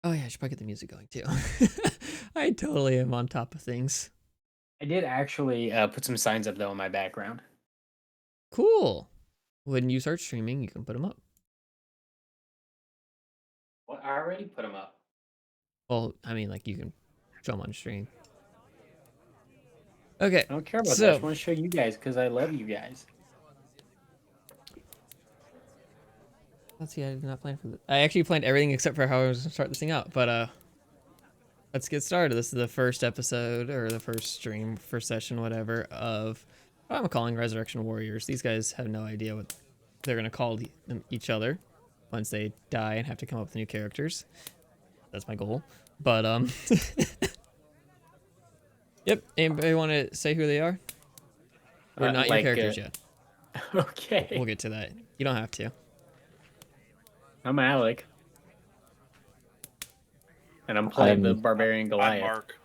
Oh yeah, I should probably get the music going too. I totally am on top of things. I did actually put some signs up though in my background. Cool. When you start streaming, you can put them up. Well, I already put them up. Well, I mean, like you can show them on stream. Okay, I don't care about that. I just so want to show you guys because I love you guys. let's see. I did not plan for this. I actually planned everything except for how I was gonna start this thing out. But let's get started. This is the first episode or the first stream, first session, whatever, of what I'm calling Resurrection Warriors. These guys have no idea what they're gonna call each other once they die and have to come up with new characters. That's my goal. But yep. Anybody want to say who they are? We're not your characters yet. Okay. We'll get to that. You don't have to. I'm Alec. And I'm playing the barbarian I'm Goliath. Mark.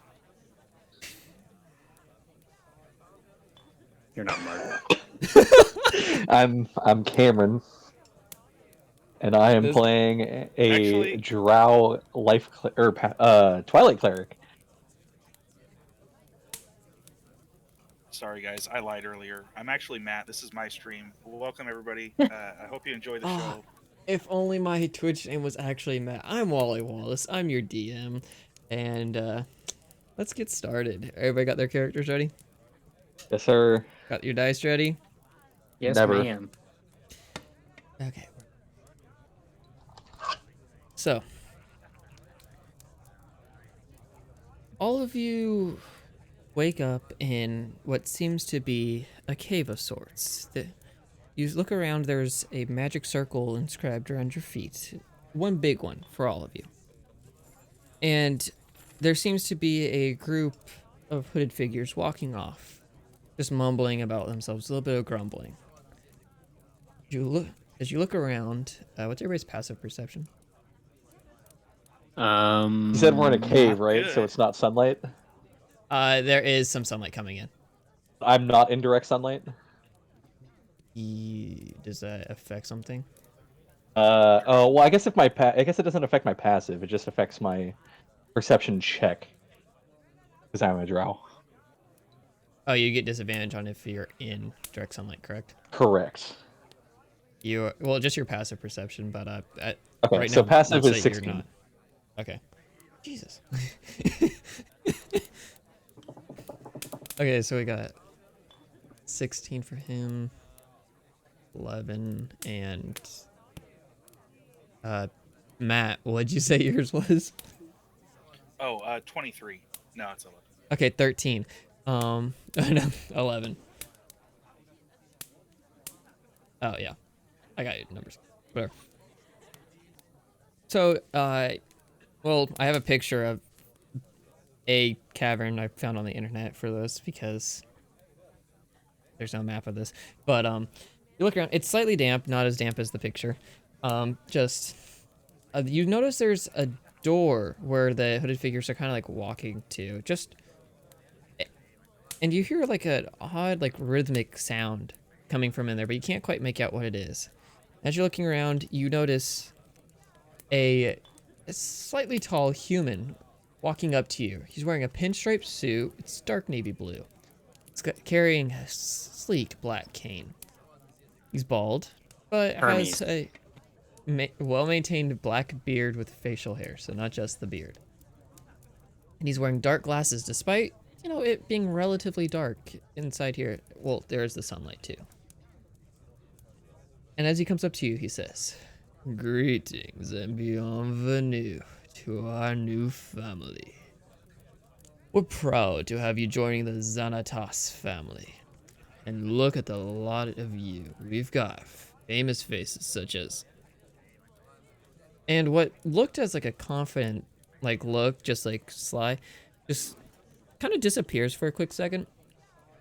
You're not Mark. I'm Cameron, and I am playing a Actually- Drow Twilight cleric. Sorry, guys. I lied earlier. I'm actually Matt. This is my stream. Welcome, everybody. I hope you enjoy the show. If only my Twitch name was actually Matt. I'm Wally Wallace. I'm your DM. And let's get started. Everybody got their characters ready? Yes, sir. Got your dice ready? Yes, Never. ma'am. Okay. So, all of you wake up in what seems to be a cave of sorts. You look around, there's a magic circle inscribed around your feet. One big one for all of you. And there seems to be a group of hooded figures walking off, just mumbling about themselves, a little bit of grumbling. As you look around, what's everybody's passive perception? You said we're in a cave, right? good. So it's not sunlight. There is some sunlight coming in. I'm not in direct sunlight. Does that affect something? Oh, well, I guess if I guess it doesn't affect my passive. It just affects my perception check because I'm a Drow. Oh, you get disadvantage on if you're in direct sunlight, correct? Correct. Well, just your passive perception, but Okay, right so now, passive let's is say 16. you're not. Okay. Jesus. Okay, so we got 16 for him, 11, and Matt, what'd you say yours was? 23. No, it's 11. Okay, 13. No, 11. Oh yeah, I got your numbers. Whatever. So, well, I have a picture of a cavern I found on the internet for this because there's no map of this. But you look around, it's slightly damp, not as damp as the picture. You notice there's a door where the hooded figures are kind of like walking to. And you hear like an odd, like rhythmic sound coming from in there, but you can't quite make out what it is. As you're looking around, you notice a slightly tall human walking up to you. He's wearing a pinstripe suit. It's dark navy blue. He's carrying a sleek black cane. He's bald, but Hermes. has a well-maintained black beard with facial hair, so not just the beard. And he's wearing dark glasses, despite, it being relatively dark inside here. Well, there's the sunlight too. And as he comes up to you, he says, "Greetings and bienvenue to our new family. We're proud to have you joining the Xanatas family. And look at the lot of you. We've got famous faces such as..." And what looked as like a confident look, just like sly, just kind of disappears for a quick second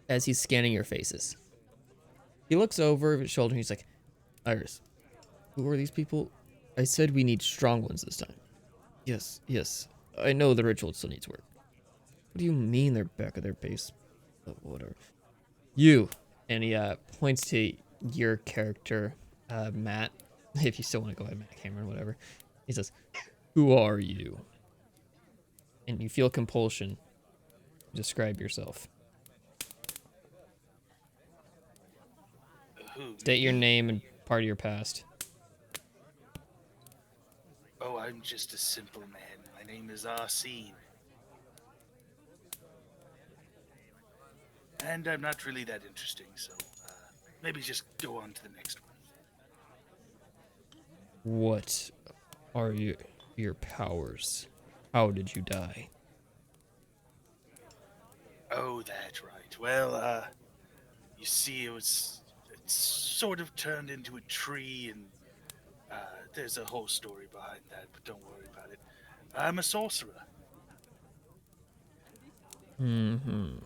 as he's scanning your faces. He looks over his shoulder and he's like, "Iris, who are these people? I said we need strong ones this time." Yes. I know the ritual still needs work." "What do you mean they're back at their base?" Whatever. "You." And he points to your character, Matt. If you still want to go ahead, Matt Cameron, whatever. He says, "Who are you?" and you feel compulsion to describe yourself. Who? State your me? name and part of your past. Oh, I'm just a simple man. My name is Arsene. And I'm not really that interesting, so maybe just go on to the next one. What are your powers? How did you die? Oh, that's right. Well, you see, it sort of turned into a tree, and there's a whole story behind that, but don't worry about it. I'm a sorcerer. Mm-hmm.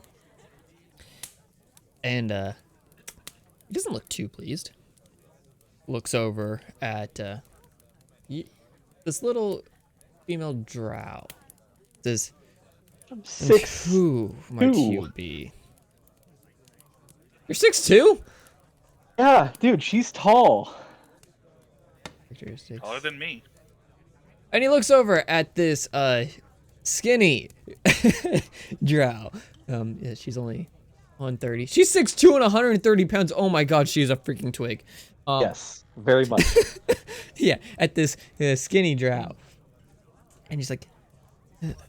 And he doesn't look too pleased. Looks over at this little female drow. Says, "And 6'2". who might you be?" You're 6'2"? Yeah, dude, she's tall. Characteristics. Taller than me. And he looks over at this skinny drow. Yeah, she's only 130. She's 6'2" and 130 pounds. Oh my god, she's a freaking twig. Yes, very much. Yeah, at this skinny drow. And he's like,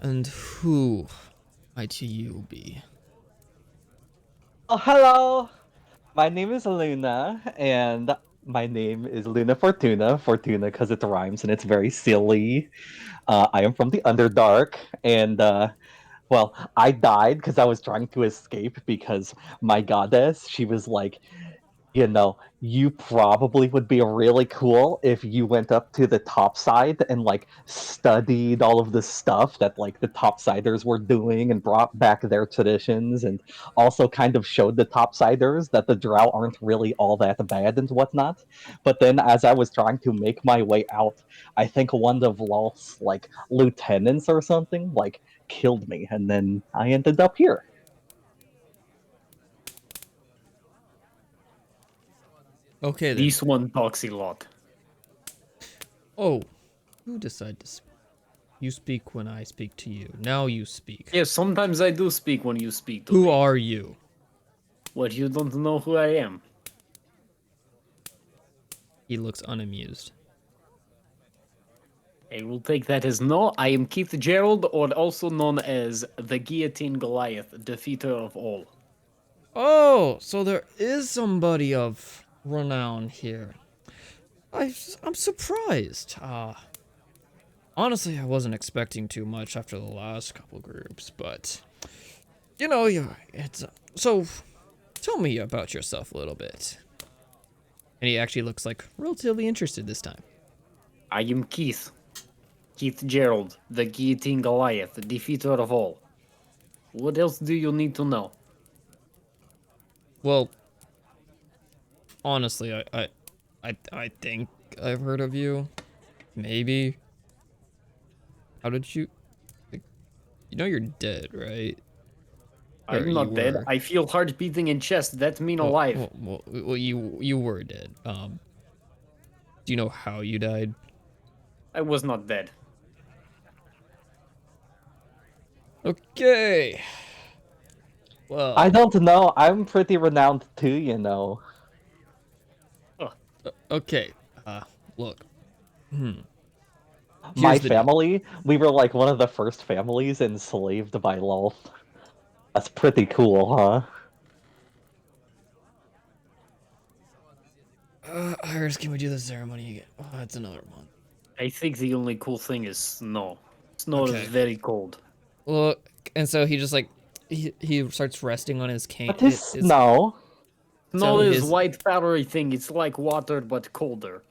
"And who might you be?" Oh, hello. My name is Luna, and my name is Luna Fortuna. Fortuna because it rhymes and it's very silly. I am from the Underdark, and well, I died because I was trying to escape because my goddess, she was like, you probably would be really cool if you went up to the topside and like studied all of the stuff that like the topsiders were doing and brought back their traditions and also kind of showed the topsiders that the drow aren't really all that bad and whatnot. But then as I was trying to make my way out, I think one of Lolth's like lieutenants or something like killed me, and then I ended up here. Okay then. This one talks a lot. Oh, who decided to speak? You speak when I speak to you. Now you speak. Yes, sometimes I do speak when you speak to Who me. are you? What, you don't know who I am? He looks unamused. I will take that as no. I am Keith Gerald, or also known as the Guillotine Goliath, defeater of all. Oh, so there is somebody of renown here. I'm surprised. Honestly, I wasn't expecting too much after the last couple groups, but yeah, it's so. Tell me about yourself a little bit. And he actually looks like relatively interested this time. I am Keith. Keith Gerald, the Guillotine Goliath, the defeater of all. What else do you need to know? Well, honestly, I think I've heard of you. Maybe. How did you? You're dead, right? Or I'm you not dead. were. I feel heart beating in chest. That mean alive. Well, you were dead. Do you know how you died? I was not dead. Okay. Well, I don't know. I'm pretty renowned too. okay. Look. My Here's the deal. family, we were like one of the first families enslaved by Lolth. That's pretty cool, huh? Iris, can we do the ceremony again? Oh, that's another one. I think the only cool thing is snow. Snow Okay. is very cold. Look, and so he just like he starts resting on his cane. What is snow? Snow is his- white powdery thing. It's like water but colder.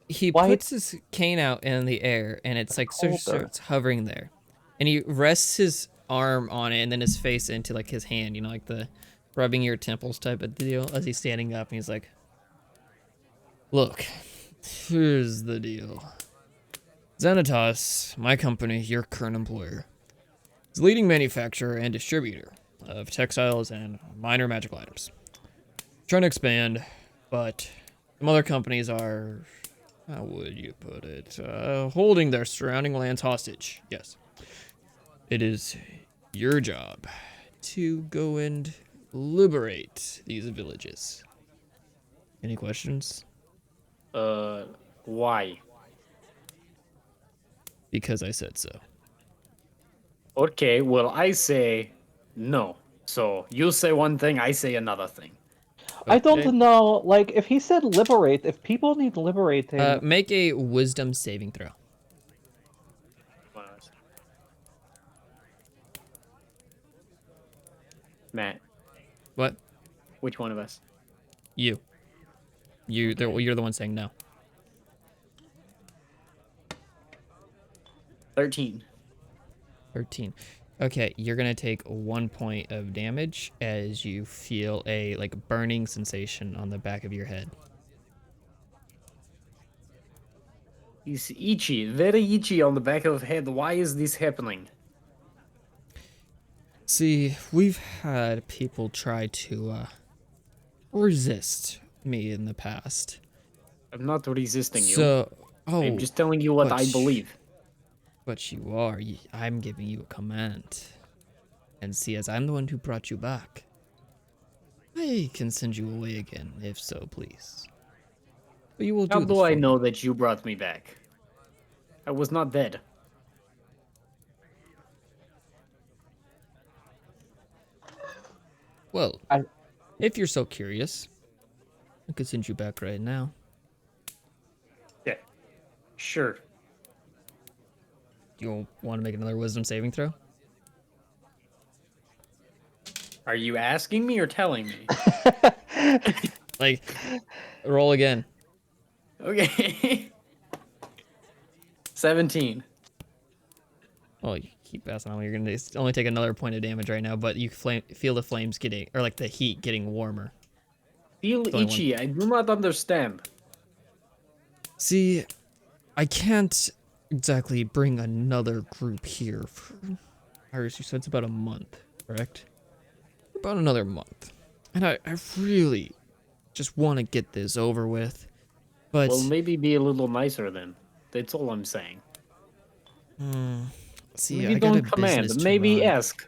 He Why- puts his cane out in the air, and it's like Colder. starts hovering there, and he rests his arm on it, and then his face into like his hand. Like the rubbing your temples type of deal. As he's standing up, and he's like, "Look, here's the deal. Xanatos, my company, your current employer, is a leading manufacturer and distributor of textiles and minor magical items. Trying to expand, but some other companies are, how would you put it, holding their surrounding lands hostage. Yes. It is your job to go and liberate these villages. Any questions? Why? Because I said so. Okay, well, I say no. So you say one thing, I say another thing. I don't Okay. know. Like, if he said liberate, if people need liberating, Make a wisdom saving throw. Matt, What? which one of us? You. You're the one saying no. 13. 13. Okay, you're gonna take 1 point of damage as you feel a like burning sensation on the back of your head. He's itchy, very itchy on the back of the head. Why is this happening? See, we've had people try to resist me in the past. I'm not resisting you. So, I'm just telling you what but I believe. But you are. I'm giving you a command. And see, as I'm the one who brought you back, I can send you away again, if so, please. But you will How do this do I for know me. that you brought me back? I was not dead. Well, I- if you're so curious, I could send you back right now. Yeah, sure. Do you want to make another wisdom saving throw? Are you asking me or telling me? Like, roll again. Okay. 17. Well, you keep passing on. You're gonna only take another point of damage right now, but you feel the flames getting, or like the heat getting warmer. Feel only one. itchy. I do not understand. See, I can't exactly bring another group here. Iris, you said it's about a month, correct? About another month. And I really just want to get this over with. But Well, maybe be a little nicer then. That's all I'm saying. see, Maybe I got a don't command. business to Maybe run. ask.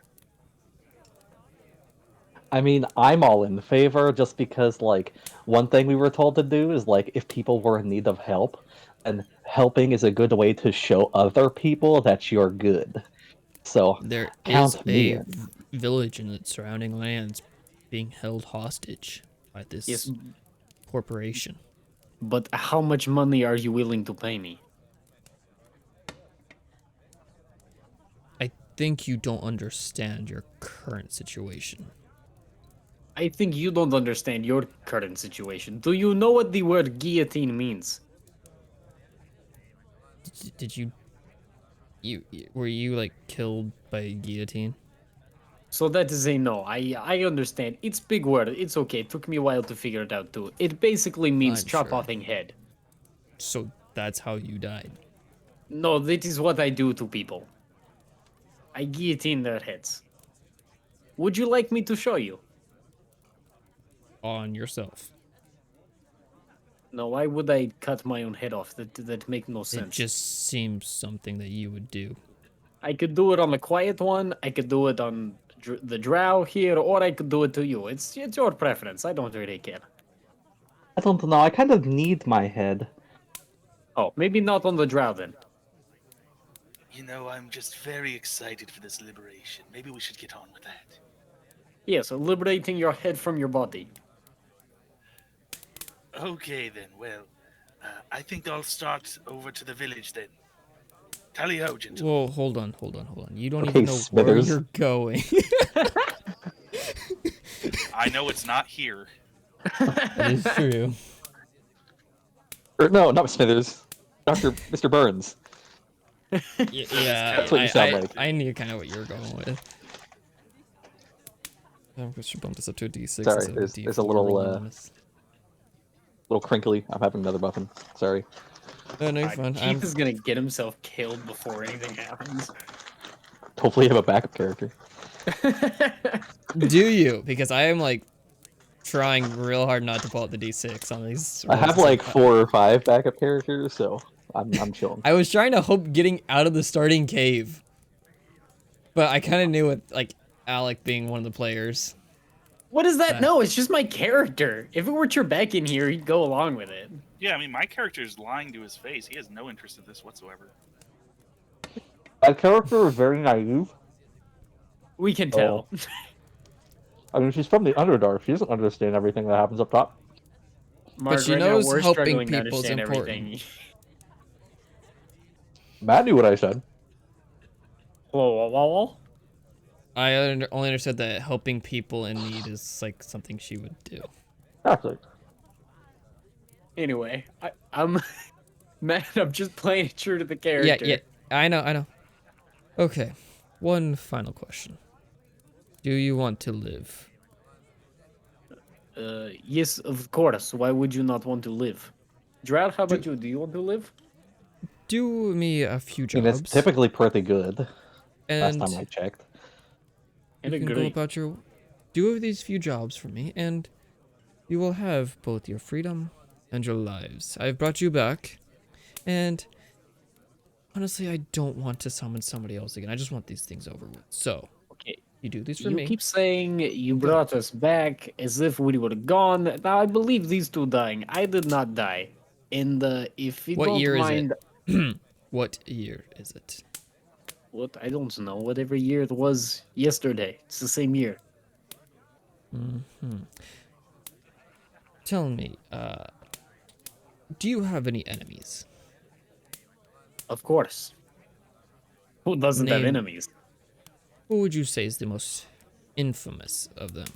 I mean, I'm all in favor just because, like, one thing we were told to do is, like, if people were in need of help, and helping is a good way to show other people that you're good. So, There is count me a in. village and its surrounding lands being held hostage by this Yes, corporation. but how much money are you willing to pay me? I think you don't understand your current situation. I think you don't understand your current situation. Do you know what the word guillotine means? Did you were you like killed by a guillotine? So that is a no. I understand. It's big word. It's okay. It took me a while to figure it out too. It basically means I'm chop sure. off a head. So that's how you died. No, that is what I do to people. I guillotine their heads. Would you like me to show you? On yourself. No, why would I cut my own head off? That make no It sense. just seems something that you would do. I could do it on the quiet one. I could do it on the drow here, or I could do it to you. It's your preference. I don't really care. I don't know, I kind of need my head. Oh, maybe not on the drow then. You know, I'm just very excited for this liberation. Maybe we should get on with that. Yes, liberating your head from your body. Okay, then. Well, I think I'll start over to the village then. Tally ho, gentlemen. Whoa, hold on. You don't Okay, even know Smithers. where you're going. I know it's not here. That is true. Or, no, not Smithers. Mr. Burns. Yeah, That's what you sound like. I knew kind of what you were going with. I should bump this up to a D6. Sorry, instead of there's D4 a little, rolling bonus. Little crinkly. I'm having another muffin. Sorry. No, you're fine. Keith is gonna get himself killed before anything happens. Hopefully, you have a backup character. Do you? Because I am like trying real hard not to pull out the D6 on these. I rolls. have like 4 or 5 backup characters, so I'm chilling. I was trying to hope getting out of the starting cave. But I kind of knew it, like Alec being one of the players. What is that? No, it's just my character. If it were Trebek in here, he'd go along with it. Yeah, I mean, my character is lying to his face. He has no interest in this whatsoever. My character is very naive. We can tell. I mean, she's from the Underdark. She doesn't understand everything that happens up top. Mark, she right knows now, we're helping struggling to people is understand important. everything. Matt knew what I said. Whoa. I only understood that helping people in need is like something she would do. Exactly. Anyway, I'm Matt. I'm just playing true to the character. Yeah, I know. Okay, one final question. Do you want to live? Yes, of course. Why would you not want to live? Drought, how about you? Do you want to live? Do me a few I mean, it's jobs, typically pretty good. Last and time I checked. And you can go agree. about your do these few jobs for me, and you will have both your freedom and your lives. I've brought you back, and honestly, I don't want to summon somebody else again. I just want these things over with. So, Okay. you do these for You me. keep saying you brought us back as if we would have gone. Now I believe these two dying. I did not die. And if you What don't year mind, is it? What year is it? what I don't know. Whatever year it was yesterday, it's the same year. Tell me, do you have any enemies? Of course. Who doesn't have Name- enemies? Who would you say is the most infamous of them?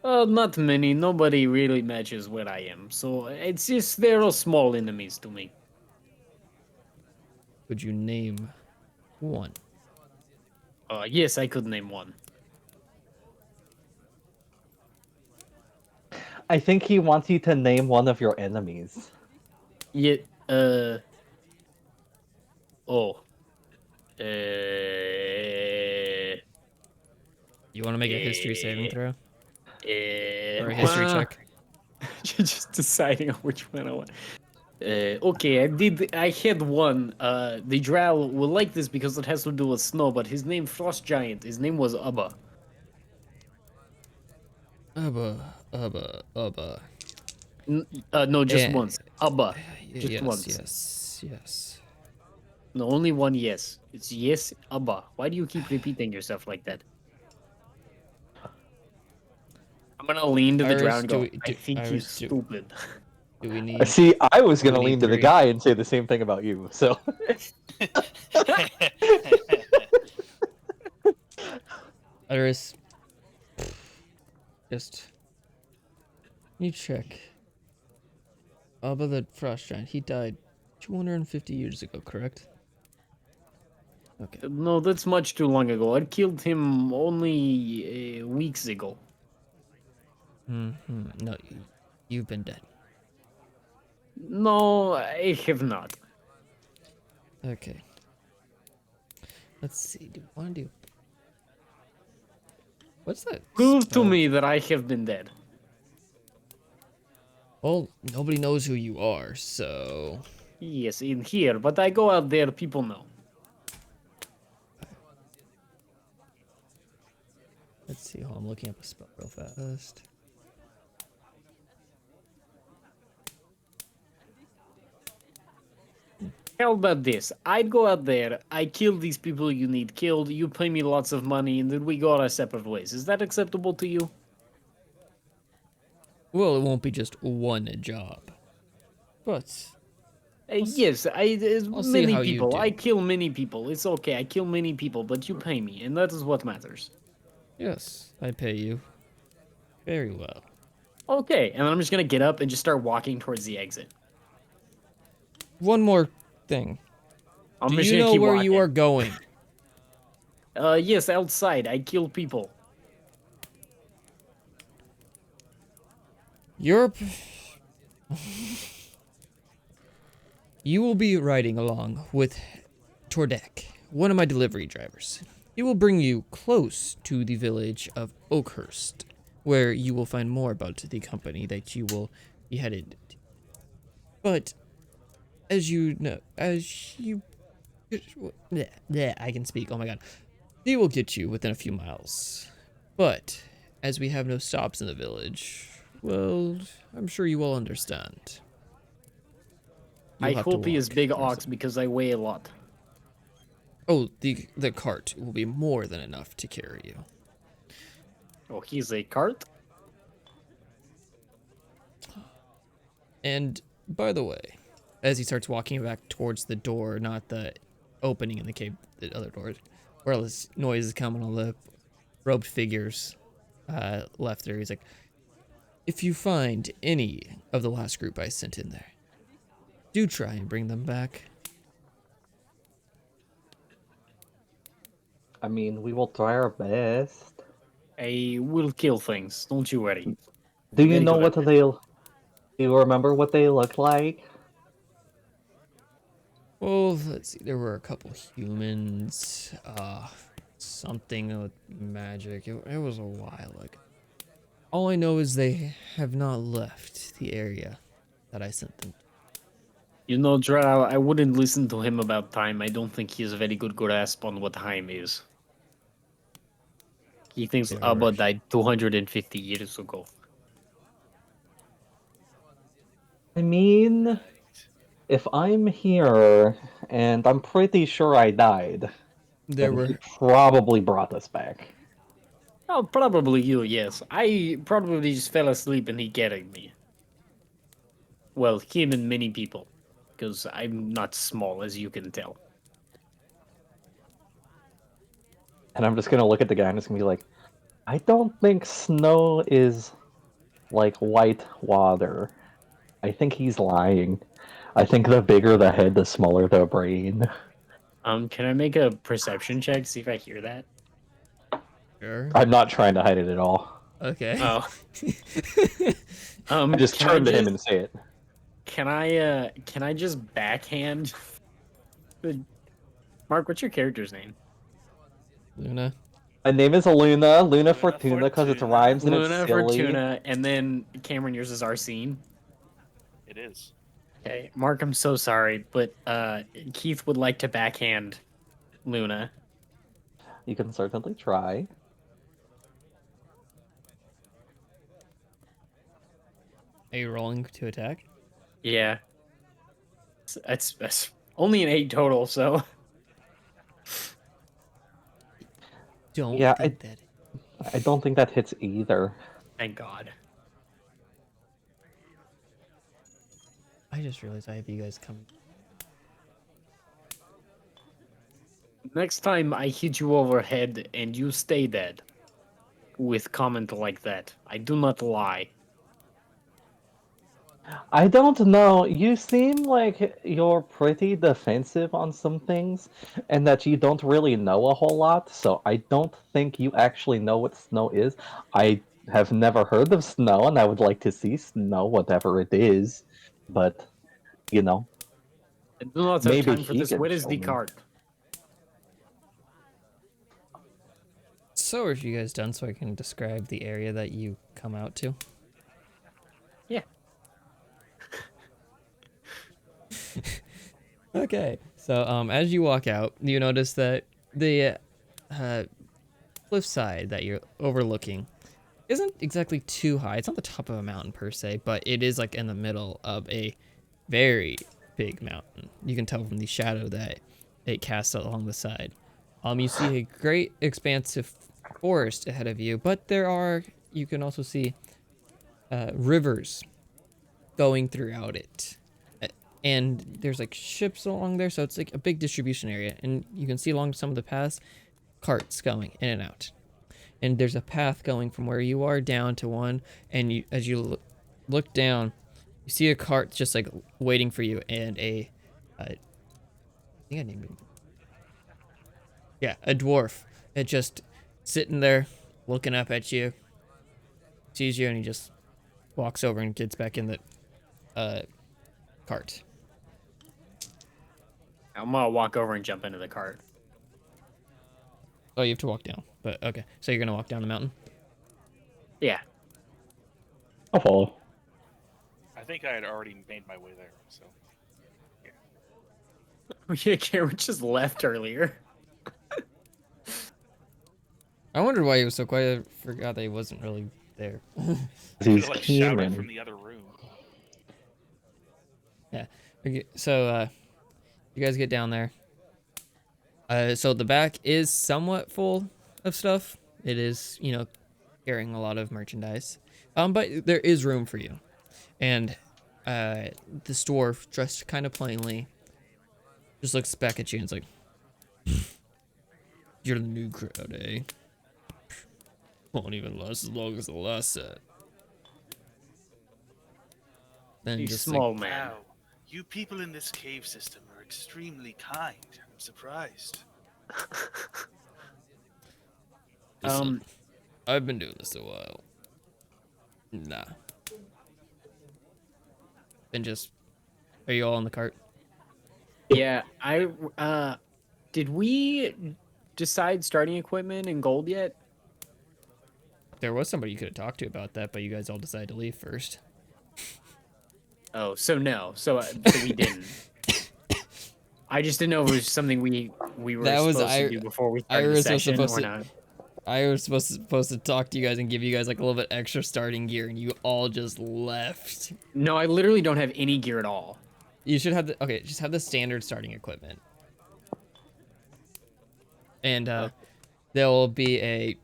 Not many. Nobody really matches where I am. So it's just they're all small enemies to me. Could you name one? Yes, I could name one. I think he wants you to name one of your enemies. Yeah. Oh. You want to make a history saving throw or a Or history check? Just deciding on which one I want. Okay, I had one. The drow will like this because it has to do with snow, but his name Frost Giant. His name was Ubba. Ubba. No, just Yeah. once. Ubba. Just Yes, once. yes. No, only one yes. It's yes, Ubba. Why do you keep repeating yourself like that? I'm gonna lean to the Iris, drow and do go, we- I do- think Iris, he's do- stupid. Do we need? See, I was gonna we need lean to the 3? guy and say the same thing about you. So Iris, just you check. Ubba the Frost Giant. He died 250 years ago, correct? Okay. No, that's much too long ago. I killed him only weeks ago. No, you've been dead. No, I have not. Okay. Let's see. Do I want to do? What's that? Prove to spell? me that I have been dead. Well, nobody knows who you are, so Yes, in here, but I go out there, people know. let's see. Hold on, I'm looking up a spell real fast. How about this? I'd go out there, I kill these people you need killed, you pay me lots of money, and then we go our separate ways. Is that acceptable to you? Well, it won't be just one job, but Yes, I'll see many how you people. do. I kill many people. It's okay. I kill many people, but you pay me, and that is what matters. yes, I pay you very well. Okay, and I'm just gonna get up and just start walking towards the exit. One more thing. I'm Do just you gonna know keep where walking. you are going? Yes, outside. I kill people. You will be riding along with Tordek, one of my delivery drivers. He will bring you close to the village of Oakhurst, where you will find more about the company that you will be headed to. But I can speak. Oh my god. He will get you within a few miles. But as we have no stops in the village, well, I'm sure you will understand. I You'll have to hope he is walk big the rest ox of- because I weigh a lot. Oh, the cart will be more than enough to carry you. Oh, he's a cart? And by the way, as he starts walking back towards the door, not the opening in the cave, the other door, where all this noise is coming, all the robed figures left there, he's like, if you find any of the last group I sent in there, do try and bring them back. I mean, we will try our best. I will kill things, don't you worry. Do you Very know good what at they? Do you remember what they look like? Well, let's see, there were a couple humans, something with magic. It was a while ago. All I know is they have not left the area that I sent them. You know, Drow, I wouldn't listen to him about time. I don't think he has a very good grasp on what time is. He thinks They were- Abba died 250 years ago. I mean, if I'm here and I'm pretty sure I died, There then he were probably brought us back. Oh, probably you, yes. I probably just fell asleep and he carried me. Well, him and many people. Because I'm not small, as you can tell. And I'm just gonna look at the guy and just gonna be like, I don't think snow is like white water. I think he's lying. I think the bigger the head, the smaller the brain. Can I make a perception check to see if I hear that? sure. I'm not trying to hide it at all. Okay. Oh. I just Can turn to him just- and say it. can I just backhand Mark, what's your character's name? Luna. My name is Luna Luna Fortuna, because it Fortuna. rhymes and Luna it's silly. Fortuna, and then Cameron, yours is Arsene. It is. Okay, Mark, I'm so sorry, but Keith would like to backhand Luna. You can certainly try. Are you rolling to attack? Yeah, it's only an 8 total, so Don't Yeah, think that. I don't think that hits either. thank God. I just realized I have you guys come. Next time I hit you overhead and you stay dead with comment like that, I do not lie. I don't know. You seem like you're pretty defensive on some things, and that you don't really know a whole lot, so I don't think you actually know what snow is. I have never heard of snow, and I would like to see snow, whatever it is. But, you know, I do not have maybe time for he this. can Where is show the me. cart? So, are you guys done so I can describe the area that you come out to? Yeah. Okay. So, as you walk out, you notice that the cliffside that you're overlooking isn't exactly too high. It's not the top of a mountain per se, but it is like in the middle of a very big mountain. You can tell from the shadow that it casts along the side. You see a great expansive forest ahead of you, but you can also see rivers going throughout it. And there's like ships along there, so it's like a big distribution area. And you can see along some of the paths, carts going in and out. And there's a path going from where you are down to one. And as you look down, you see a cart just like waiting for you, and I think I named him. Yeah, a dwarf. It just sitting there, looking up at you, sees you, and he just walks over and gets back in the cart. I'm gonna walk over and jump into the cart. Oh, you have to walk down. But okay, so you're gonna walk down the mountain. Yeah. I'll follow. I think I had already made my way there, so. Yeah, Cameron just left earlier. I wondered why he was so quiet. I forgot that he wasn't really there. He's like shouting human. from the other room. Yeah. Okay, so you guys get down there. So the back is somewhat full of stuff. It is, you know, carrying a lot of merchandise. But there is room for you. And the dwarf, dressed kind of plainly, just looks back at you and is like, "You're the new crowd, eh? Won't even last as long as the last set." Then You just small like, man. Wow, you people in this cave system are extremely kind. I'm surprised. "Listen, I've been doing this a while. Nah." Then just, are you all in the cart? Yeah, did we decide starting equipment and gold yet? There was somebody you could have talked to about that, but you guys all decided to leave first. Oh, so no. So we didn't. I just didn't know if it was something we were That was supposed to do before we started the Iris was session supposed or to. not. I was supposed to talk to you guys and give you guys like a little bit extra starting gear, and you all just left. No, I literally don't have any gear at all. You should have the just have the standard starting equipment, and there will be a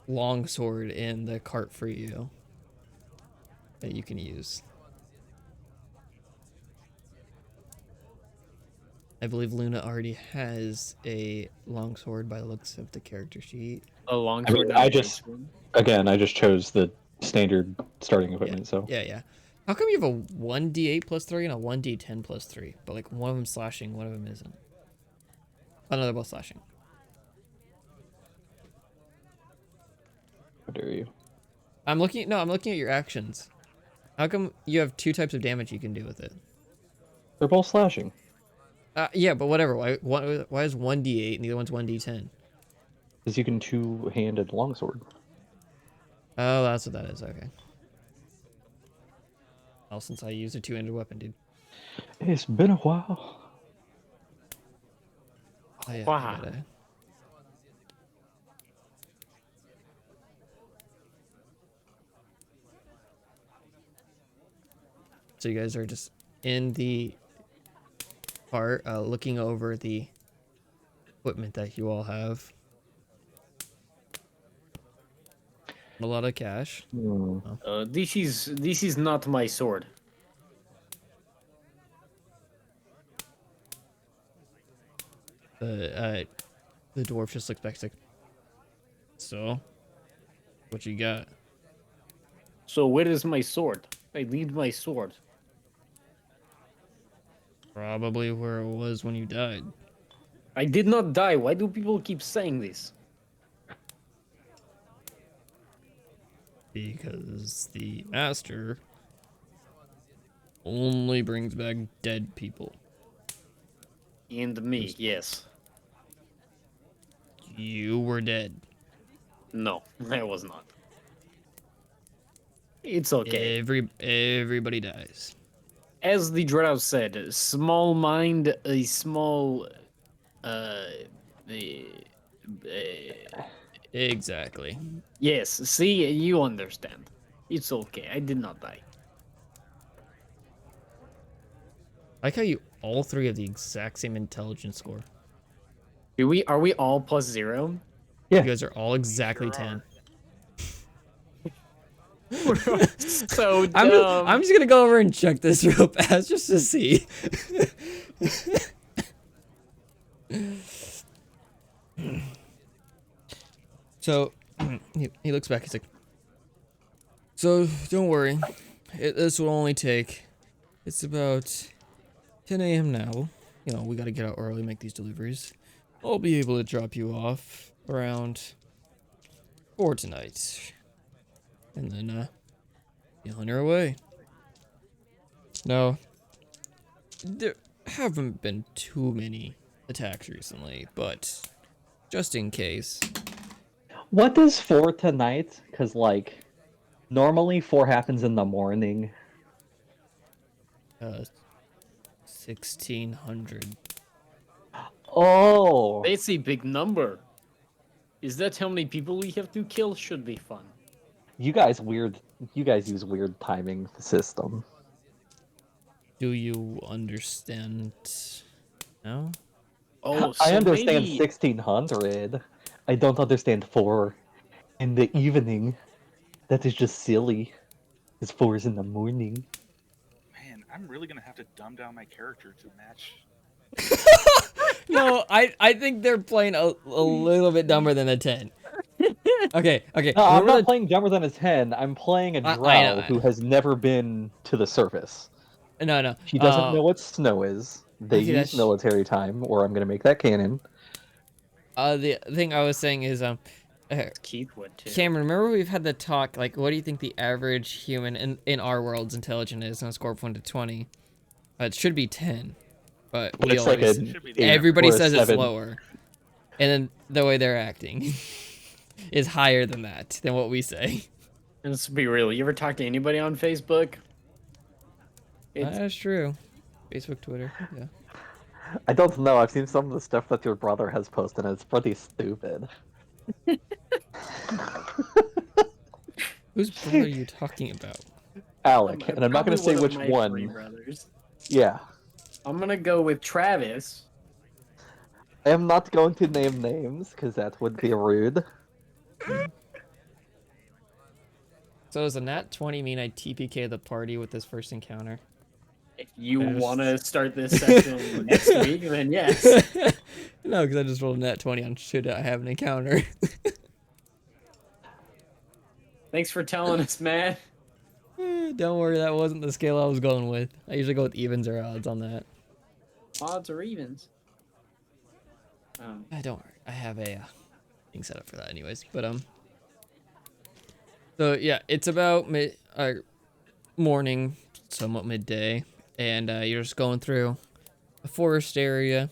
long sword in the cart for you that you can use. I believe Luna already has a longsword by the looks of the character sheet. A long I mean, sword. not I a just- greatsword. Again, I just chose the standard starting equipment, so. Yeah. How come you have a 1d8 plus 3 and a 1d10 plus 3, but like one of them slashing, one of them isn't? Oh, no, they're both slashing. How dare you? I'm looking at your actions. How come you have two types of damage you can do with it? They're both slashing. Yeah, but whatever. Why is 1d8 and the other one's 1d10? Because you can two-handed longsword. Oh, that's what that is. Okay. Well, since I used a two-handed weapon, dude. It's been a while. Oh, yeah, Wow. I gotta- So you guys are just in the part, looking over the equipment that you all have. A lot of cash. This is not my sword. The dwarf just looks back. He's like, "So, what you got?" So where is my sword? I need my sword. Probably where it was when you died. I did not die. Why do people keep saying this? Because the master only brings back dead people. And me, yes. You were dead. No, I was not. It's okay. Everybody dies. As the Drow said, small mind, a small, uh, Exactly. yes. See, you understand. It's okay. I did not die. I like how you all three have the exact same intelligence score. Are we all plus 0? You guys are all exactly Sure 10. So dumb. I'm just gonna go over and check this real fast just to see. So he looks back. He's like, "So don't worry, this will only take. It's about 10 a.m. now. You know, we got to get out early, make these deliveries. I'll be able to drop you off around 4 tonight, and then you'll on your way." Now, there haven't been too many attacks recently, but just in case. What does 4 tonight? Because, like, normally 4 happens in the morning. 1600. Oh! That's a big number. Is that how many people we have to kill? Should be fun. You guys use weird timing system. Do you understand? No. Oh, I so understand maybe 1600. I don't understand 4 in the evening. That is just silly. It's 4 in the morning. Man, I'm really gonna have to dumb down my character to match. No, I think they're playing a little bit dumber than a 10. Okay. No, I'm Remember not that? playing dumber than a 10. I'm playing a I drow know. who has never been to the surface. No. She doesn't know what snow is. They Okay, use that's military time, or I'm gonna make that canon. the thing I was saying is Keith would too. Cameron, remember we've had the talk, like, what do you think the average human in our world's intelligent is on a score of 1 to 20? It should be 10, but But we it's like always, an Should be the 8 everybody or a says it's 7. lower. And then the way they're acting is higher than that, than what we say. And let's be real. You ever talk to anybody on Facebook? It's That's true. Facebook, Twitter, yeah. I don't know. I've seen some of the stuff that your brother has posted, and it's pretty stupid. Whose brother are you talking about? Alec, and I'm not probably gonna say one of which my three one. brothers. Yeah. I'm gonna go with Travis. I am not going to name names, because that would be rude. So does a nat 20 mean I TPK the party with this first encounter? If you I just- want to start this session next week, then yes. No, because I just rolled a nat 20 on should I have an encounter. Thanks for telling us, Matt. Don't worry, that wasn't the scale I was going with. I usually go with evens or odds on that. Odds or evens? Don't worry, I have a thing set up for that anyways. But so yeah, it's about morning, somewhat midday, and you're just going through a forest area.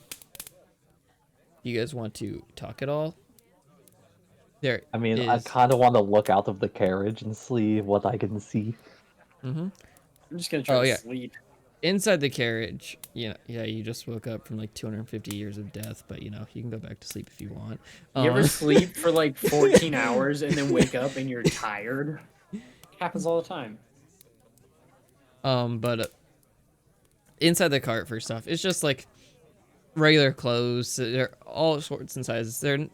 You guys want to talk at all? There. I mean, I kind of want to look out of the carriage and see what I can see. I'm just gonna try to sleep. Inside the carriage, yeah, you just woke up from like 250 years of death, but you know, you can go back to sleep if you want. You ever sleep for like 14 hours and then wake up and you're tired? Happens all the time. But inside the cart, first off, it's just like regular clothes. They're all sorts and sizes. They're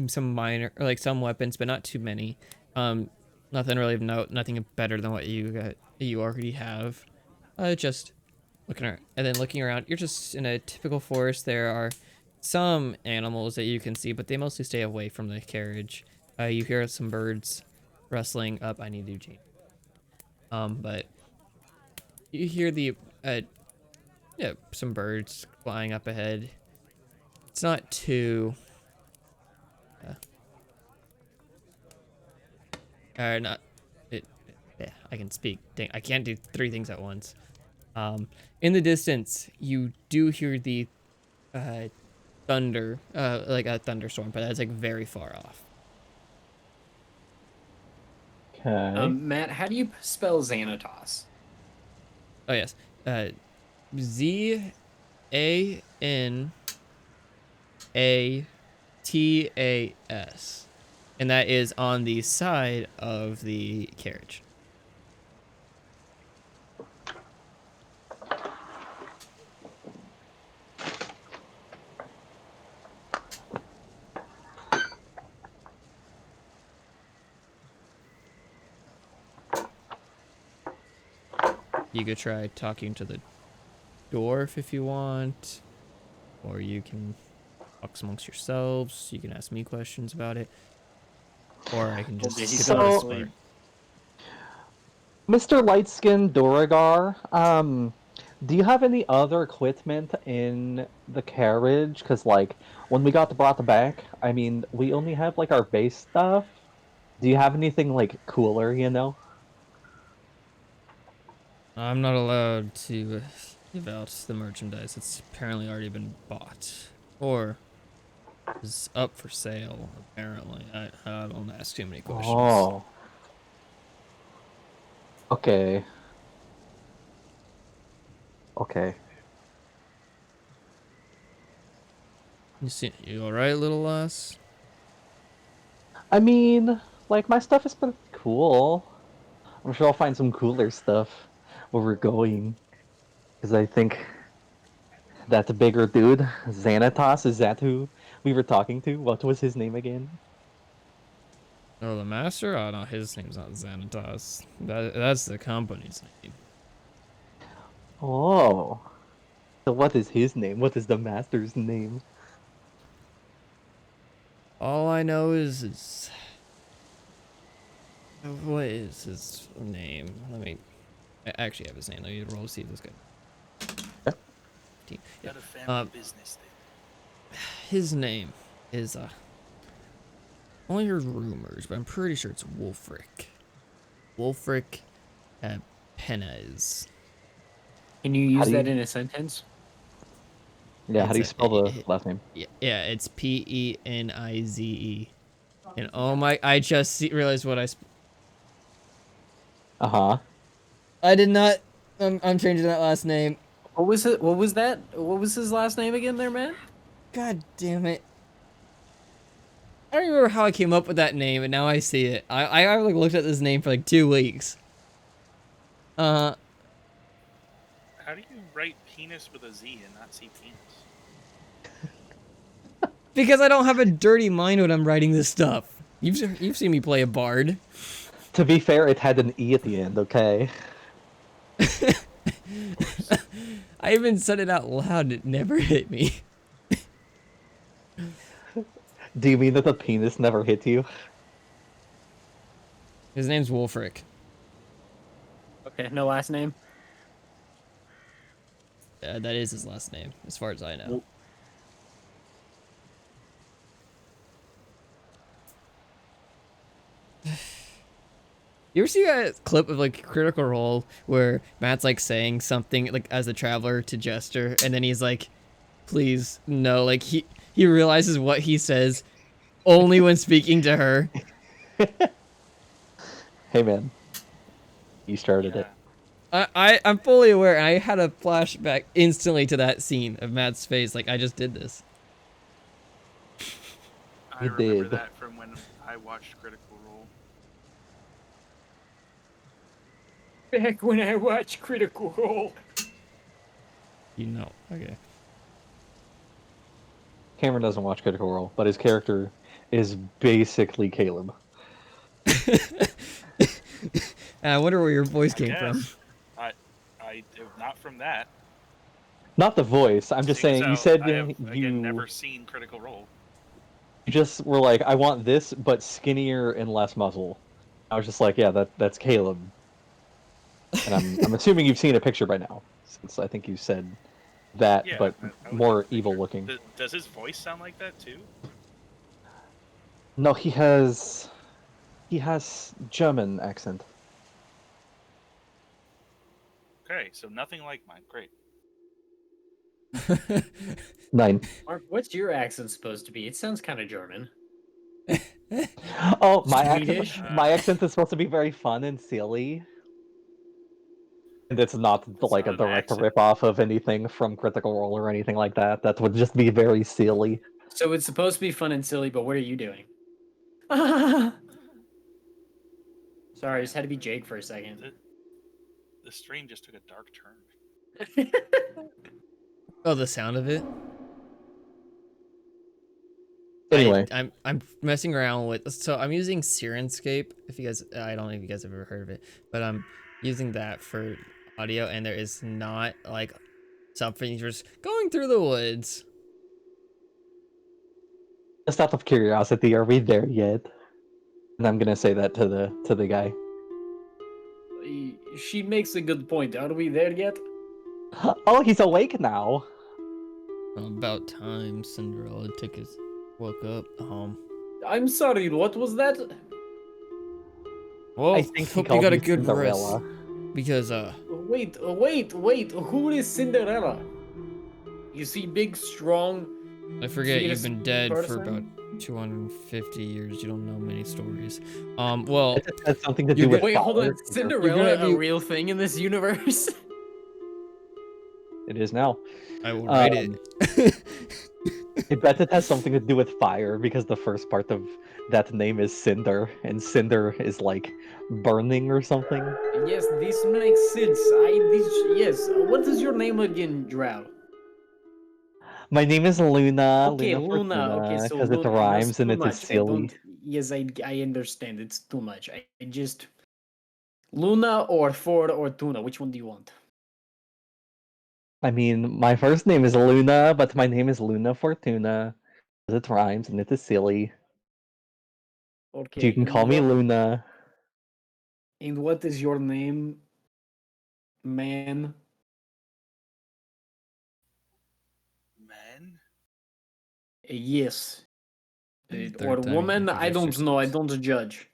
some minor, or like some weapons, but not too many. Nothing really of note. Nothing better than what you already have. Just looking around, and then looking around, you're just in a typical forest. There are some animals that you can see, but they mostly stay away from the carriage. You hear some birds rustling up. I need to change. But you hear the some birds flying up ahead. It's not too not it. Yeah, I can speak. Dang, I can't do 3 things at once. In the distance, you do hear the thunder, like a thunderstorm, but that's like very far off. Okay. Matt, how do you spell Xanatos? Oh yes, Zanatas, and that is on the side of the carriage. You could try talking to the dwarf if you want, or you can talk amongst yourselves. You can ask me questions about it, or I can just Okay, skip he's over this so- part. Mr. Lightskin Duragar, do you have any other equipment in the carriage? Because, like, when we got brought back, I mean, we only have, like, our base stuff. Do you have anything, like, cooler, you know? I'm not allowed to give out the merchandise. It's apparently already been bought, or is up for sale. Apparently, I don't ask too many questions. Oh. Okay. Okay. You all right, little lass? I mean, like, my stuff is pretty cool. I'm sure I'll find some cooler stuff where we're going. Because I think that bigger dude, Xanatos, is that who we were talking to? What was his name again? Oh, the master? Oh no, his name's not Xanatos. That's the company's name. Oh. So what is his name? What is the master's name? All I know is what is his name? I actually have his name. Let me roll to see if this guy. Yeah. Yeah. Got a family business then. His name is only heard rumors, but I'm pretty sure it's Wolfric. Wolfric Penez. Can you How use do that you- in a sentence? Yeah, how do you spell the last name? Yeah, it's Penize. And oh my, I just realized what Uh-huh. I did not. I'm changing that last name. What was it? What was that? What was his last name again, there, man? God damn it. I don't remember how I came up with that name, and now I see it. I like looked at this name for like 2 weeks. How do you write penis with a Z and not see penis? Because I don't have a dirty mind when I'm writing this stuff. You've seen me play a bard. To be fair, it had an E at the end, okay? I even said it out loud. It never hit me. Do you mean that the penis never hit you? His name's Wolfric. Okay, no last name. That is his last name, as far as I know. You ever see a clip of like Critical Role where Matt's like saying something like as a traveler to Jester, and then he's like, "Please no!" Like he realizes what he says only when speaking to her. Hey, man. You started it. I'm fully aware. I had a flashback instantly to that scene of Matt's face. Like I just did this. I You remember did. that from when I watched Critical Role. Back when I watched Critical Role. You know. Okay. Cameron doesn't watch Critical Role, but his character is basically Caleb. And I wonder where your voice I came from. guess. I not from that. Not the voice. I'm just Seeing saying. You as said how I have, you again never seen Critical Role. you just were like, I want this, but skinnier and less muscle. I was just like, yeah, that's Caleb. And I'm assuming you've seen a picture by now, since I think you said that, Yeah, but I would more take a evil picture. looking. Does his voice sound like that too? No, he has German accent. Okay, so nothing like mine. Great. 9. Mark, what's your accent supposed to be? It sounds kind of German. Oh, my Swedish? accent. My accent is supposed to be very fun and silly, and it's not It's like not a an direct accent. rip-off of anything from Critical Role or anything like that. That would just be very silly. So it's supposed to be fun and silly, but what are you doing? Sorry, I just had to be Jake for a second. The stream just took a dark turn. Oh, the sound of it. Anyway, I'm messing around with, so I'm using Sirenscape. If you guys, I don't know if you guys have ever heard of it, but I'm using that for audio, and there is not like something just going through the woods. just out of curiosity, are we there yet? And I'm gonna say that to the guy. She makes a good point. Are we there yet? Oh, he's awake now. About time Cinderella woke up. I'm sorry, what was that? Well, I think he hope you called got a you good Cinderella. rest because Wait, who is Cinderella? You see big, strong... I forget you've Fetus been dead for person? about 250 years. You don't know many stories. Well, It has something to You're do with Wait, hold on. power. Cinderella gonna be- a real thing in this universe? It is now. I will write it. I bet it has something to do with fire because the first part of that name is Cinder, and Cinder is like burning or something. Yes, this makes sense. Yes. What is your name again, Drow? My name is Luna, Okay, Luna Luna. Okay, Fortuna, so because it Luna, that's rhymes and too it is much. I don't. silly. Yes, I understand. It's too much. I just Luna or Ford or Tuna. Which one do you want? I mean, my first name is Luna, but my name is Luna Fortuna, because it rhymes and it is silly. So you Okay, can call me Luna. and what is your name, man? Man? Yes. The Or third time you woman? I introduced don't know. I yourselves. don't judge.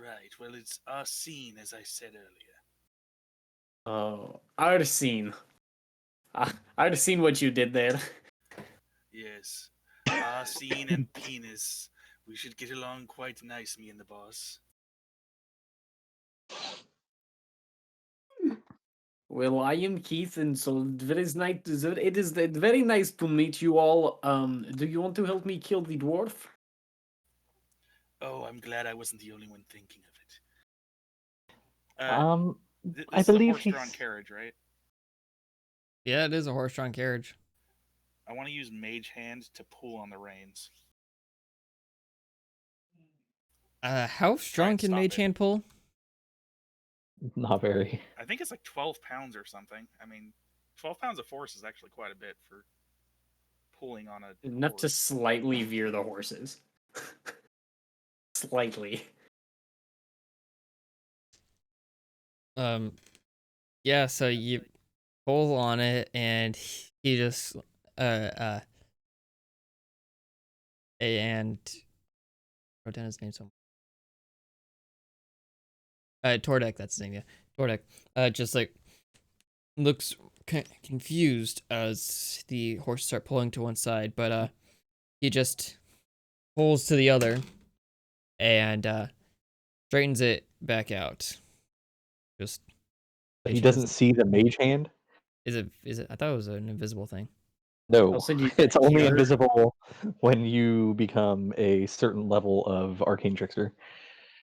Right. Well, it's Arsene, as I said earlier. I've seen. I've seen what you did there. Yes. Arsene and Penis. We should get along quite nice, me and the boss. Well, I am Keith, and so very nice. It is very nice to meet you all. Do you want to help me kill the dwarf? Oh, I'm glad I wasn't the only one thinking of it. Um, I This is a believe horse-drawn he's. carriage, right? Yeah, it is a horse-drawn carriage. I want to use Mage Hand to pull on the reins. How Try strong and can stop Mage it. Hand pull? Not very. I think it's like 12 pounds or something. I mean, 12 pounds of force is actually quite a bit for pulling on a Enough to horse. slightly veer the horses. Slightly. Um, yeah. So you pull on it, and he just and wrote down his name somewhere. Tordek, that's his name. Yeah, Tordek. Just like looks confused as the horse start pulling to one side, but he just pulls to the other and straightens it back out. Just He Mage Hand doesn't see the mage hand. is it? I thought it was an invisible thing. No, Also, you it's only hear- invisible when you become a certain level of arcane trickster.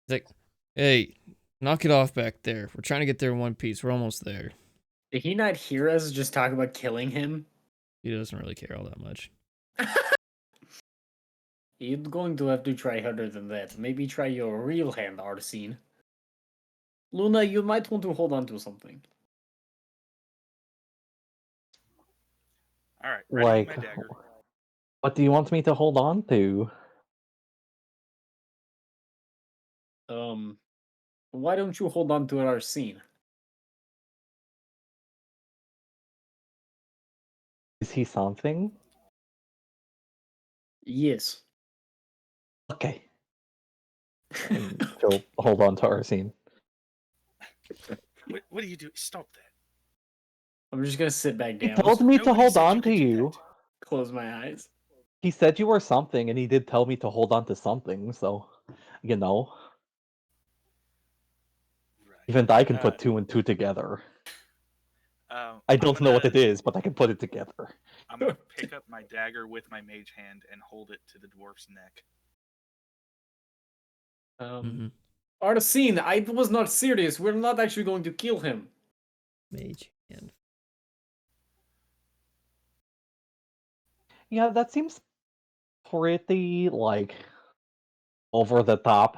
It's like, hey, knock it off back there. We're trying to get there in one piece. We're almost there. Did he not hear us just talk about killing him? He doesn't really care all that much. You're going to have to try harder than that. Maybe try your real hand, Arsene. Luna, you might want to hold on to something. All right, readying Like, my dagger. what do you want me to hold on to? Why don't you hold on to Arsene? Is he something? Yes. Okay. And she'll hold on to Arsene. What do you do? Stop that. I'm just gonna sit back He down. told me to Nobody hold said on you to could do you. that. Close my eyes. He said you were something, and he did tell me to hold on to something, so, you know. Right. Even I can put two and two together. I I'm don't know what gonna it is, but I can put it together. I'm gonna pick up my dagger with my mage hand and hold it to the dwarf's neck. Mm-hmm. Arsene, I was not serious. We're not actually going to kill him. Mage Hand. Yeah, that seems pretty, like, over the top.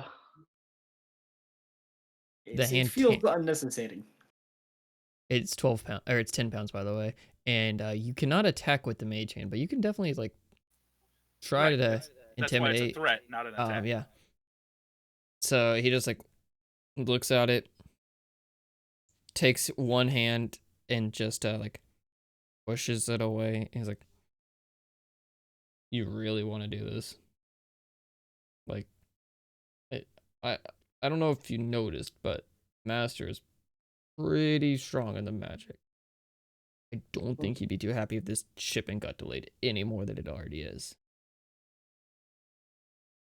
The It hand feels can't. unnecessary. It's 12 pounds, or it's 10 pounds, by the way. And you cannot attack with the Mage Hand, but you can definitely like try Right. to That's why it's a intimidate. threat, not an attack. Yeah. So he just like looks at it, takes one hand, and just like pushes it away. He's like, "You really want to do this?" Like, it, I I don't know if you noticed, but Master is pretty strong in the magic. I don't think he'd be too happy if this shipping got delayed any more than it already is.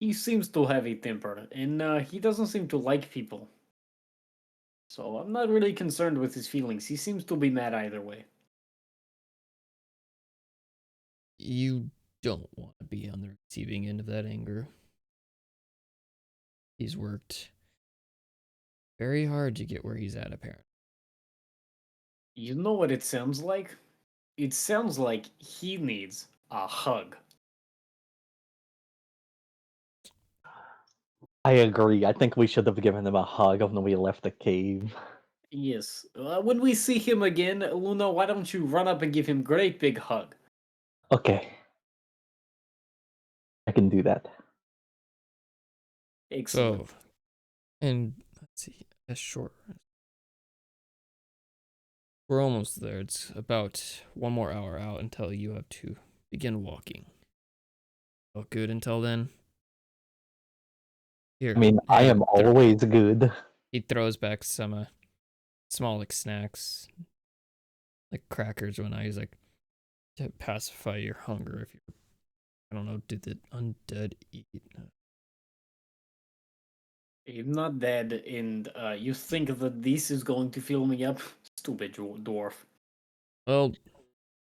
He seems to have a temper, and he doesn't seem to like people. So I'm not really concerned with his feelings. He seems to be mad either way. You don't want to be on the receiving end of that anger. He's worked very hard to get where he's at, apparently. You know what it sounds like? It sounds like he needs a hug. I agree. I think we should have given him a hug when we left the cave. Yes. When we see him again, Luna, why don't you run up and give him a great big hug? Okay. I can do that. Excellent. So, and let's see, a short. We're almost there. It's about 1 more hour out until you have to begin walking. All good until then? Here. I mean, I and am always good. He throws back some small like snacks, like crackers. When he's like, to pacify your hunger. If you're, I don't know, did the undead eat? I'm not dead, and you think that this is going to fill me up? Stupid dwarf. Well,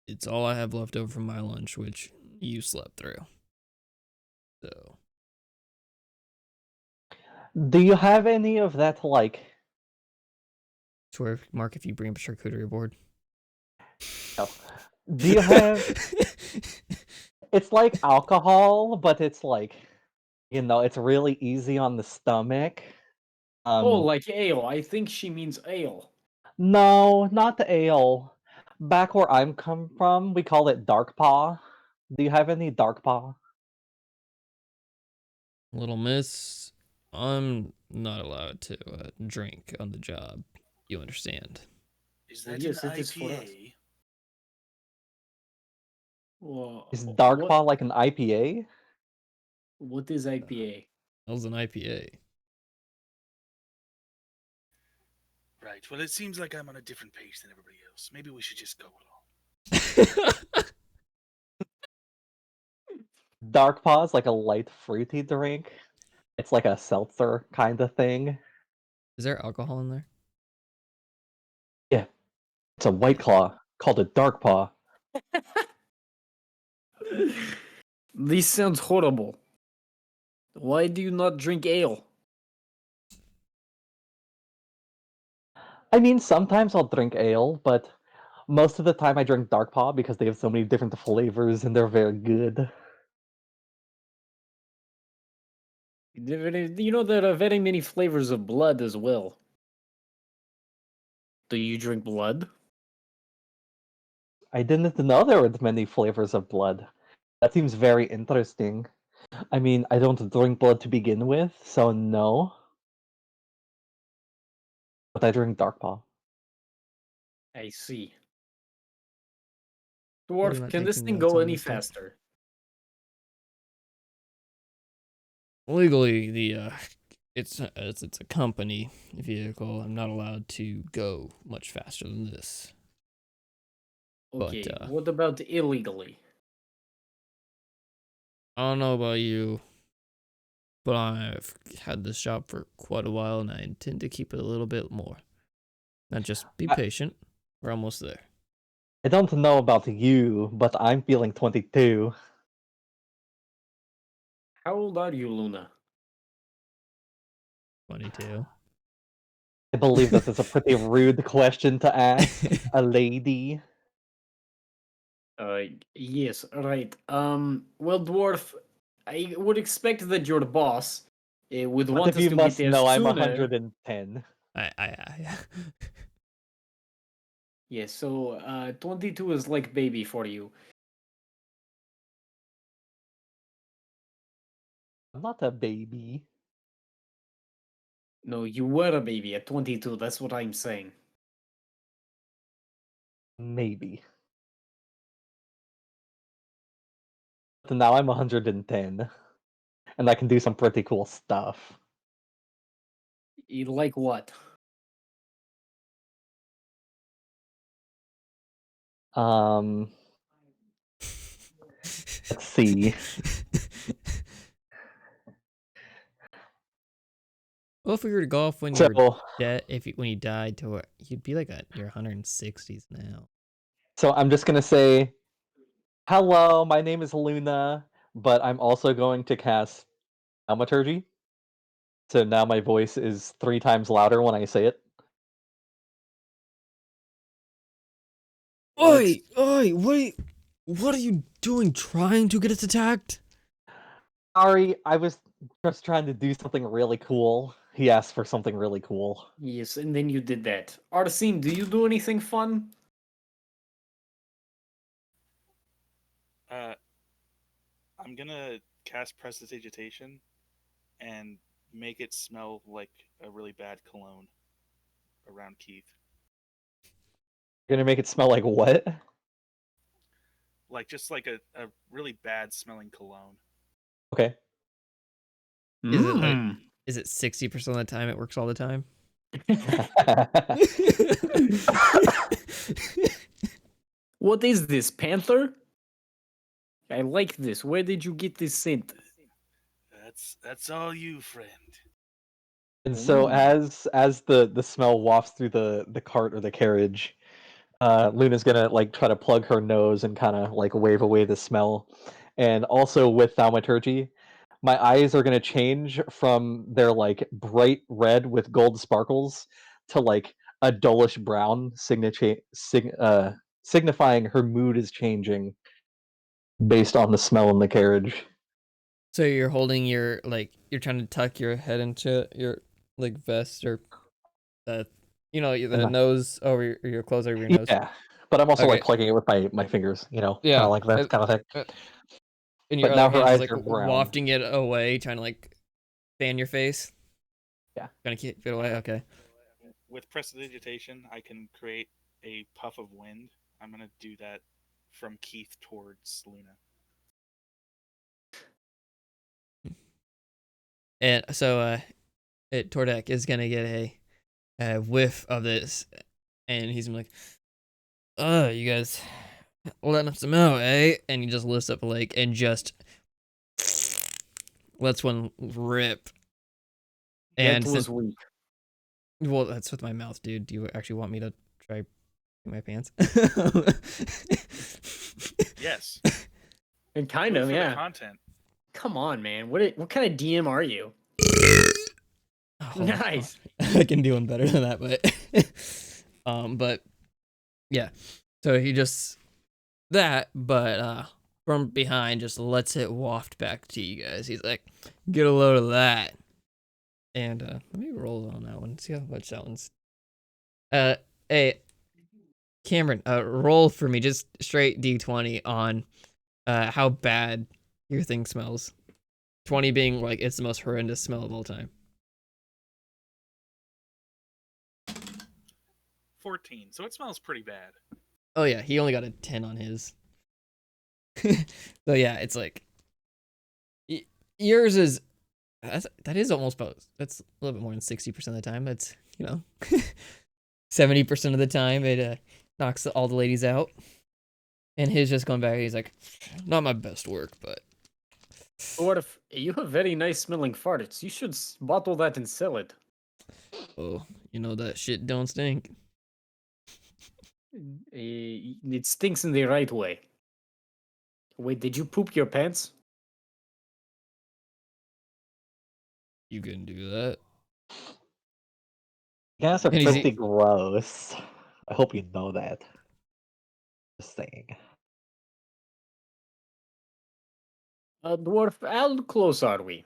it's all I have left over from my lunch, which you slept through. So, Do you have any of that, like... swear, Mark, if you bring up a charcuterie board. No. Do you have... It's like alcohol, but it's like... You know, it's really easy on the stomach. Oh, like ale. I think she means ale. No, not the ale. Back where I'm come from, we call it DarkPaw. Do you have any DarkPaw? Little miss, I'm not allowed to drink on the job. You understand? Is Well, that yes, an it is for us. IPA? Well, Is what DarkPaw like an IPA? what is IPA? That was an IPA. Right. Well, it seems like I'm on a different page than everybody else. Maybe we should just go along. DarkPaw is like a light fruity drink. It's like a seltzer kind of thing. Is there alcohol in there? Yeah, it's a White Claw called a DarkPaw. This sounds horrible. Why do you not drink ale? I mean, sometimes I'll drink ale, but most of the time I drink DarkPaw because they have so many different flavors and they're very good. You know, there are very many flavors of blood as well. Do you drink blood? I didn't know there were many flavors of blood. That seems very interesting. I mean, I don't drink blood to begin with, so no. But I drink Darkpaw. I see. I'm Dwarf, not can this taking thing notes go on any this stuff. faster? Legally, it's a company vehicle. I'm not allowed to go much faster than this. Okay, But what about illegally? I don't know about you, but I've had this job for quite a while, and I intend to keep it a little bit more. Now, just be patient. We're almost there. I don't know about you, but I'm feeling 22. How old are you, Luna? 22. I believe this is a pretty rude question to ask a lady. Yes, right. Well, Dwarf, I would expect that your boss would But want if us you to get must there know, I'm sooner. 110. I Yeah, so 22 is like baby for you. I'm not a baby. No, you were a baby at 22, that's what I'm saying. Maybe. But now I'm 110. And I can do some pretty cool stuff. You like what? Um, let's see. Well, if we were to go off when you So, were dead, when you died, to you'd be like at your 160s now. so I'm just gonna say Hello, my name is Luna, but I'm also going to cast Thaumaturgy. So now my voice is 3 times louder when I say it. Oi! Oi! Wait! What are you doing? Trying to get us attacked? Sorry, I was just trying to do something really cool. He asked for something really cool. Yes, and then you did that. Arsene, do you do anything fun? Uh, I'm gonna cast Prestidigitation and make it smell like a really bad cologne around Keith. You're gonna make it smell like what? Like just like a really bad smelling cologne. Okay. Is it like Mm. is it 60% of the time it works all the time? What is this, Panther? I like this. Where did you get this scent? That's all you, friend. And so Ooh. as the smell wafts through the cart or the carriage, Luna's gonna like try to plug her nose and kind of like wave away the smell. And also with thaumaturgy, my eyes are gonna change from their like bright red with gold sparkles to like a dullish brown, signifying her mood is changing based on the smell in the carriage. So you're holding your like you're trying to tuck your head into your like vest or the the And nose over your clothes over your nose. yeah, but I'm also like Okay. plugging it with my fingers, kind Yeah. of like that kind of thing. Uh, and your But other now her hand's just eyes like are brown. wafting it away, trying to like fan your face. Yeah. Trying to keep it away. Okay. With Prestidigitation, I can create a puff of wind. I'm gonna do that from Keith towards Luna. And so Tordek is gonna get a whiff of this, and he's gonna be like, "Oh, you guys letting some out, eh?" And he just lifts up a leg and just lets one rip. And That was weak. well, that's with my mouth, dude. Do you actually want me to try my pants? Yes. And kind Do it of, for the yeah. content. Come on, man. What kind of DM are you? Oh, Nice. I can do one better than that, but yeah. So he just but from behind just lets it waft back to you guys. He's like, "Get a load of that." And let me roll on that one. See how much that one's. Hey, Cameron, roll for me just straight D20 on how bad your thing smells. 20 being like it's the most horrendous smell of all time. 14. So it smells pretty bad. Oh yeah, he only got a 10 on his. So yeah, it's like yours is that is almost about that's a little bit more than 60% of the time. That's 70% of the time it knocks all the ladies out. And his just going back. He's like, not my best work, but What if you have very nice smelling farts? You should bottle that and sell it. oh, that shit don't stink. It stinks in the right way. Wait, did you poop your pants? You can do that. You guys are And pretty gross. I hope you know that. Just saying. Dwarf, how close are we?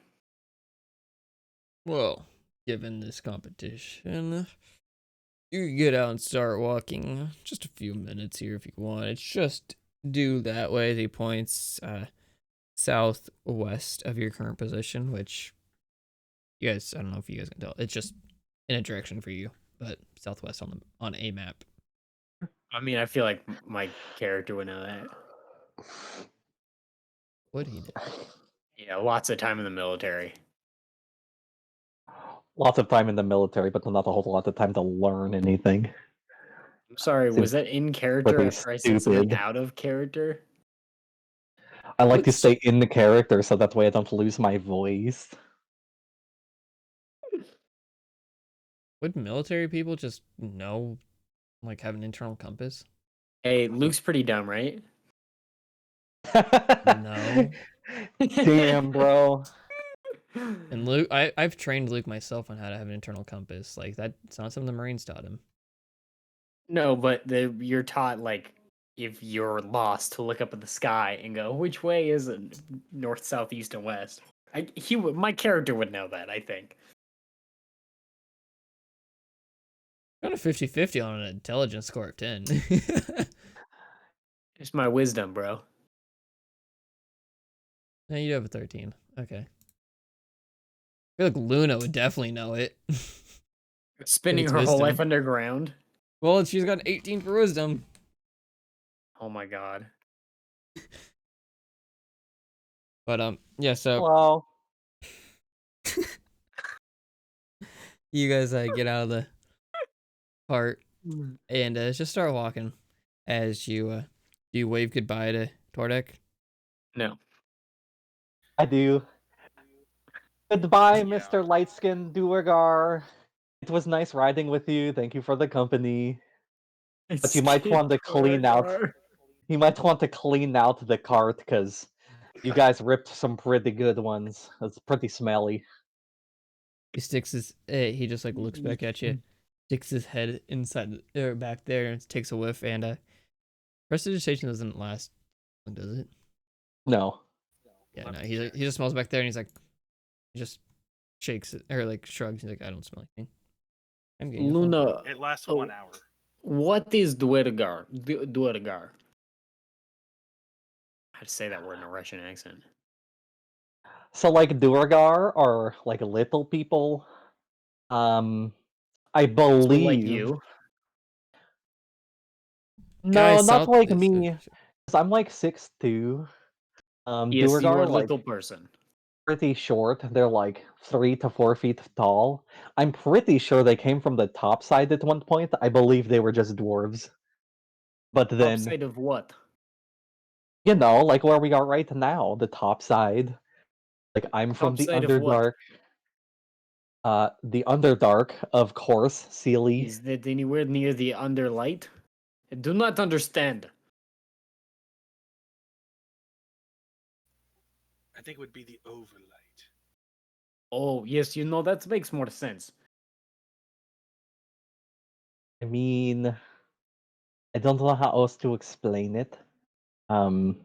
well, given this competition, you can get out and start walking. Just a few minutes here if you want. It's just due that way. He points southwest of your current position, which you guys, I don't know if you guys can tell. It's just in a direction for you, but southwest on a map. I mean, I feel like my character would know that. What he did. Yeah, lots of time in the military. Lots of time in the military, but not a whole lot of time to learn anything. I'm sorry, was Seems that in character pretty after I said something stupid. out of character? I like to What's stay in the character so that way I don't lose my voice. would military people just know, like, have an internal compass? Hey, Luke's pretty dumb, right? No. Damn, bro. And Luke, I've trained Luke myself on how to have an internal compass. Like that's not something the Marines taught him. No, but you're taught like if you're lost to look up at the sky and go, which way is it? North, south, east, and west. My character would know that, I think. Got a 50-50 on an intelligence score of 10. It's my wisdom, bro. No, you do have a 13. Okay. I feel like Luna would definitely know it. Spending it's her whole wisdom. life underground. Well, she's got an 18 for wisdom. Oh my god. But yeah, so Hello. you guys get out of the cart and just start walking as you do you wave goodbye to Tordek? No. I do. Goodbye, Yeah. Mr. Lightskin Duergar. It was nice riding with you. Thank you for the company. But you might want to clean out. You might want to clean out the cart because you guys ripped some pretty good ones. It's pretty smelly. He sticks his he just like looks back at you, sticks his head inside or back there and takes a whiff and prestidigitation doesn't last long, does it? No. Yeah, no. He just smells back there and he's like he just shakes it or like shrugs. He's like, I don't smell anything. I'm getting Luna, It lasts Oh. 1 hour. what is Duergar? Duergar. How to say that word in a Russian accent? So like Duergar are like little people. I So believe. like you. No, Guys, not South like is- me. 'Cause I'm like 6'2". Yes, you are Duergar a like little person. pretty short. They're like 3 to 4 feet tall. I'm pretty sure they came from the top side at one point. I believe they were just dwarves. But then, Upside of what? you know, like where we are right now, the top side. Like I'm from the Topside of what? Underdark. The Underdark, of course, Sealy. Is that anywhere near the underlight? I do not understand. I think it would be the overlight. Oh, yes, that makes more sense. I mean, I don't know how else to explain it. But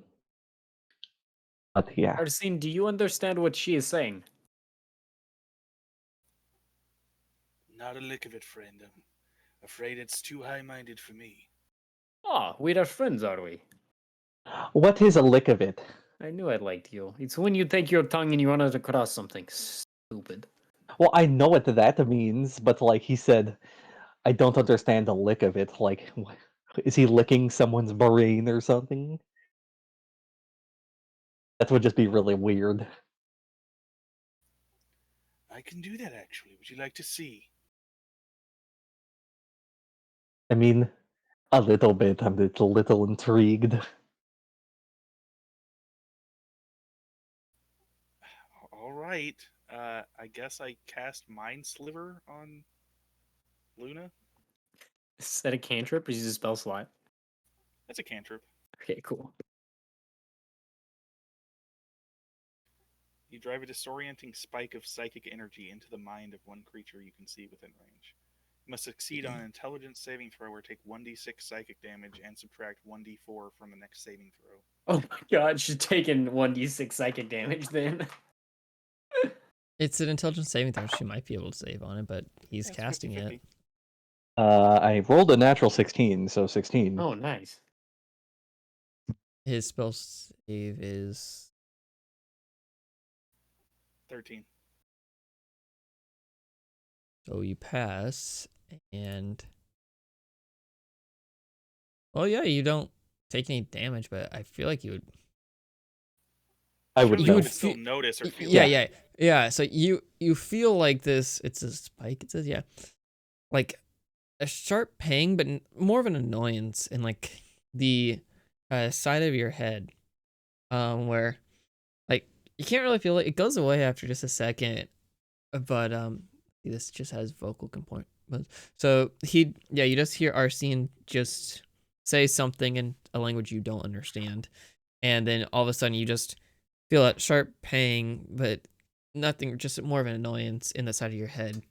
yeah. Arsene, do you understand what she is saying? Not a lick of it, friend. I'm afraid it's too high-minded for me. Ah, we are friends, are we? What is a lick of it? I knew I liked you. It's when you take your tongue and you run it across something stupid. Well, I know what that means, but like he said, I don't understand the lick of it. Like, is he licking someone's brain or something? That would just be really weird. I can do that, actually. Would you like to see? I mean, a little bit. I'm a little intrigued. All right. I guess I cast Mind Sliver on Luna. Is that a cantrip or is it a spell slot? That's a cantrip. Okay, cool. You drive a disorienting spike of psychic energy into the mind of one creature you can see within range. You must succeed on an intelligence saving throw or take 1d6 psychic damage and subtract 1d4 from the next saving throw. Oh my god, she's taking 1d6 psychic damage then. It's an intelligence saving throw. She might be able to save on it, but he's That's casting 50-50. it. I rolled a natural 16, so 16. Oh, nice. His spell save is 13. so you pass and well, yeah, you don't take any damage, but I feel like you would. I would Surely You you would would still feel- notice or feel. Yeah, it. yeah. So you feel like this. It's a spike. It says like a sharp pang, but more of an annoyance in like the side of your head, where like you can't really feel it. It goes away after just a second, but this just has vocal component. So you just hear Arsene just say something in a language you don't understand, and then all of a sudden you just feel that sharp pang, but nothing, just more of an annoyance in the side of your head.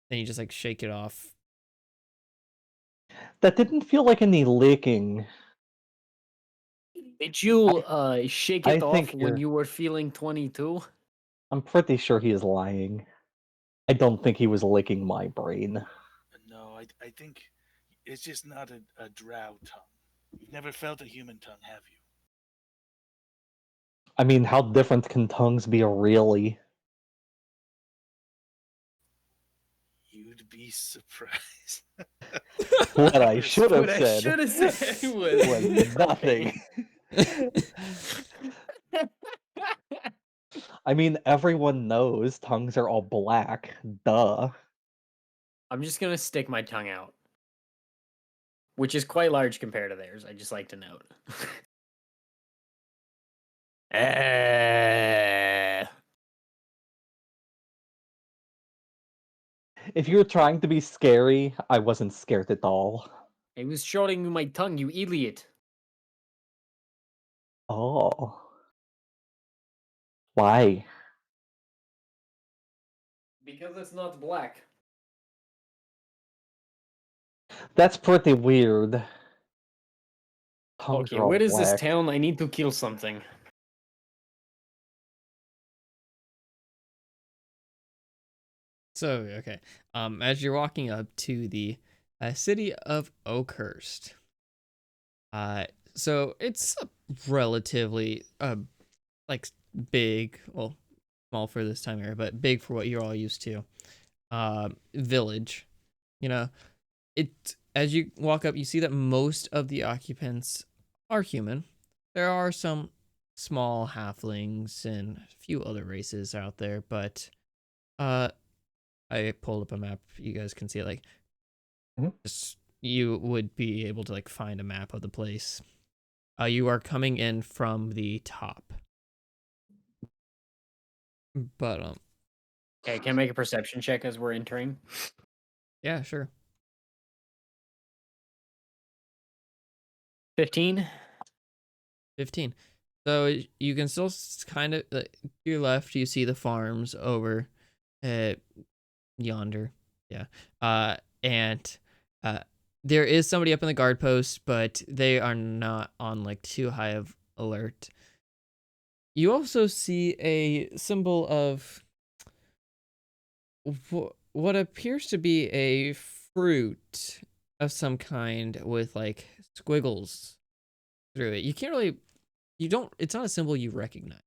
Then you just like shake it off. That didn't feel like any licking. Did you shake I it off think when you were feeling 22? I'm pretty sure he is lying. I don't think he was licking my brain. No, I think it's just not a drow tongue. You've never felt a human tongue, have you? I mean, how different can tongues be, really? You'd be surprised. What I should have What I said should have said was, was okay. nothing. I mean, everyone knows tongues are all black. Duh. I'm just gonna stick my tongue out, which is quite large compared to theirs. I just like to note. If you were trying to be scary, I wasn't scared at all. I was showing you my tongue, you idiot. Oh. Why? Because it's not black. That's pretty weird. Tongues Okay, are all where is this black. town? I need to kill something. So okay, as you're walking up to the city of Oakhurst, so it's a relatively like big, well, small for this time area, but big for what you're all used to. Village, you know, it as you walk up, you see that most of the occupants are human. There are some small halflings and a few other races out there, but I pulled up a map. You guys can see it. Like, Mhm. just, you would be able to like find a map of the place. You are coming in from the top, but Okay, can I make a perception check as we're entering? yeah, sure. 15? 15. So you can still kind of to your left. You see the farms over, uh, yonder. Yeah. And uh, there is somebody up in the guard post, but they are not on like too high of alert. You also see a symbol of what appears to be a fruit of some kind with like squiggles through it. You can't really, you don't, it's not a symbol you recognize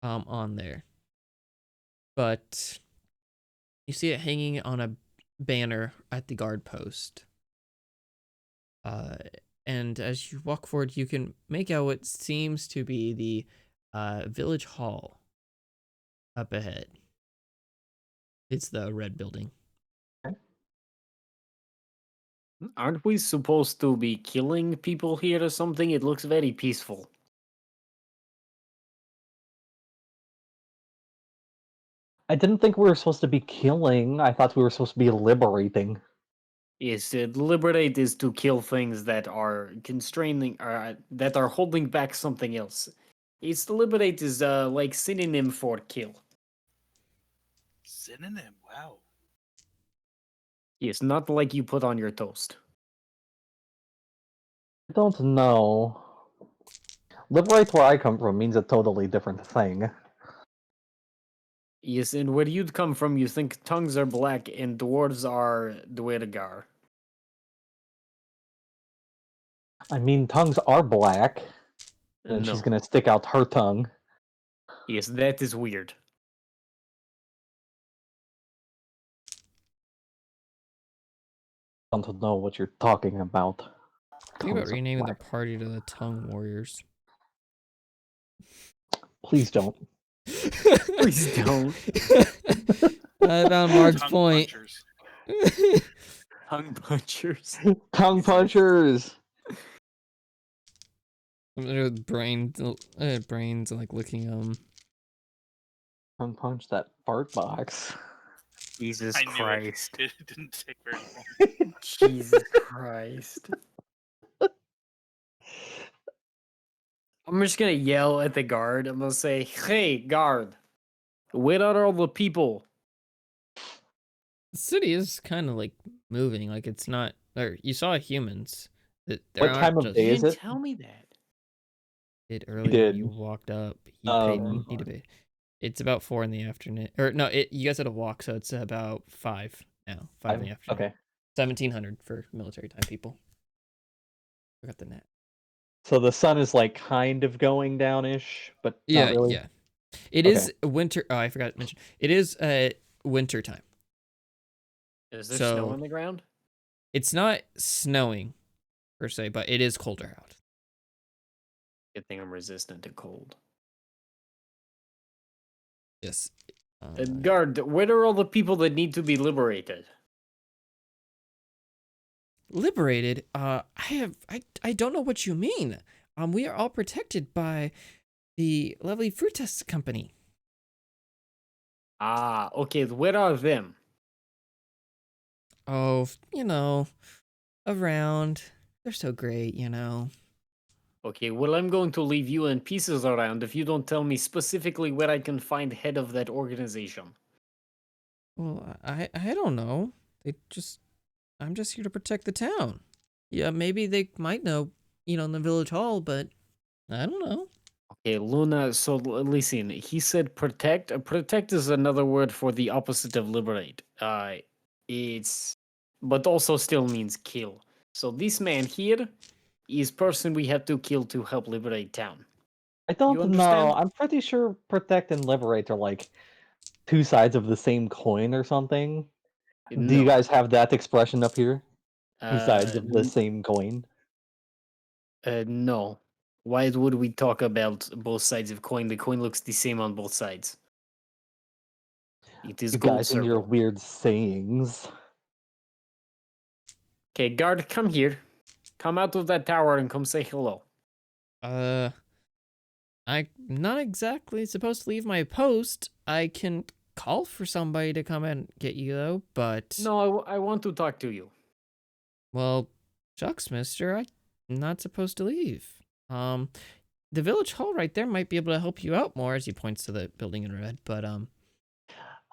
on there, but you see it hanging on a banner at the guard post. Uh, and as you walk forward, you can make out what seems to be the village hall up ahead. It's the red building. Aren't we supposed to be killing people here or something? It looks very peaceful. I didn't think we were supposed to be killing. I thought we were supposed to be liberating. Yes, liberate is to kill things that are constraining, or that are holding back something else. It's liberate is like synonym for kill. Synonym, wow. Yes, not like you put on your toast. I don't know. Liberate, where I come from, means a totally different thing. Yes, and where you'd come from, you think tongues are black and dwarves are Dwergar. I mean, tongues are black, and she's No. gonna stick out her tongue. Yes, that is weird. I don't know what you're talking about. Think about Tongues are renaming the black. party to the Tongue Warriors. Please don't. Please don't. I found Mark's Tongue point. punchers. Tongue punchers. Tongue punchers! With brains and like licking them. Tongue punch that fart box. Jesus I knew Christ. it. It didn't take very long. Jesus Christ. I'm just gonna yell at the guard. I'm gonna say, "Hey, guard, where are all the people?" The city is kind of like moving, like it's not. Or you saw humans. That there What time aren't of just. day You is didn't it? tell me that. Did You earlier when you did. walked up. You paid Um, need to pay. It's about 4 in the afternoon. Or no, you guys had a walk, so it's about 5 now. 5 in the afternoon. okay. 1700 for military time people. Forgot the net. So the sun is like kind of going down-ish, but not Yeah, really. yeah. It Okay. is winter. Oh, I forgot to mention. It is winter time. Is there snow So on the ground? it's not snowing per se, but it is colder out. Good thing I'm resistant to cold. Yes. Guard, where are all the people that need to be liberated? Liberated. I don't know what you mean. We are all protected by the lovely Frutas company. Ah, okay. Where are them? Oh, around. They're so great, Okay, well, I'm going to leave you in pieces around if you don't tell me specifically where I can find head of that organization. Well, I don't know. I'm just here to protect the town. Yeah, maybe they might know, in the village hall, but I don't know. Okay, Luna, so listen, he said protect. Protect is another word for the opposite of liberate. It's, but also still means kill. So this man here is person we have to kill to help liberate town. I You don't know. understand? I'm pretty sure protect and liberate are like two sides of the same coin or something. Do you No. guys have that expression up here? Two sides Uh, of the same coin. no. Why would we talk about both sides of coin? The coin looks the same on both sides. It is You gold guys and your circle. weird sayings. Okay, guard, come here. Come out of that tower and come say hello. I'm not exactly supposed to leave my post. I can call for somebody to come and get you though, but No, I want to talk to you. well, shucks, mister, I'm not supposed to leave. The village hall right there might be able to help you out more as he points to the building in red, but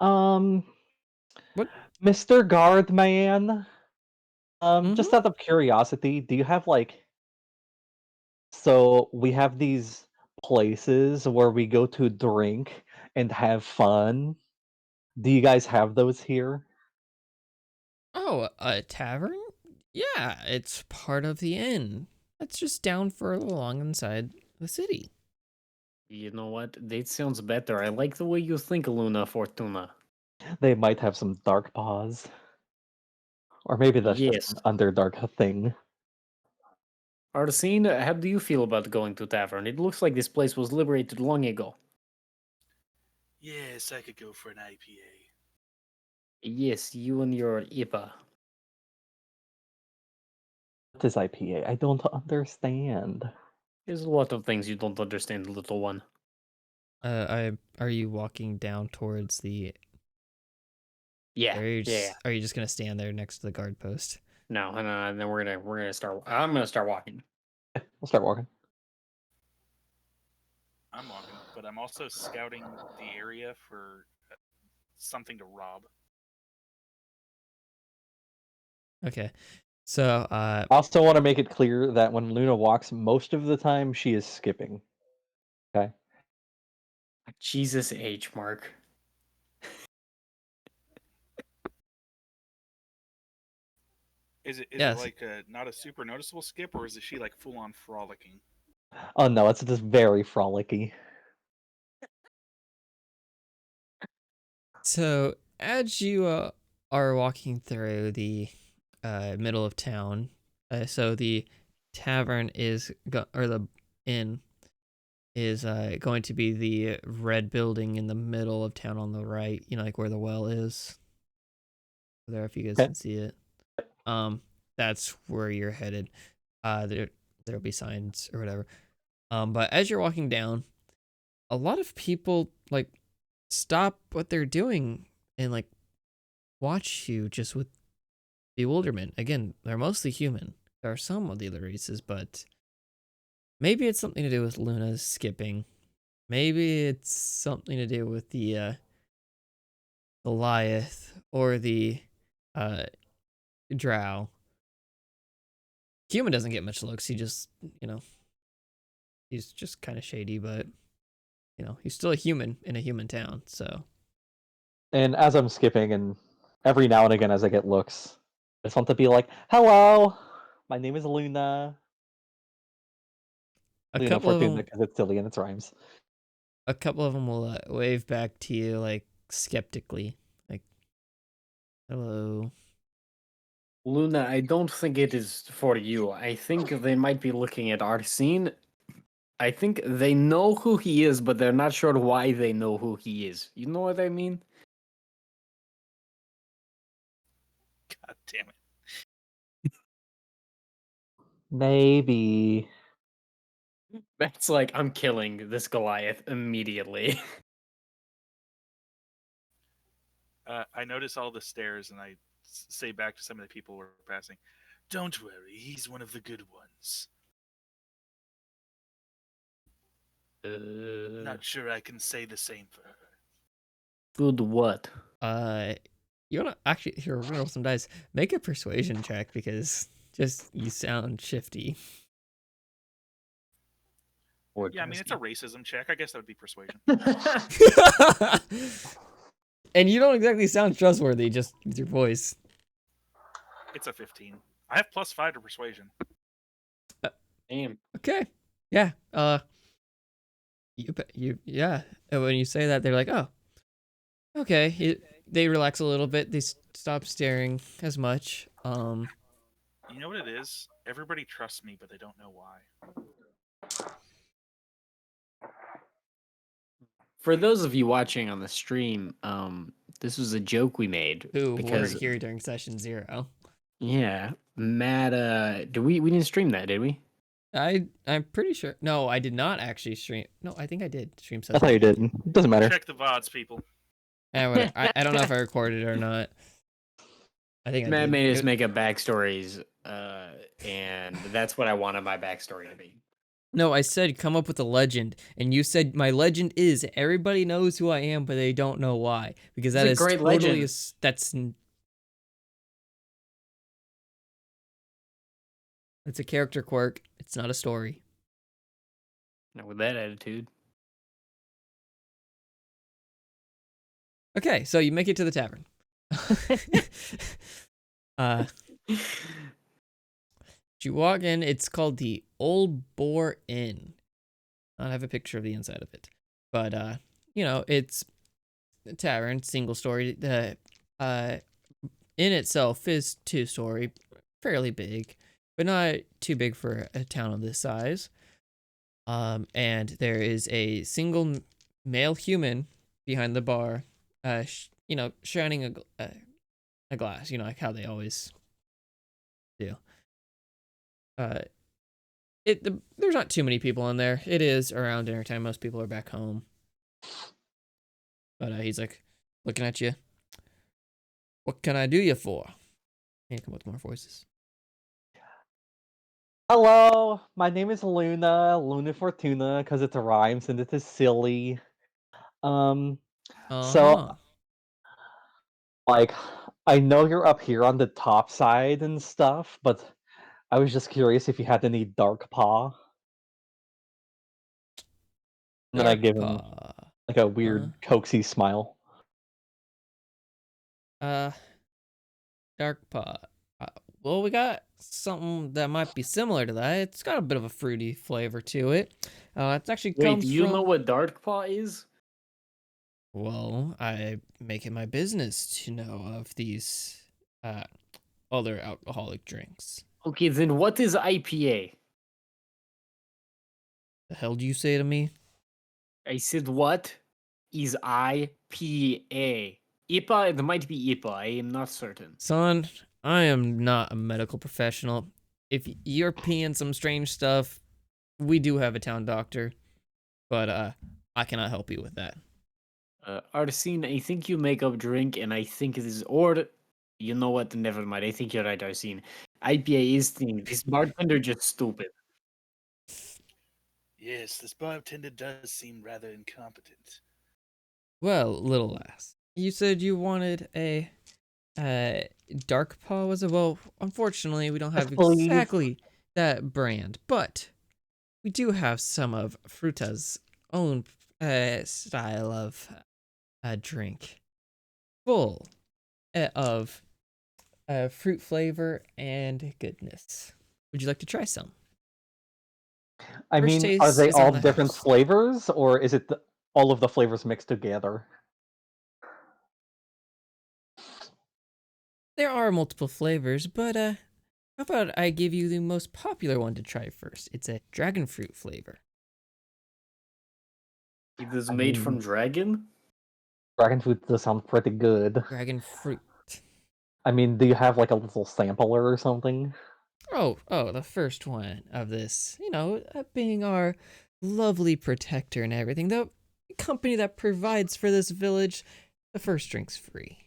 Um, what? Mr. Guardman, Mm-hmm. just out of curiosity, do you have like so we have these places where we go to drink and have fun. Do you guys have those here? Oh, a tavern? Yeah, it's part of the inn. That's just down further along inside the city. You know what? That sounds better. I like the way you think, Luna Fortuna. They might have some dark paws. Or maybe that's just Yes. an Underdark thing. Arsene, how do you feel about going to tavern? It looks like this place was liberated long ago. Yes, I could go for an IPA. Yes, you and your IPA. What is IPA? I don't understand. There's a lot of things you don't understand, little one. Are you walking down towards the Yeah, Or yeah. are you just gonna stand there next to the guard post? No, and then we're gonna start. I'm gonna start walking. We'll start walking. I'm walking, but I'm also scouting the area for something to rob. Okay. So, I also want to make it clear that when Luna walks, most of the time she is skipping. Okay? Jesus H, Mark. Is it yes. like not a super noticeable skip, or is she like full on frolicking? Oh no, it's just very frolicky. So, as you are walking through the middle of town, so the tavern or the inn is going to be the red building in the middle of town on the right. Like where the well is. There, if you guys Okay. can see it. That's where you're headed. There'll be signs or whatever. But as you're walking down, a lot of people like stop what they're doing and like watch you just with bewilderment. Again, they're mostly human. There are some of the other races, but Maybe it's something to do with Luna's skipping. Maybe it's something to do with the Goliath or the uh drow. Human doesn't get much looks. He just, he's just kind of shady, but he's still a human in a human town. So And as I'm skipping, and every now and again as I get looks, I just want to be like, "Hello, my name is Luna." a Luna couple of Fortuna them, because it's silly and it rhymes. will wave back to you like skeptically, like, "Hello." Luna, I don't think it is for you. I think they might be looking at Arsene. I think they know who he is, but they're not sure why they know who he is. You know what I mean? God damn it. Maybe. That's like, I'm killing this Goliath immediately. I notice all the stares, and I say back to some of the people we're passing, "Don't worry, he's one of the good ones." Not sure I can say the same for her. Good what? You wanna actually here? We're gonna roll some dice. Make a persuasion check because just you sound shifty. Yeah, I mean, it's a racism check. I guess that would be persuasion. And you don't exactly sound trustworthy just with your voice. It's a 15. I have +5 to persuasion. Damn. Okay. Yeah. Yeah. And when you say that, they're like, "Oh, okay." They relax a little bit. They stop staring as much. You know what it is? Everybody trusts me, but they don't know why. For those of you watching on the stream, this was a joke we made who because weren't here during session 0. yeah, Matt. We didn't stream that, did we? I'm pretty sure. No, I did not actually stream. No, I think I did stream I session. thought you did. It doesn't matter. Check the VODs, people. I don't know if I recorded it or not. I think I Matt did. made us make up backstories, and that's what I wanted my backstory to be. No, I said come up with a legend, and you said my legend is everybody knows who I am, but they don't know why, because that It's is a great totally legend. that's a character quirk. It's not a story. Not with that attitude. Okay, so you make it to the tavern. You walk in. It's called the Old Boar Inn. I don't have a picture of the inside of it, but it's a tavern, single story. The inn itself is 2-story, fairly big, but not too big for a town of this size. And there is a single male human behind the bar, shining a glass, like how they always do. There's not too many people in there. It is around dinner time. Most people are back home. But he's like looking at you. "What can I do you for?" Can't come up with more voices. Hello, my name is Luna Fortuna because it rhymes and it is silly. So Uh-huh. like I know you're up here on the top side and stuff, but I was just curious if you had any DarkPaw. And then I give him DarkPaw. like a weird coaxy smile. DarkPaw. Well, we got something that might be similar to that. It's got a bit of a fruity flavor to it. It actually Wait, comes do you from. know what DarkPaw is? Well, I make it my business to know of these other alcoholic drinks. Okay, then what is IPA? The hell do you say to me? I said what is IPA? IPA? It might be IPA. I am not certain. Son, I am not a medical professional. If you're peeing some strange stuff, we do have a town doctor, but I cannot help you with that. Arsene, I think you make up drink, and I think it is, or you know what? Never mind. I think you're right, Arsene. IPA is thing. This bartender just stupid. Yes, this bartender does seem rather incompetent. Well, little lass, you said you wanted a DarkPaw, was it? Well, unfortunately, we don't Yes, have please. exactly that brand, but we do have some of Frutas' own style of drink, full of fruit flavor and goodness. Would you like to try some? I First mean, are taste they is on all the different house. flavors, or is it all of the flavors mixed together? There are multiple flavors, but how about I give you the most popular one to try first? It's a dragon fruit flavor. It is I made from mean, dragon? dragon fruit does sound pretty good. Dragon fruit. I mean, do you have like a little sampler or something? Oh, the first one of this. You know, being our lovely protector and everything. The company that provides for this village, the first drink's free.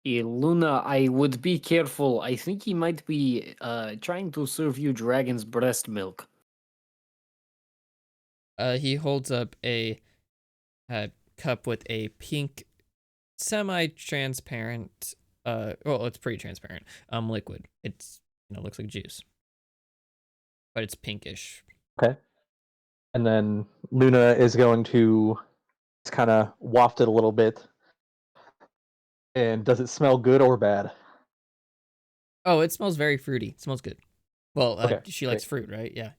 Luna, I would be careful. I think he might be trying to serve you dragon's breast milk. He holds up a cup with a pink, semi-transparent, well, it's pretty transparent, liquid. It's, looks like juice, but it's pinkish. Okay. And then Luna is going to kind of waft it a little bit. And does it smell good or bad? Oh, it smells very fruity. It smells good. Well, Okay, she great. likes fruit, right? Yeah.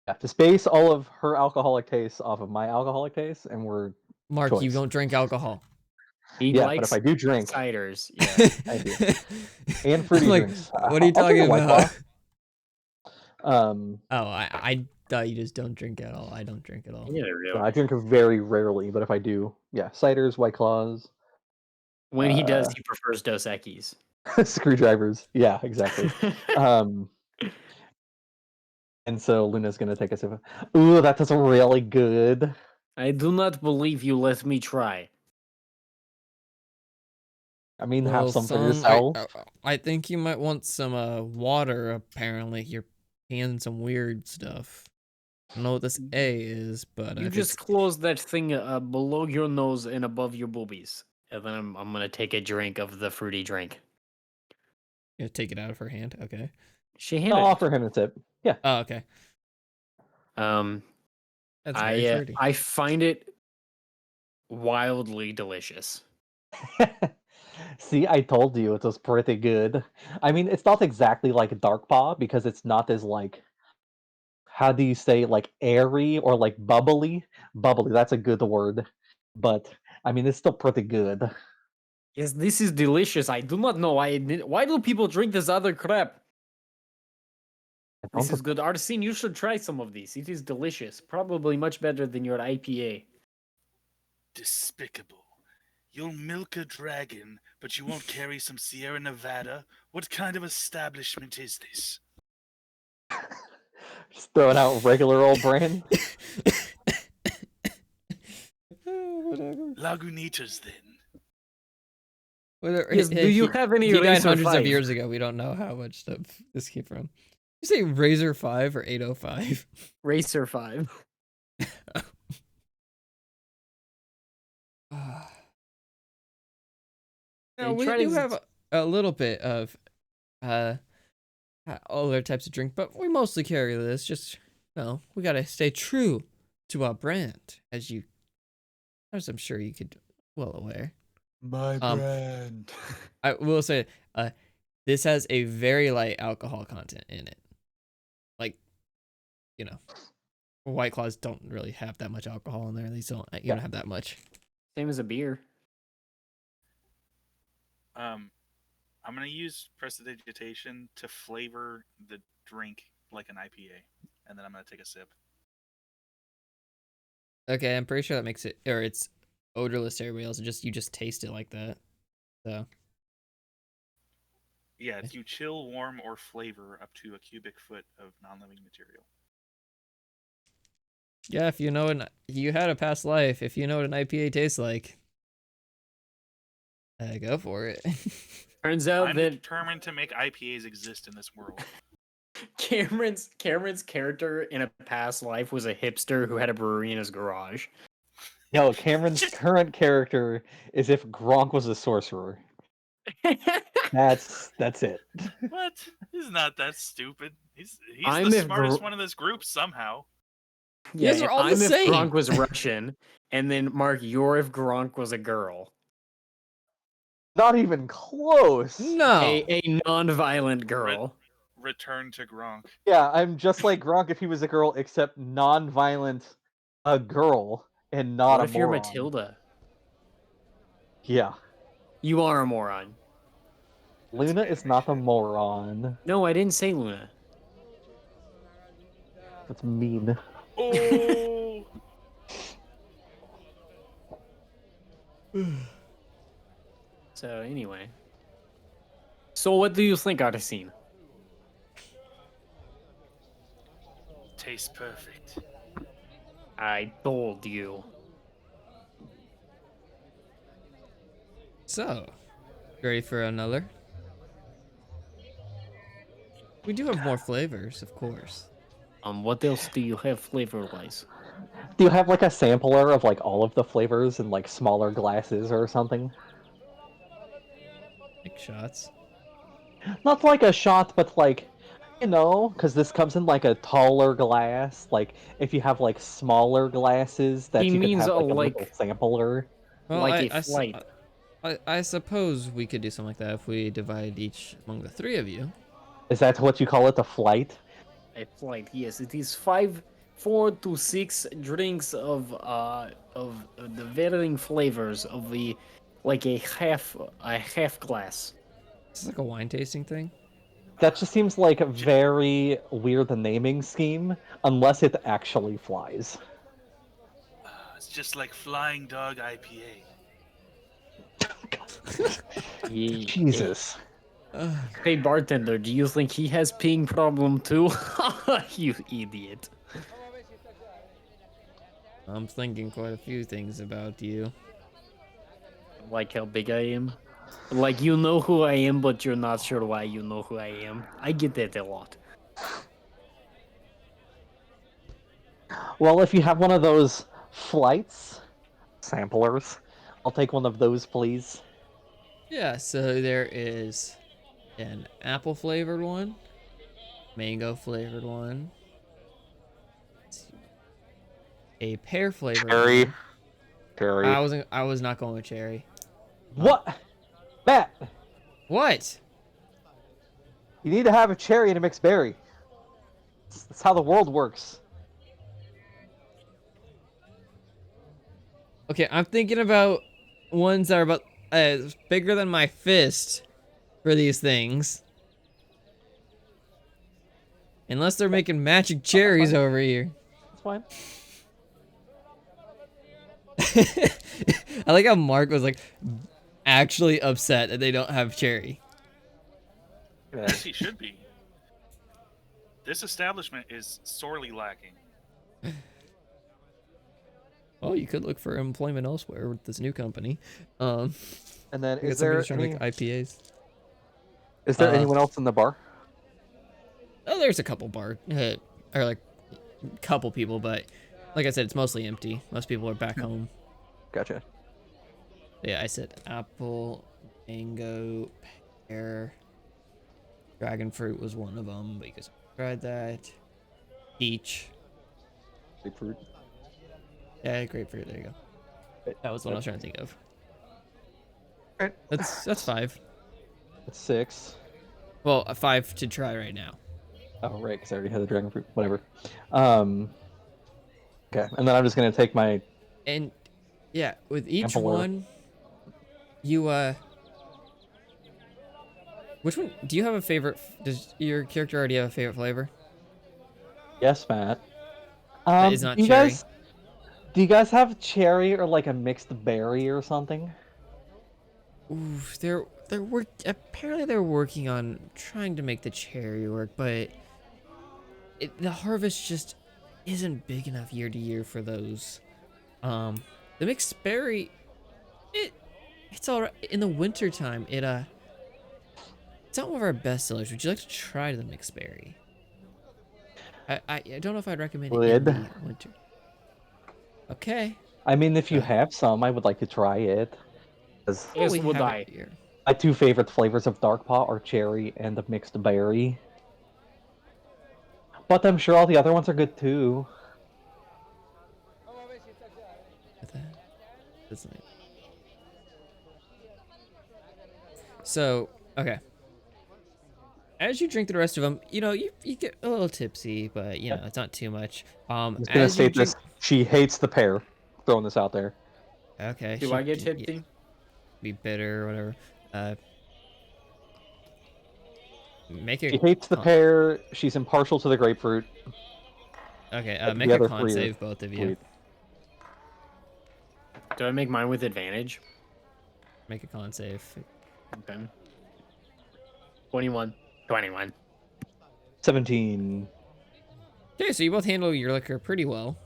Yeah, just base all of her alcoholic tastes off of my alcoholic taste, and we're Mark, you choice. don't drink alcohol. He Yeah, but likes if I do drink, ciders. Yeah. I do. And fruity I'm like, drinks. what are you I'll drink talking a White about? Claw. Oh, I thought you just don't drink at all. I don't drink at all. Yeah, No, really. I drink very rarely, but if I do, yeah, ciders, White Claws, When he does, he prefers Dos Equis. screwdrivers. Yeah, exactly. um, and so Luna's gonna take a sip. Ooh, that tastes really good. I do not believe you let me try. I mean, have Well, some for son, yourself. I think you might want some water. Apparently, you're peeing some weird stuff. I don't know what this A is, but You if just it's close that thing below your nose and above your boobies. And then I'm gonna take a drink of the fruity drink. you take it out of her hand, okay? She I'll handed offer him a tip. Yeah. Oh, okay. it. That's very fruity. I find it wildly delicious. See, I told you it was pretty good. I mean, it's not exactly like DarkPaw because it's not as like, how do you say, like airy or like bubbly? Bubbly, that's a good word. But I mean, it's still pretty good. Yes, this is delicious. I do not know why do people drink this other crap? I This don't is good. Arsene, you should try some of these. It is delicious. Probably much better than your IPA. Despicable. You'll milk a dragon, but you won't carry some Sierra Nevada? What kind of establishment is this? Just throwing out regular old brand. Whatever. Lagunitas, then. Whatever. Yes, do you have any He died Razor hundreds 5? of years ago. We don't know how much stuff this came from. You say Razor 5 or 805? Racer 5. No, And we try do to- have a little bit of other types of drink, but we mostly carry this. Just, we gotta stay true to our brand, as I'm sure you could well aware. My brand. I will say, this has a very light alcohol content in it. Like, White Claws don't really have that much alcohol in there. They don't. You don't have that much. Same as a beer. I'm gonna use prestidigitation to flavor the drink like an IPA, and then I'm gonna take a sip. Okay, I'm pretty sure that makes it, or it's odorless to everybody else. You just taste it like that. So. Yeah, you chill, warm, or flavor up to a cubic foot of non-living material. Yeah, if you had a past life, if you know what an IPA tastes like, go for it. Turns out I'm that determined to make IPAs exist in this world. Cameron's character in a past life was a hipster who had a brewery in his garage. No, Cameron's current character is if Gronk was a sorcerer. That's it. What? He's not that stupid. He's I'm the if smartest one in this group somehow. Yeah, guys are all the I'm if same. Gronk was Russian, and then Mark, you're if Gronk was a girl. Not even close. No. A non-violent girl. Return to Gronk. Yeah, I'm just like Gronk if he was a girl, except non-violent, a girl, and not What a if you're moron. Matilda? Yeah, You are a moron. Luna is not a moron. No, I didn't say Luna. That's mean. Oh, So anyway. So what do you think of the scene? tastes perfect. I told you. So, ready for another? We do have more flavors, of course. What else do you have flavor-wise? Do you have like a sampler of like all of the flavors in like smaller glasses or something? Like shots. Not like a shot, but like, you know, because this comes in like a taller glass. Like if you have like smaller glasses that He you could means have like a like- little sampler. Well, Like a flight. I suppose we could do something like that if we divide each among the three of you. Is that what you call it, a flight? A flight, yes. It is 4 to 6 drinks of the varying flavors of the like a half glass. This is like a wine tasting thing. That just seems like a very weird naming scheme, unless it actually flies. It's just like Flying Dog IPA. Jesus. Hey bartender, do you think he has ping problem too? You idiot. I'm thinking quite a few things about you. Like how big I am? Like you know who I am, but you're not sure why you know who I am. I get that a lot. Well, if you have one of those flights, samplers, I'll take one of those, please. Yeah, so there is an apple flavored one, mango flavored one, a pear flavored Cherry. one. Cherry. I was not going with cherry. What? Matt, What? you need to have a cherry and a mixed berry. That's how the world works. Okay, I'm thinking about ones that are about bigger than my fist for these things. Unless they're making magic cherries over here. That's fine. I like how Mark was like actually upset that they don't have cherry. As he should be. This establishment is sorely lacking. Oh, you could look for employment elsewhere with this new company. And then, I guess is there somebody's trying to any, make IPAs. is there uh, anyone else in the bar? Oh, there's a couple or like couple people, but like I said, it's mostly empty. Most people are back home. Gotcha. Yeah, I said apple, mango, pear, dragon fruit was one of them because I tried that. Peach. Grapefruit. Yeah, grapefruit. There you go. That was what I was trying to think of. Right. That's 5. That's 6. Well, a 5 to try right now. Oh, right, because I already had the dragon fruit. Whatever. Okay, and then I'm just gonna take my. And yeah, with each Ample. one, you which one do you have a favorite? Does your character already have a favorite flavor? Yes, Matt. That is not do you cherry. Do you guys have cherry or like a mixed berry or something? Ooh, apparently they're working on trying to make the cherry work, but the harvest just isn't big enough year to year for those. The mixed berry, it's all right in the winter time. It's not one of our best sellers. Would you like to try the mixed berry? I don't know if I'd recommend it Would. in the winter. Okay. I mean, if you have some, I would like to try it. 'Cause Well, As we would have it I. here. my two favorite flavors of DarkPaw are cherry and the mixed berry. But I'm sure all the other ones are good too. With that. That's nice. So, okay. As you drink the rest of them, you know, you get a little tipsy, but you know, it's not too much. I'm just gonna As you state drink, this. She hates the pear. Throwing this out there. okay, Do she I get can tipsy? be bitter or whatever. Make She a hates the con pear. She's impartial to the grapefruit. okay, But make the a other con three are save, both of you. sweet. Do I make mine with advantage? Make a con save. Okay. 21. 21. 17. Okay, so you both handle your liquor pretty well.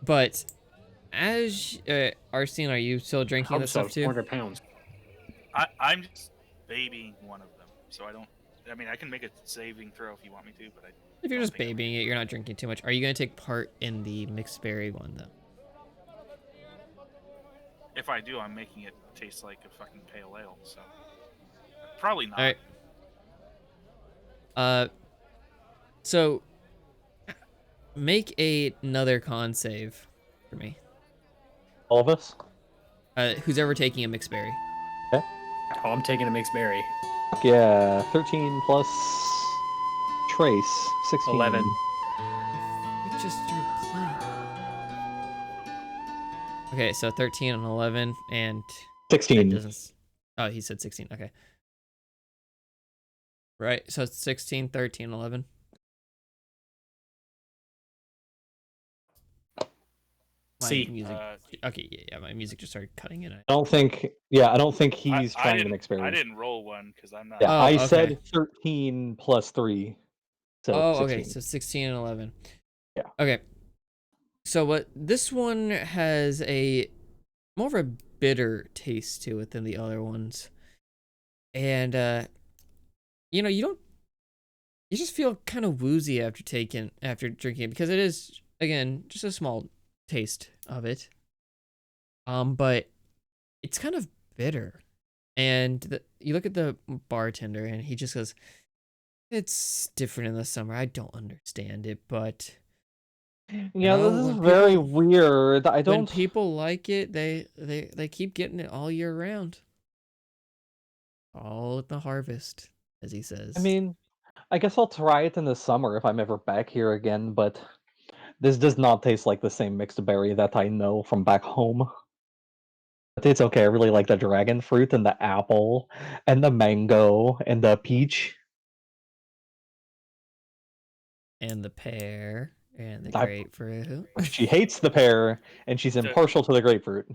But as Arsene, are you still drinking Hope this so. stuff too? 400 pounds. I'm just babying one of them, so I don't. I mean, I can make a saving throw if you want me to, but I. If you're don't just think I'm babying it, you're not drinking too much. Are you gonna take part in the mixed berry one though? If I do, I'm making it taste like a fucking pale ale, so probably not. All right. So make another con save for me. All of us? Who's ever taking a mixed berry? Okay. Oh, I'm taking a mixed berry. Yeah, 13 plus Trace, 16. 11. We just started playing. Okay, so 13 and 11, and it 16. doesn't. Oh, he said 16. Okay. Right, so it's 16, 13, 11. My C. music. Okay, yeah, my music just started cutting in. I don't think he's I trying didn't. to mix berries. I didn't roll one because I'm not. Yeah, Oh, I okay. said 13 plus 3. So Oh, 16. okay, so 16 and 11. Yeah. Okay. So what this one has a more of a bitter taste to it than the other ones. And you know, you just feel kind of woozy after drinking it because it is again just a small taste of it. But it's kind of bitter. And you look at the bartender and he just goes, "It's different in the summer. I don't understand it, but Yeah, know, this is when very people- weird. I when don't. people like it, they keep getting it all year round. All at the harvest, as he says." I mean, I guess I'll try it in the summer if I'm ever back here again, but this does not taste like the same mixed berry that I know from back home. But it's okay. I really like the dragon fruit and the apple and the mango and the peach. And the pear and the I- grapefruit. She hates the pear and she's impartial to the grapefruit.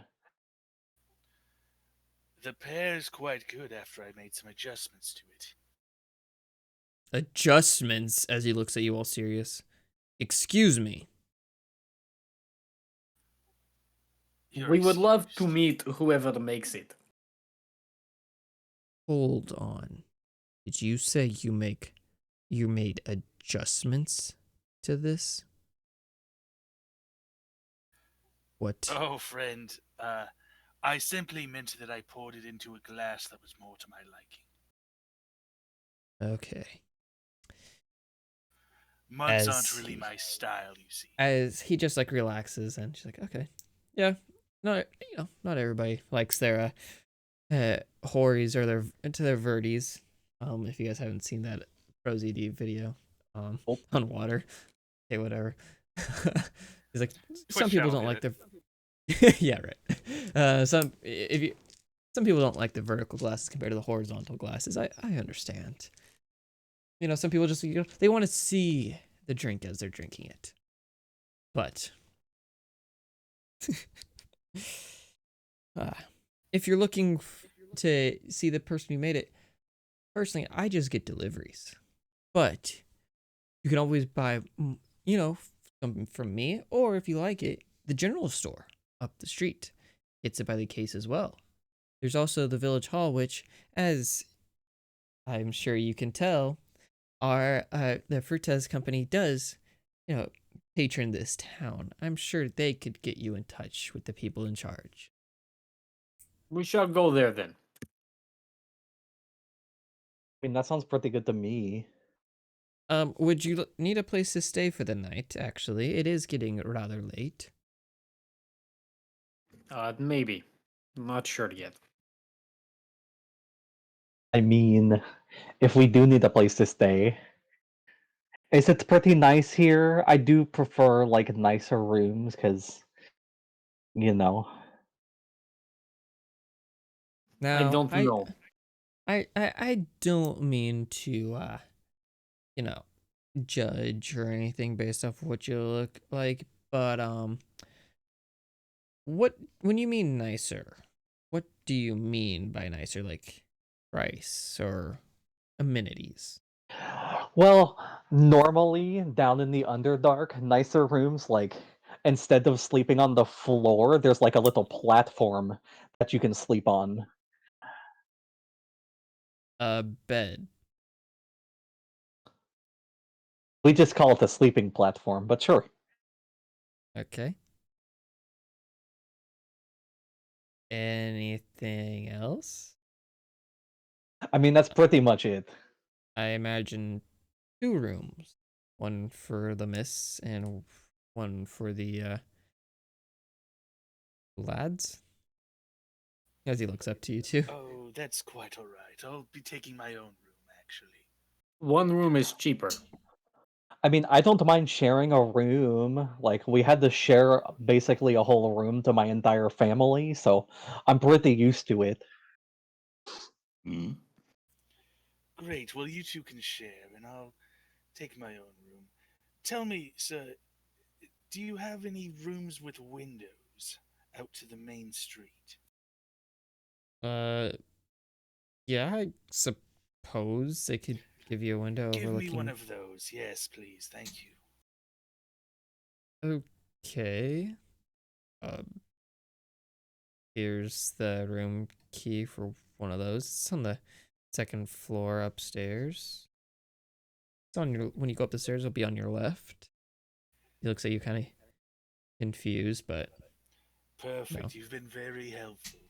The pear is quite good after I made some adjustments to it. Adjustments, as he looks at you all serious. Excuse me. You're We would love to excused. meet whoever makes it. Hold on. Did you say you made adjustments to this? What? Oh, friend, I simply meant that I poured it into a glass that was more to my liking. Okay. Mugs As aren't really he- my style, you see. As he just like relaxes and she's like, okay, yeah, not not everybody likes their hories or their verties. If you guys haven't seen that ProZD video, on water, okay, whatever. He's like, some people channel don't like did the yeah, right. Some people don't like the vertical glasses compared to the horizontal glasses. I understand. You know, some people just they want to see the drink as they're drinking it. But if you're looking to see the person who made it, personally, I just get deliveries. But you can always buy, you know, something from me, or if you like it, the general store up the street gets it by the case as well. There's also the Village Hall, which, as I'm sure you can tell, our the Frutas company does, patron this town. I'm sure they could get you in touch with the people in charge. We shall go there then. I mean, that sounds pretty good to me. Would you need a place to stay for the night? Actually, it is getting rather late. Maybe. I'm not sure yet. I mean, if we do need a place to stay, is it pretty nice here? I do prefer like nicer rooms because, you know. I Now, don't know. I don't mean to you know, judge or anything based off what you look like, but what when you mean nicer, what do you mean by nicer? Like price or amenities? Well, normally down in the Underdark, nicer rooms, like instead of sleeping on the floor, there's like a little platform that you can sleep on. A bed. We just call it a sleeping platform, but sure. Okay. Anything else? I mean, that's pretty much it. I imagine 2 rooms. One for the miss and one for the lads. As he looks up to you too. Oh, that's quite all right. I'll be taking my own room, actually. One room is cheaper. I mean, I don't mind sharing a room. Like, we had to share basically a whole room to my entire family, so I'm pretty used to it. Great. Well, you two can share, and I'll take my own room. Tell me, sir, do you have any rooms with windows out to the main street? Uh yeah, I suppose they could give you a window Give me one overlooking. of those. Yes, please. Thank you. Okay. Here's the room key for one of those. It's on the second floor upstairs. It's on your when you go up the stairs, it'll be on your left. He looks at you kind of confused, but Perfect. no. You've been very helpful.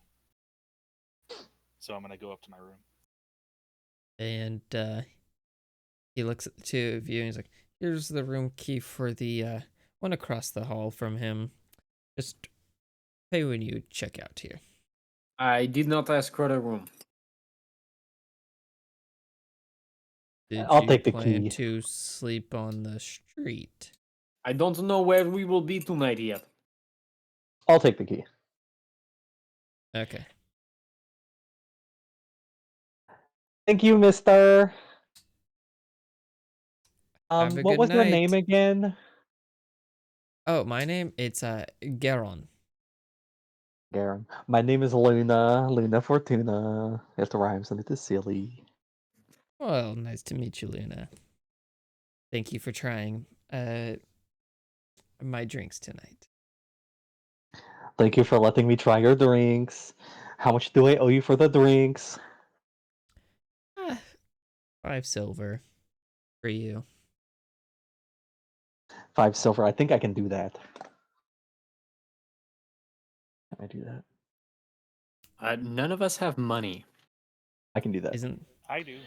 So I'm gonna go up to my room. And he looks at the two of you and he's like, here's the room key for the one across the hall from him. Just pay when you check out here. I did not ask for a room. Did I'll you take the plan key. to sleep on the street? I don't know where we will be tonight yet. I'll take the key. Okay. Thank you, mister. Have a What good was your name night. again? Oh, my name it's Garon. Garen. My name is Luna. Luna Fortuna. It rhymes and it is silly. Well, nice to meet you, Luna. Thank you for trying my drinks tonight. Thank you for letting me try your drinks. How much do I owe you for the drinks? 5 silver for you. 5 silver. I think I can do that. Can I do that? None of us have money. I can do that. Isn't I do.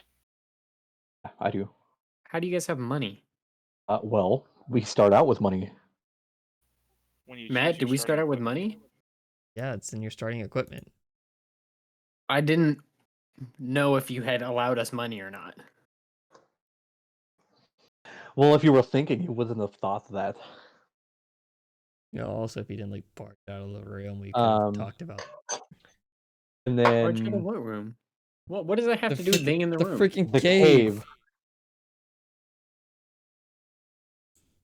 I do. How do you guys have money? Well, we start out with money. When you Matt, choose did your we start starting out with equipment. money? yeah, it's in your starting equipment. I didn't know if you had allowed us money or not. Well, if you were thinking, you wouldn't have thought that. Also if you didn't like barge out of the room, we could have talked about And Barge out of then what room? What does that have the to do with being in the the room? freaking the cave. cave.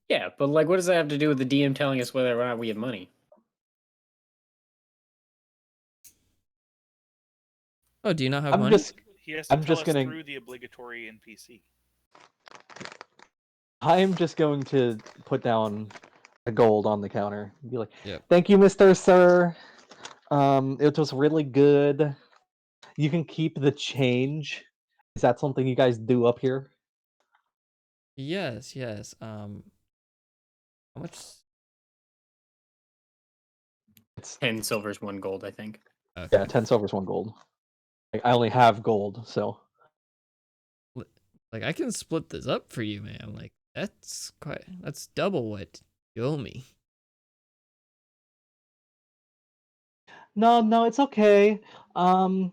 Yeah, but like, what does that have to do with the DM telling us whether or not we have money? Oh, do you not have I'm money? just He has to I'm tell just us gonna through the obligatory NPC. I'm just going to put down the gold on the counter. Be like, Yep. thank you, Mr. Sir. It was really good. You can keep the change. Is that something you guys do up here? Yes, yes. How much? It's 10 silvers, 1 gold, I think. yeah, Okay. 10 silvers, 1 gold. Like, I only have gold, so Like I can split this up for you, man. Like that's double what you owe me. no, it's okay. Um,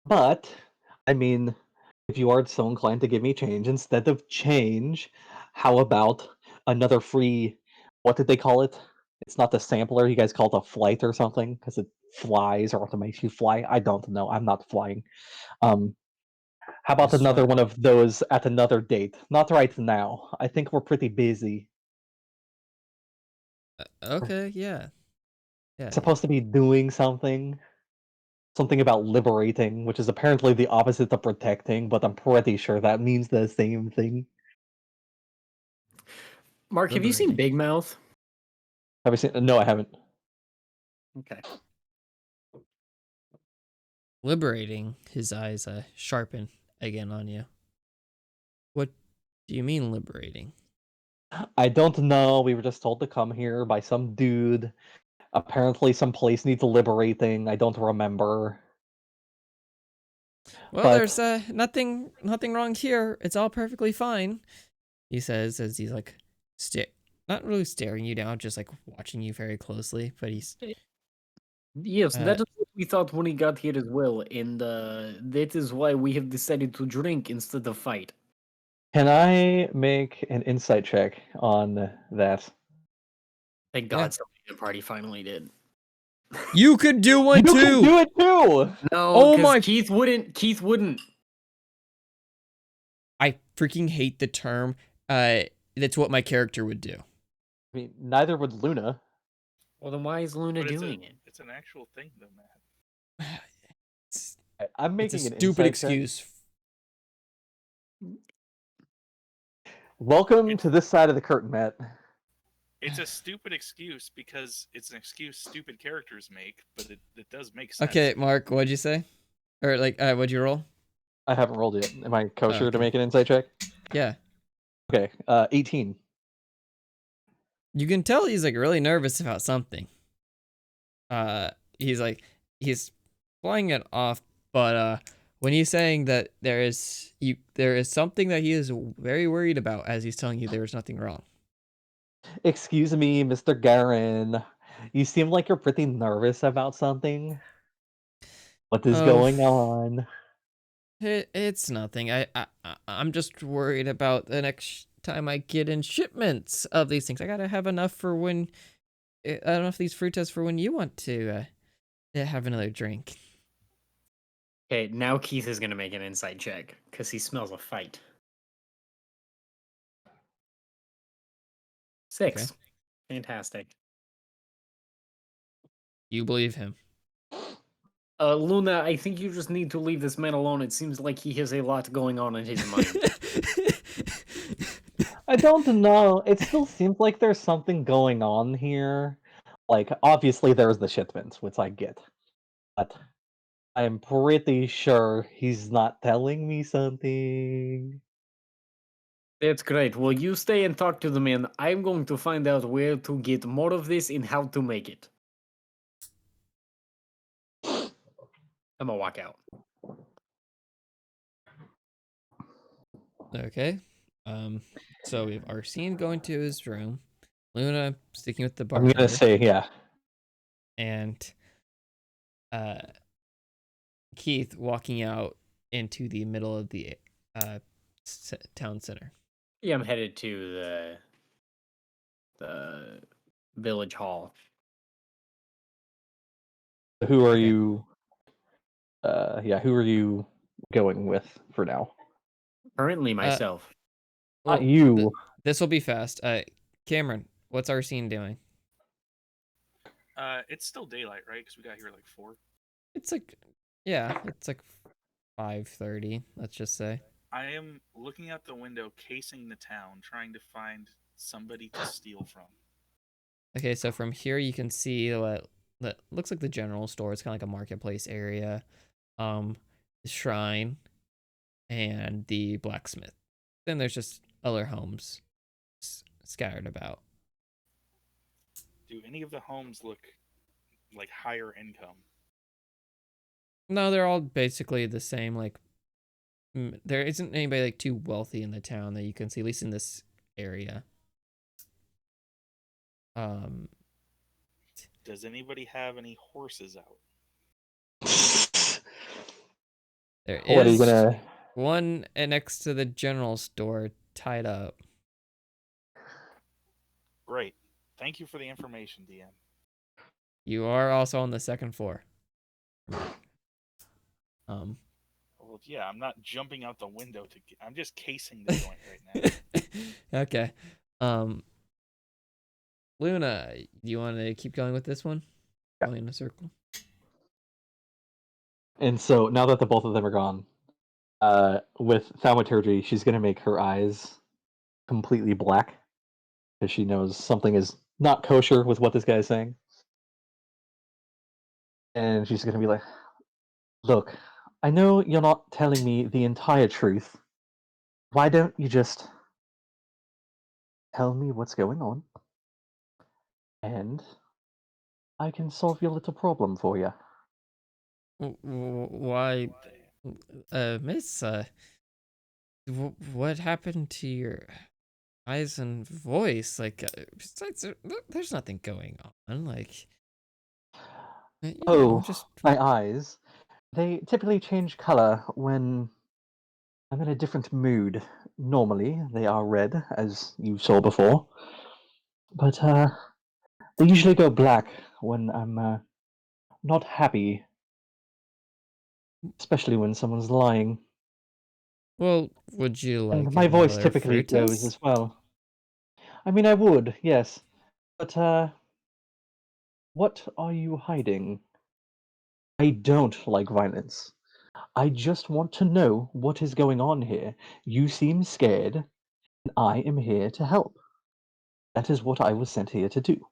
but I mean, if you are so inclined to give me change instead of change, how about another free? What did they call it? It's not the sampler. You guys call it a flight or something because it flies or it makes you fly. I don't know. I'm not flying. Um, how about Just another fine. one of those at another date? Not right now. I think we're pretty busy. Okay, yeah. Yeah, yeah. Supposed to be doing something about liberating, which is apparently the opposite of protecting, but I'm pretty sure that means the same thing. Mark, have you seen Liberating. Big Mouth? Have you seen? No, I haven't. Okay. Liberating. His eyes sharpen again on you. What do you mean liberating? I don't know. We were just told to come here by some dude. Apparently, some place needs liberating. I don't remember. Well, But there's nothing wrong here. It's all perfectly fine. He says as he's like not really staring you down, just like watching you very closely, but he's Yes, uh that is what we thought when he got here as well, and that is why we have decided to drink instead of fight. can I make an insight check on that? Thank yeah. God somebody in the party finally did. You could do one You can too. do it too. No, Oh because my Keith wouldn't. Keith wouldn't. I freaking hate the term. That's what my character would do. I mean, neither would Luna. Well, then why is Luna But doing it? it's an actual thing, though, Matt. It's, I'm it's a making an stupid insight check. excuse. Welcome It's to this side of the curtain, Matt. it's a stupid excuse because it's an excuse stupid characters make, but it does make sense. Okay, Mark, what'd you say? Or like, what'd you roll? I haven't rolled yet. Am I kosher to Okay. make an insight check? Yeah. Okay, 18. You can tell he's like really nervous about something. Uh, he's flying it off, but when he's saying that there is something that he is very worried about as he's telling you there is nothing wrong. Excuse me, Mr. Garen. You seem like you're pretty nervous about something. What is Oh, going on? it's nothing. I'm just worried about the next time I get in shipments of these things. I gotta have enough for when I don't know if these frutas for when you want to have another drink. Okay, now Keith is gonna make an insight check because he smells a fight. 6. Okay. Fantastic. You believe him. Luna, I think you just need to leave this man alone. It seems like he has a lot going on in his mind. I don't know. It still seems like there's something going on here. Like, obviously, there's the shipment, which I get. But I'm pretty sure he's not telling me something. That's great. Well, you stay and talk to the man. I'm going to find out where to get more of this and how to make it. I'm gonna walk out. Okay. So we have Arsene going to his room, Luna sticking with the I'm gonna bartender, say, yeah. and uh Keith walking out into the middle of the town center. Yeah, I'm headed to the village hall. Who are Okay. you? Yeah, who are you going with for now? Currently myself. Not Well, you. this will be fast. Cameron, what's Arsene doing? It's still daylight, right? Because we got here at like 4. It's like, yeah, it's like 5:30. Let's just say. I am looking out the window, casing the town, trying to find somebody to steal from. Okay, so from here you can see what that looks like the general store. It's kind of like a marketplace area. The shrine and the blacksmith. Then there's just other homes scattered about. Do any of the homes look like higher income? No, they're all basically the same. Like, there isn't anybody like too wealthy in the town that you can see, at least in this area. Does anybody have any horses out? There What are you is gonna? one next to the general store tied up. Great. Thank you for the information, DM. You are also on the second floor. Um, Well, yeah, I'm not jumping out the window I'm just casing the joint right now. okay. Luna, do you want to keep going with this one? Yeah. Going in a circle. And so now that the both of them are gone, with thaumaturgy, she's gonna make her eyes completely black because she knows something is not kosher with what this guy is saying. And she's gonna be like, "Look, I know you're not telling me the entire truth. Why don't you just tell me what's going on, and I can solve your little problem for you?" Why, Miss? What happened to your eyes and voice? Like, besides, there's nothing going on. Like, Oh, just my eyes. They typically change color when I'm in a different mood. Normally, they are red, as you saw before. But they usually go black when I'm not happy, especially when someone's lying. Well, would you And like my voice another typically goes frutas? as well. I mean, I would, yes. But what are you hiding? I don't like violence. I just want to know what is going on here. You seem scared, and I am here to help. That is what I was sent here to do.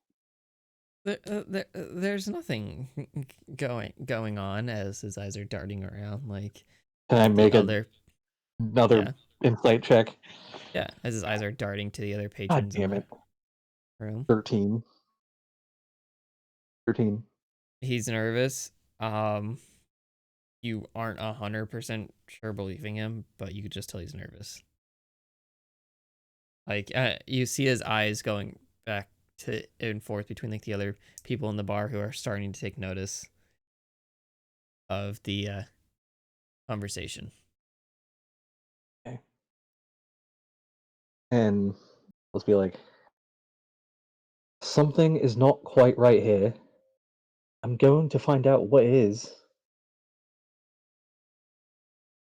There's nothing going on as his eyes are darting around like Can I the make other. another Yeah, insight check? yeah, as his eyes are darting to the other God patrons in damn the it. room. 13. 13. He's nervous. You aren't 100% sure believing him, but you could just tell he's nervous. Like, you see his eyes going back to and forth between like the other people in the bar who are starting to take notice of the conversation. Okay. And let's be like, something is not quite right here. I'm going to find out what is.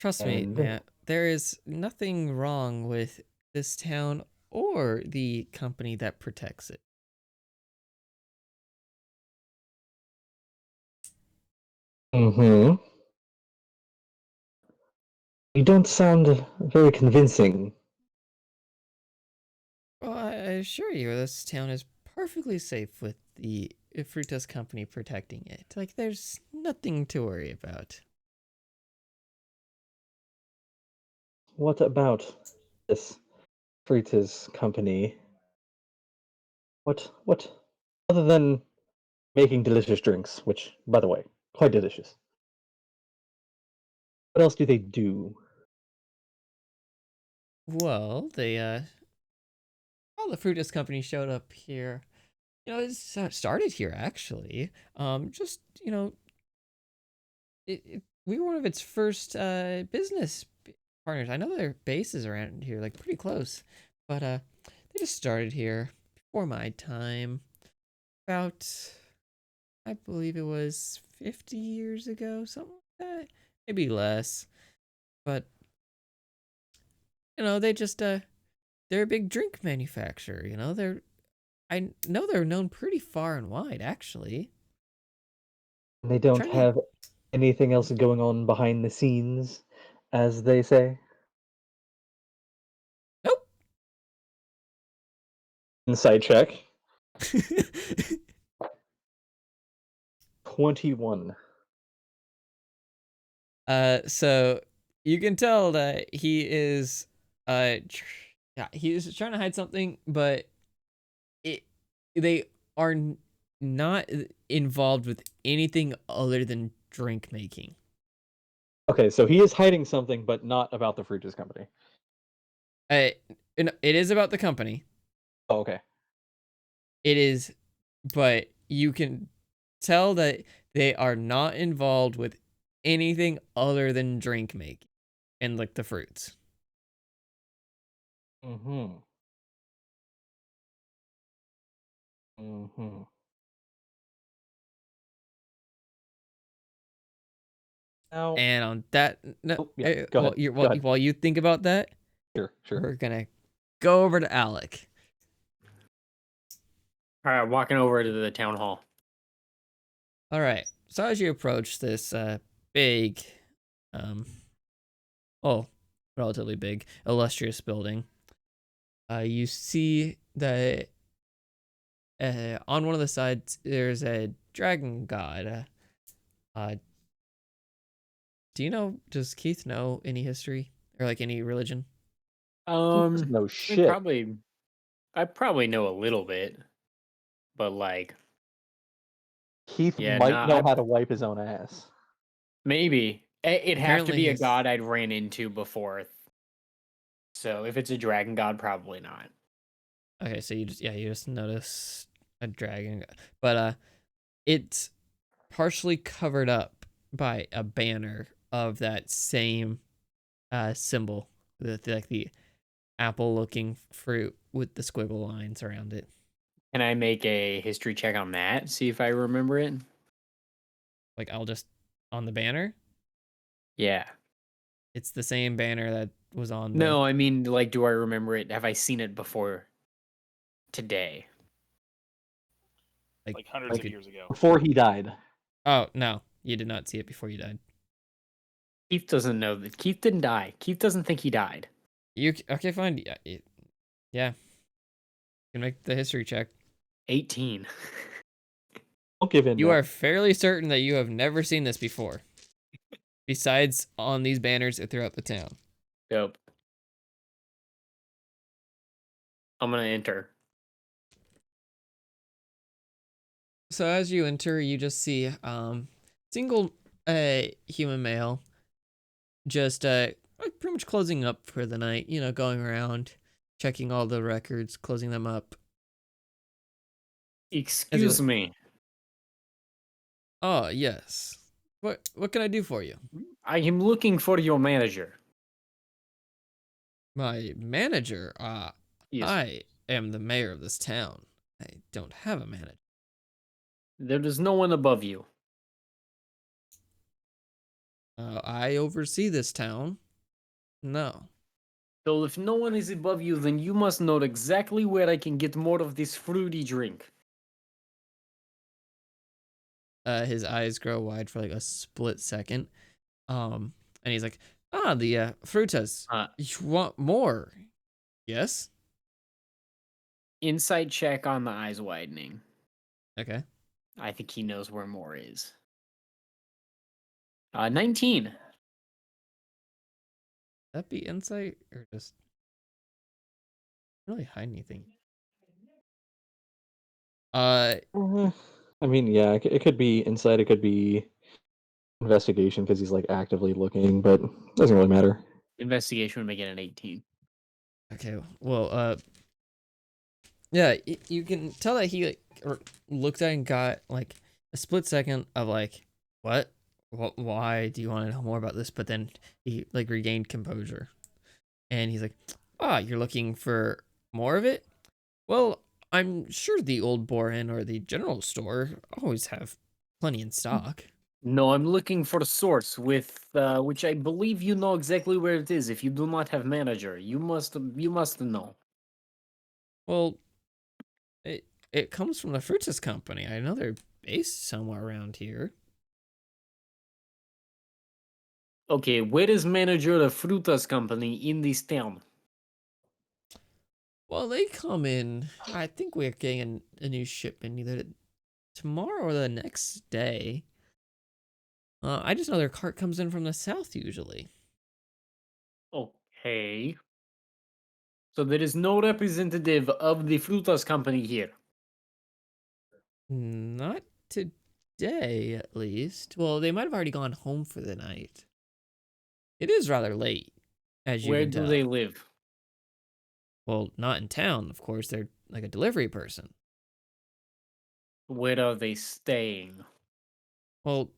Trust me, And man, there is nothing wrong with this town or the company that protects it. mm-hmm. You don't sound very convincing. Well, I assure you, this town is perfectly safe with the Frutas company protecting it. Like, there's nothing to worry about. What about this Frutas company? What other than making delicious drinks, which by the way, quite delicious. What else do they do? Well, the Frutas company showed up here. It started here actually. Just we were one of its first business partners. I know their base is around here, like pretty close, but they just started here before my time. About, I believe it was 50 years ago, something like that, maybe less. But they just they're a big drink manufacturer. I know they're known pretty far and wide, actually. And they don't Trying to have anything else going on behind the scenes, as they say. Nope. Insight check. 21. So you can tell that he is Yeah, he's trying to hide something, but it they are not involved with anything other than drink making. Okay, so he is hiding something, but not about the Frutas company. Uh, it is about the company. Oh, okay. It is, but you can tell that they are not involved with anything other than drink making and like the fruits. Mm-hmm. Mm-hmm. Now, And on that, no, oh, yeah, go ahead. Go ahead. while you think about that, Sure. we're gonna go over to Alec. All right, walking over to the town hall. All right. So as you approach this big, um, oh, relatively big, illustrious building, you see that on one of the sides there's a dragon god. Uh, do you know? Does Keith know any history or like any religion? No I shit. I probably know a little bit, but like, Keith yeah, might nah, know I how to wipe his own ass. maybe it'd have to Apparently, be a his god I'd ran into before. So if it's a dragon god, probably not. okay. So you just notice a dragon, but it's partially covered up by a banner of that same symbol, like the apple-looking fruit with the squiggle lines around it. Can I make a history check on that? See if I remember it. Like I'll just on the banner. Yeah. It's the same banner that was on the No, I mean, like, do I remember it? Have I seen it before today? like. Like hundreds of Like years ago. before he died. Oh no, you did not see it before you died. Keith doesn't know that. Keith didn't die. Keith doesn't think he died. You okay? Fine. Yeah. You can make the history check. 18. Don't give in. You Nick. are fairly certain that you have never seen this before, besides on these banners throughout the town. Dope. I'm gonna enter. So as you enter, you just see single human male just like pretty much closing up for the night, you know, going around checking all the records, closing them up. Excuse me. Oh, yes. What can I do for you? I am looking for your manager. My manager, Yes. I am the mayor of this town. I don't have a manager. There is no one above you. I oversee this town. No. So if no one is above you, then you must know exactly where I can get more of this fruity drink. His eyes grow wide for like a split second. And he's like, the frutas. You want more? Yes. Insight check on the eyes widening. Okay. I think he knows where more is. 19. That be insight or just really hide anything? I mean, yeah, it could be insight. It could be investigation because he's like actively looking, but it doesn't really matter. Investigation would make it an 18. Okay. Well, yeah, you can tell that he like looked at and got like a split second of like, what? Why do you want to know more about this? But then he like regained composure, and he's like, you're looking for more of it? Well, I'm sure the Old Boar Inn or the general store always have plenty in stock. No, I'm looking for a source with which I believe you know exactly where it is. If you do not have manager, you must know. Well, it comes from the Frutas company. I know they're based somewhere around here. Okay, where is manager of Frutas company in this town? Well, they come in. I think we're getting a new shipment either tomorrow or the next day. I just know their cart comes in from the south usually. Okay. So there is no representative of the Frutas company here. Not today, at least. Well, they might have already gone home for the night. It is rather late, as you Where can do tell. they live? Well, not in town, of course. They're like a delivery person. Where are they staying? Well,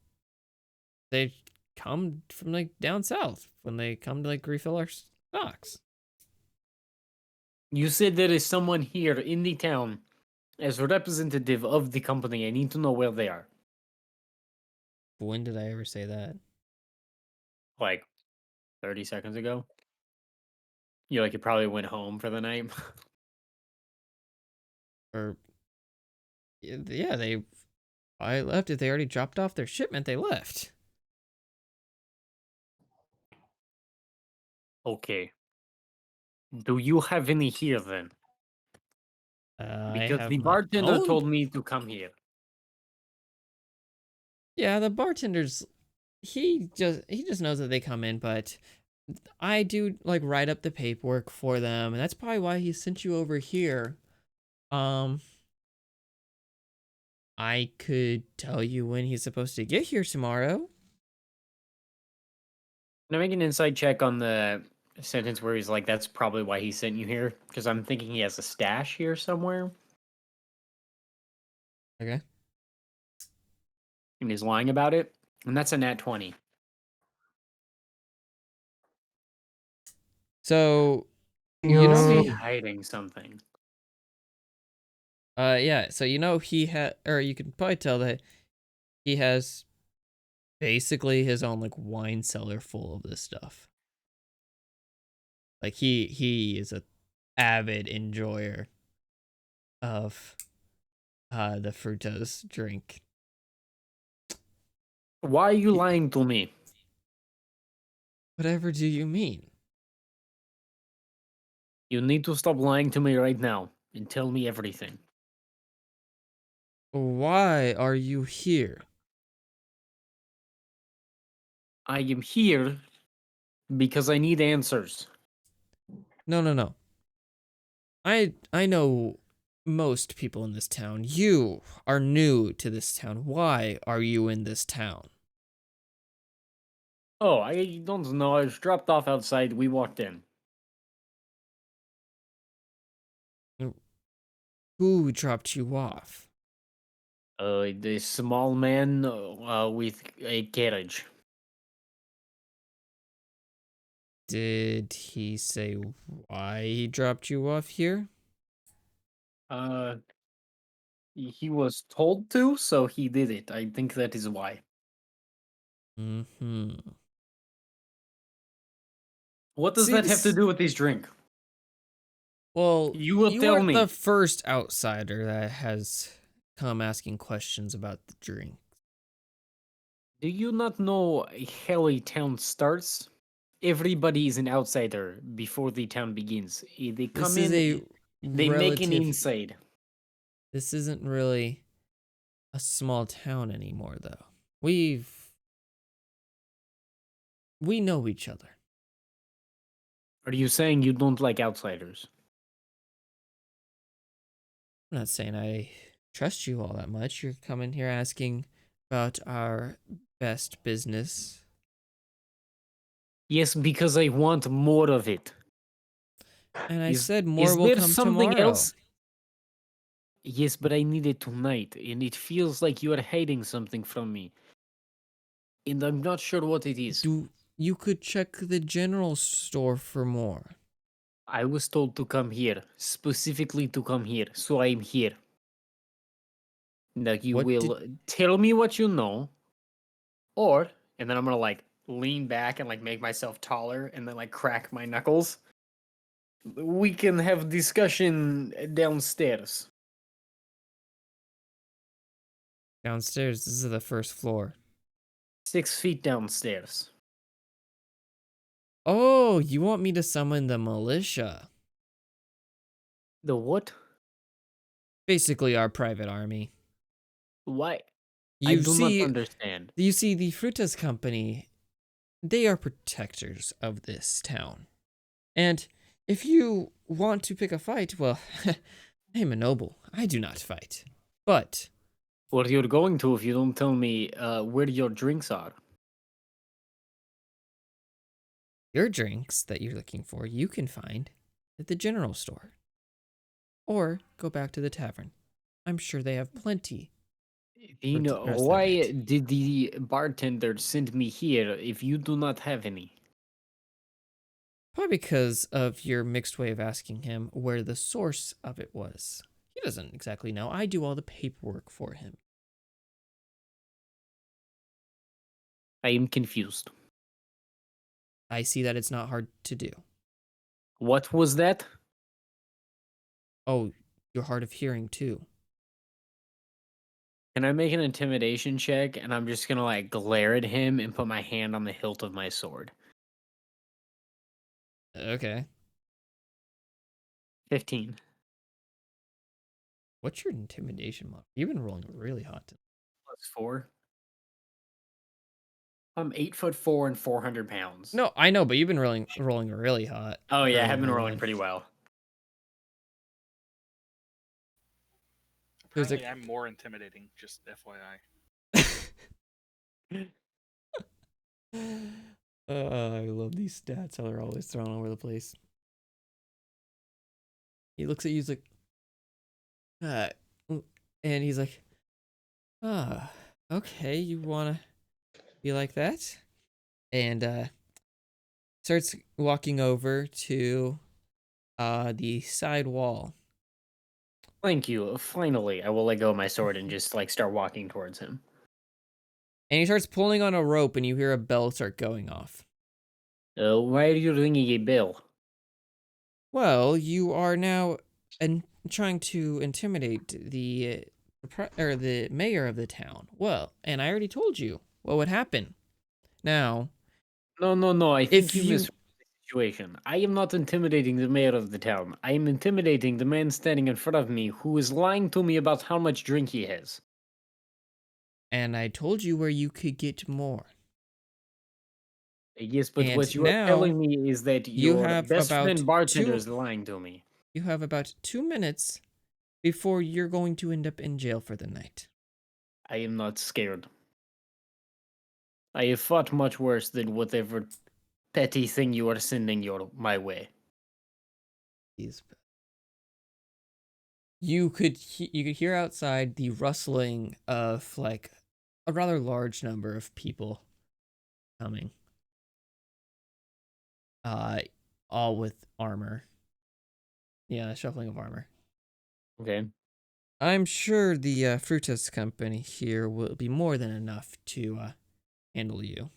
they come from like down south when they come to like refill our stocks. You said there is someone here in the town as a representative of the company. I need to know where they are. When did I ever say that? Like 30 seconds ago. You probably went home for the night. Or yeah, I left. If they already dropped off their shipment, they left. Okay. Do you have any here then? I Because have the my bartender own. told me to come here. Yeah, the bartender's he just knows that they come in, but I do like write up the paperwork for them, and that's probably why he sent you over here. Um, I could tell you when he's supposed to get here tomorrow. Can I make an inside check on the sentence where he's like, that's probably why he sent you here? Because I'm thinking he has a stash here somewhere. Okay. And he's lying about it. And that's a nat 20. So, Is he hiding something? yeah. So he had, or you can probably tell that he has basically his own like wine cellar full of this stuff. Like he is a avid enjoyer of the Frutas drink. Why are you lying to me? Whatever do you mean? You need to stop lying to me right now and tell me everything. Why are you here? I am here because I need answers. No, no, no. I know most people in this town. You are new to this town. Why are you in this town? Oh, I don't know. I was dropped off outside. We walked in. Who dropped you off? The small man with a carriage. Did he say why he dropped you off here? Uh, he was told to, so he did it. I think that is why. Mm-hmm. What does See, that have to this, do with this drink? well, You will you tell aren't me. the first outsider that has come asking questions about the drink. Do you not know how a town starts? Everybody is an outsider before the town begins. They This come is in, a they make an relative. inside. This isn't really a small town anymore, though. We know each other. Are you saying you don't like outsiders? I'm not saying I trust you all that much. You're coming here asking about our best business. Yes, because I want more of it. And I Is said more is will there come something tomorrow. else? Yes, but I need it tonight, and it feels like you are hiding something from me. And I'm not sure what it is. You could check the general store for more. I was told to come here, specifically to come here, so I'm here. Now you What did will tell me what you know, or, and then I'm gonna lean back and make myself taller and then crack my knuckles. We can have discussion downstairs. downstairs? This is the first floor. 6 feet downstairs. Oh, you want me to summon the militia? The what? Basically our private army. Why? I You do not see, understand. the Frutas company, they are protectors of this town. And if you want to pick a fight, well, I am a noble. I do not fight. But Well, you're going to if you don't tell me where your drinks are. your drinks that you're looking for, you can find at the general store. Or go back to the tavern. I'm sure they have plenty. You know, the rest of the why night. did the bartender send me here if you do not have any? Probably because of your mixed way of asking him where the source of it was. He doesn't exactly know. I do all the paperwork for him. I am confused. I see that it's not hard to do. What was that? Oh, you're hard of hearing too. Can I make an intimidation check? And I'm just gonna like glare at him and put my hand on the hilt of my sword. Okay. 15. What's your intimidation mod? You've been rolling really hot. +4. I'm 8'4" and 400 pounds. No, I know, but you've been rolling really hot. Oh yeah, I early have been on. rolling pretty well. There's a- Apparently, I'm more intimidating. Just FYI. I love these stats, how they're always thrown all over the place. He looks at you, he's like, and he's like, okay, you wanna be like that? And starts walking over to the side wall. Thank you. Finally, I will let go of my sword and just like start walking towards him. And he starts pulling on a rope, and you hear a bell start going off. Why are you ringing a bell? Well, you are now trying to intimidate the mayor of the town. Well, and I already told you what would happen. Now, No. I If think you you- missed the situation. I am not intimidating the mayor of the town. I am intimidating the man standing in front of me who is lying to me about how much drink he has. and I told you where you could get more. Yes, but And what you now are telling me is that you your have best about friend bartender two- is lying to me. You have about 2 minutes before you're going to end up in jail for the night. I am not scared. I have fought much worse than whatever petty thing you are sending my way. You could hear outside the rustling of like a rather large number of people coming. All with armor. Yeah, shuffling of armor. Okay. I'm sure the Frutas company here will be more than enough to handle you.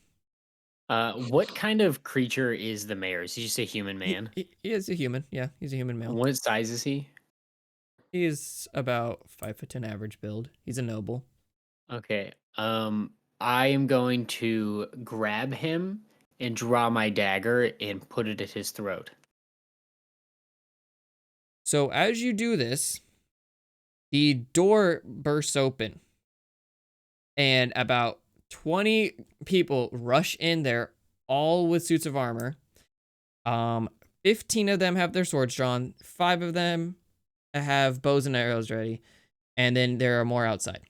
What kind of creature is the mayor? Is he just a human man? He is a human. Yeah, he's a human male. What size is he? He is about 5'10" average build. He's a noble. Okay. I am going to grab him and draw my dagger and put it at his throat. So as you do this, the door bursts open, and about 20 people rush in there, all with suits of armor. 15 of them have their swords drawn. 5 of them have bows and arrows ready, and then there are more outside.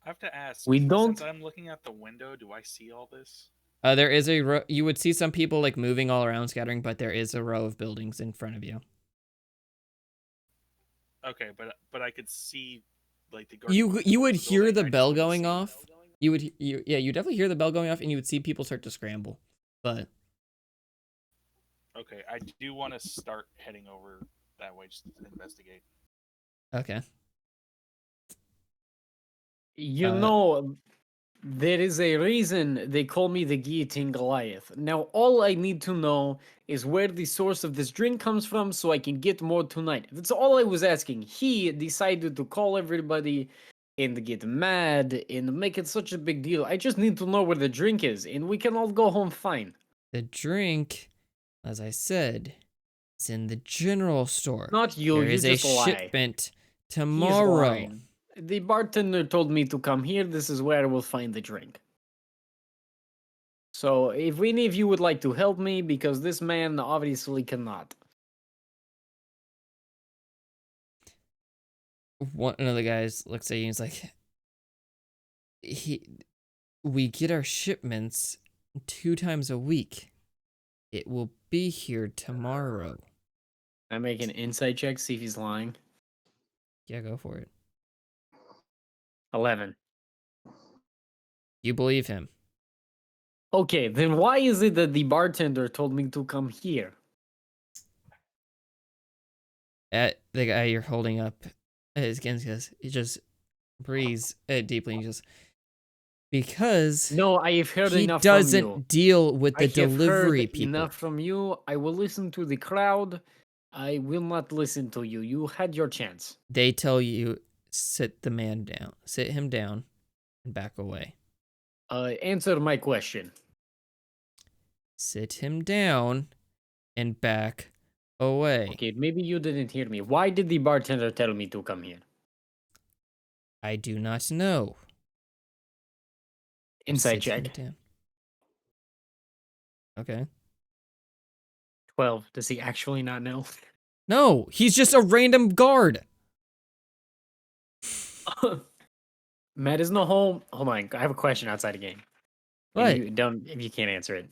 I have to ask. We don't- Since I'm looking at the window, do I see all this? There is a row. You would see some people like moving all around, scattering, but there is a row of buildings in front of you. Okay, but I could see like the. You would the hear building, the I just bell wouldn't going see- off. You definitely hear the bell going off, and you would see people start to scramble. But Okay, I do want to start heading over that way just to investigate. okay. You Uh, know, there is a reason they call me the Guillotine Goliath. Now, all I need to know is where the source of this drink comes from so I can get more tonight. That's all I was asking. He decided to call everybody and get mad and make it such a big deal. I just need to know where the drink is, and we can all go home fine. The drink, as I said, is in the general store. Not you, There you is a just lie. shipment He's tomorrow. lying. The bartender told me to come here. This is where I will find the drink. So, if any of you would like to help me, because this man obviously cannot. one of the guys looks at you and is like, we get our shipments 2 times a week. It will be here tomorrow. I make an insight check, see if he's lying. Yeah, go for it. 11. You believe him. Okay, then why is it that the bartender told me to come here? At the guy you're holding up, his hands goes, he just breathes deeply and he goes, because No, I have heard he enough from you. doesn't deal with the I have delivery heard people. enough from you. I will listen to the crowd. I will not listen to you. You had your chance. They tell you, sit him down and back away. Answer my question. Sit him down and back away. Okay, maybe you didn't hear me. Why did the bartender tell me to come here? I do not know. Insight Sit him check. down. Okay. 12. Does he actually not know? No, he's just a random guard. Matt is no home. Hold on, I have a question outside the game. What? If you can't answer it.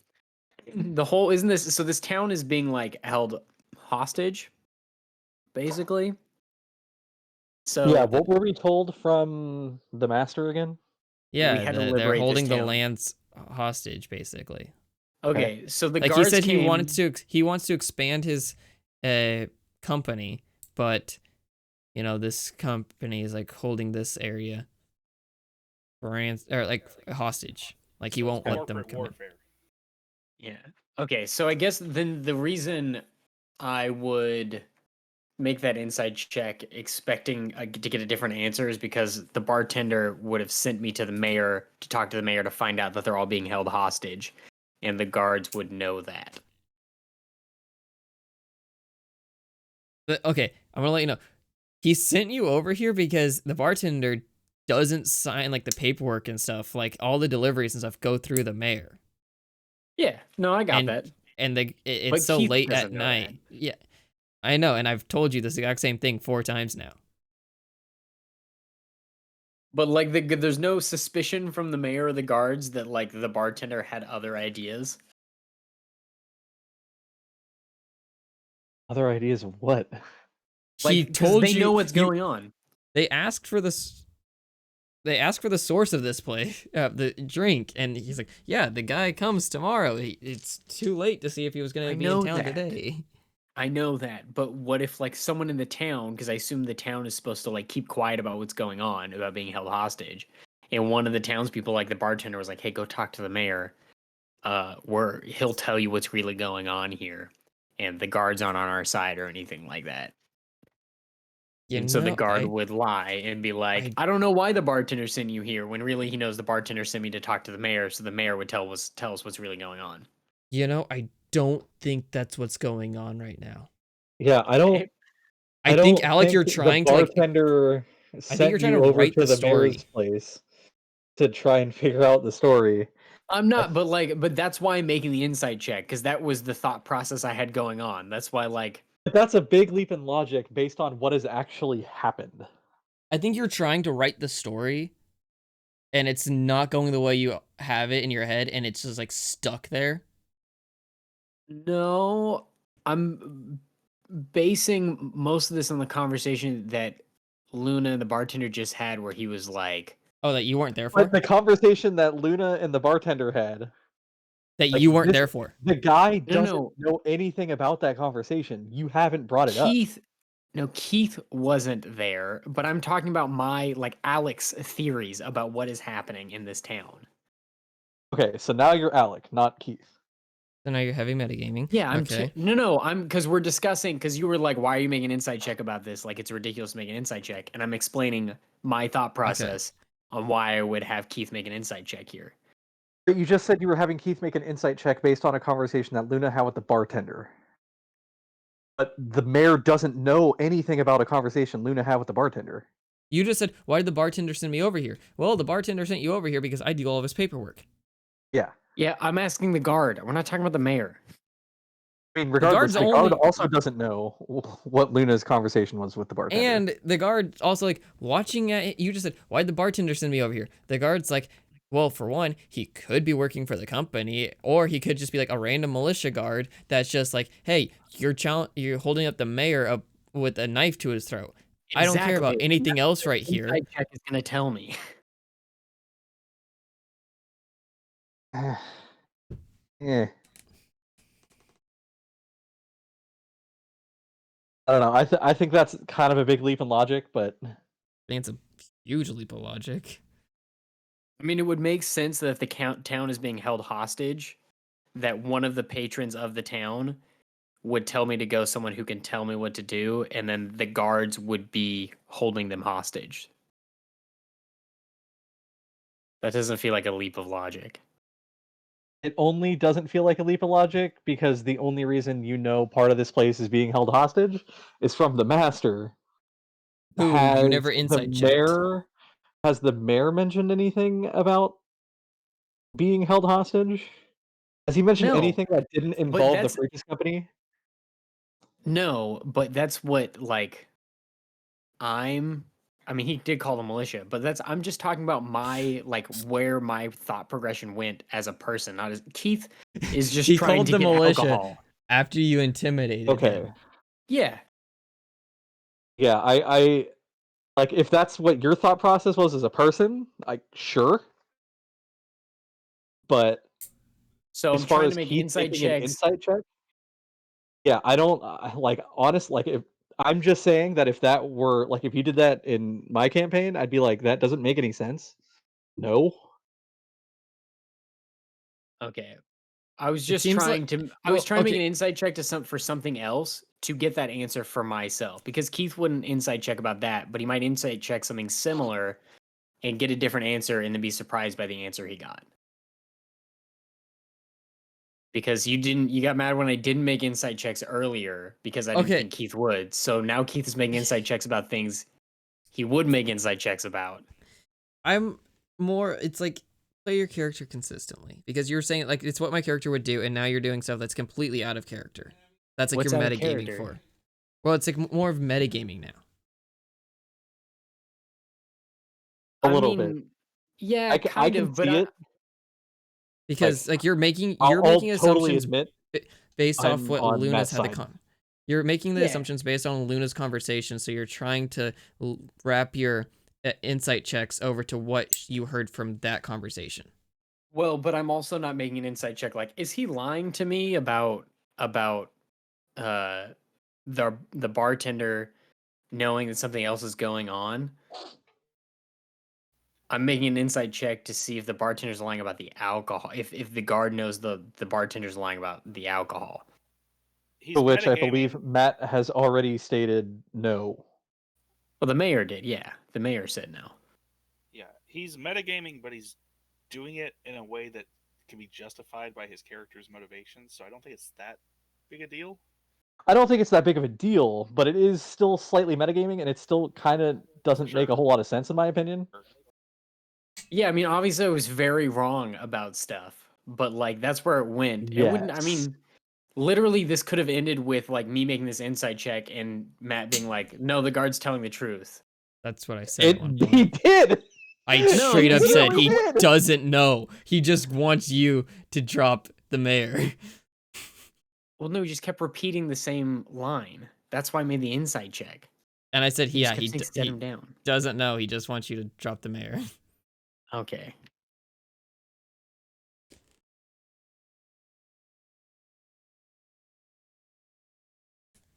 The whole isn't this so this town is being like held hostage, basically. So Yeah, what were we told from the master again? Yeah, had to they're liberate this holding the town. lands hostage, basically. okay, so the Like he guards said, he came, wants to expand his company, but you know this company is like holding this area for like hostage. Like he won't let them Corporate come in. warfare. Yeah. Okay, so I guess then the reason I would make that inside check expecting to get a different answer is because the bartender would have sent me to the mayor to talk to the mayor to find out that they're all being held hostage, and the guards would know that. But, okay, I'm gonna let you know. He sent you over here because the bartender doesn't sign like the paperwork and stuff. Like all the deliveries and stuff go through the mayor. Yeah, no, I got And- that. And it's But so Keith late doesn't at know night. Yeah, I know, and I've told you this exact same thing 4 times now. But like there's no suspicion from the mayor or the guards that like the bartender had other ideas. Other ideas of what? He Like, 'cause told they you know what's going on. They asked for this. They asked for the source of this place, the drink, and he's like, "Yeah, the guy comes tomorrow. It's too late to see if he was going I to be in know town that. today." I know that, but what if like someone in the town, because I assume the town is supposed to like keep quiet about what's going on, about being held hostage, and one of the townspeople, like the bartender, was like, "Hey, go talk to the mayor. Where he'll tell you what's really going on here, and the guards aren't on our side or anything like that." And so the guard would lie and be like, I don't know why the bartender sent you here, when really he knows the bartender sent me to talk to the mayor, so the mayor would tell us what's really going on. You know, I don't think that's what's going on right now. Yeah, I don't. I don't think Alec, you're the trying to like. bartender I think sent you're trying you to over write to the the mayor's story. place to try and figure out the story. I'm not, but that's why I'm making the insight check, because that was the thought process I had going on. That's why, like, But that's a big leap in logic based on what has actually happened. I think you're trying to write the story, and it's not going the way you have it in your head, and it's just like stuck there. no, I'm basing most of this on the conversation that Luna and the bartender just had, where he was like, Oh, that you weren't there for? But the conversation that Luna and the bartender had, That like, you weren't this- there for? the guy No, doesn't no. know anything about that conversation. You haven't brought it up. Keith wasn't there, but I'm talking about my, like, Alex theories about what is happening in this town. Okay, so now you're Alec, not Keith. So now you're heavy metagaming. Yeah, I'm okay. I'm because we're discussing, because you were like, why are you making an insight check about this? Like, it's ridiculous to make an insight check, and I'm explaining my thought process on why I would have Keith make an insight check here. But you just said you were having Keith make an insight check based on a conversation that Luna had with the bartender. But the mayor doesn't know anything about a conversation Luna had with the bartender. You just said, why did the bartender send me over here? Well, the bartender sent you over here because I do all of his paperwork. Yeah. Yeah, I'm asking the guard. We're not talking about the mayor. I mean, regardless, guard's the guard only- also doesn't know what Luna's conversation was with the bartender. And the guard also like watching at you just said, why'd the bartender send me over here? The guard's like, well, for one, he could be working for the company, or he could just be like a random militia guard that's just like, hey, you're holding up the mayor up with a knife to his throat. I don't care about Exactly. anything else right here. Inside check is gonna tell me. Yeah. I don't know. I think that's kind of a big leap in logic, but I think it's a huge leap of logic. I mean, it would make sense that if the town is being held hostage, that one of the patrons of the town would tell me to go someone who can tell me what to do, and then the guards would be holding them hostage. That doesn't feel like a leap of logic. it only doesn't feel like a leap of logic because the only reason you know part of this place is being held hostage is from the master. Who you Has never the insight checked. mayor has the mayor mentioned anything about being held hostage? Has he mentioned No, anything that didn't involve the that's- Frutas company? No, but that's what like I mean, he did call the militia, but I'm just talking about my like where my thought progression went as a person, not as Keith is just He trying called to the get militia alcohol. after you intimidated Okay. him. Yeah, Yeah, I like if that's what your thought process was as a person, like sure. But so as I'm far trying as to make Keith insight making an checks. insight check, yeah, I don't like honest like if I'm just saying that if that were like if you did that in my campaign, I'd be like that doesn't make any sense. No. Okay, I was It just seems trying like to. I well, was trying to make an okay. insight check to for something else to get that answer for myself because Keith wouldn't insight check about that, but he might insight check something similar and get a different answer and then be surprised by the answer he got. Because you got mad when I didn't make insight checks earlier because I didn't Okay. think Keith would. So now Keith is making insight checks about things he would make insight checks about. I'm more it's like play your character consistently because you're saying like it's what my character would do and now you're doing stuff that's completely out of character. That's like What's you're out of metagaming character? for. Well, it's like more of metagaming now. A little bit. Yeah, I kind can of, but see it. Because like you're making I'll totally assumptions admit based off I'm what on Luna's Matt's had the side. you're making the Yeah. assumptions based on Luna's conversation, so you're trying to wrap your insight checks over to what you heard from that conversation. well, but I'm also not making an insight check. Like, is he lying to me about uh the bartender knowing that something else is going on? I'm making an insight check to see if the bartender's lying about the alcohol. If the guard knows the bartender's lying about the alcohol. He's For which I metagaming. believe Matt has already stated no. Well, the mayor did. Yeah, the mayor said no. Yeah, he's metagaming, but he's doing it in a way that can be justified by his character's motivations. So I don't think it's that big a deal. I don't think it's that big of a deal, but it is still slightly metagaming, and it still kind of doesn't make a whole lot of sense in my opinion. Yeah, I mean, obviously I was very wrong about stuff, but like that's where it went. It wouldn't. I Yes. mean, literally, this could have ended with like me making this insight check and Matt being like, "No, the guard's telling the truth." That's what I said at one point. He did. I No, straight he up said literally he did. doesn't know. He just wants you to drop the mayor. Well, no, he just kept repeating the same line. That's why I made the insight check. And I said, He yeah, just kept saying set him down. doesn't know. He just wants you to drop the mayor. Okay.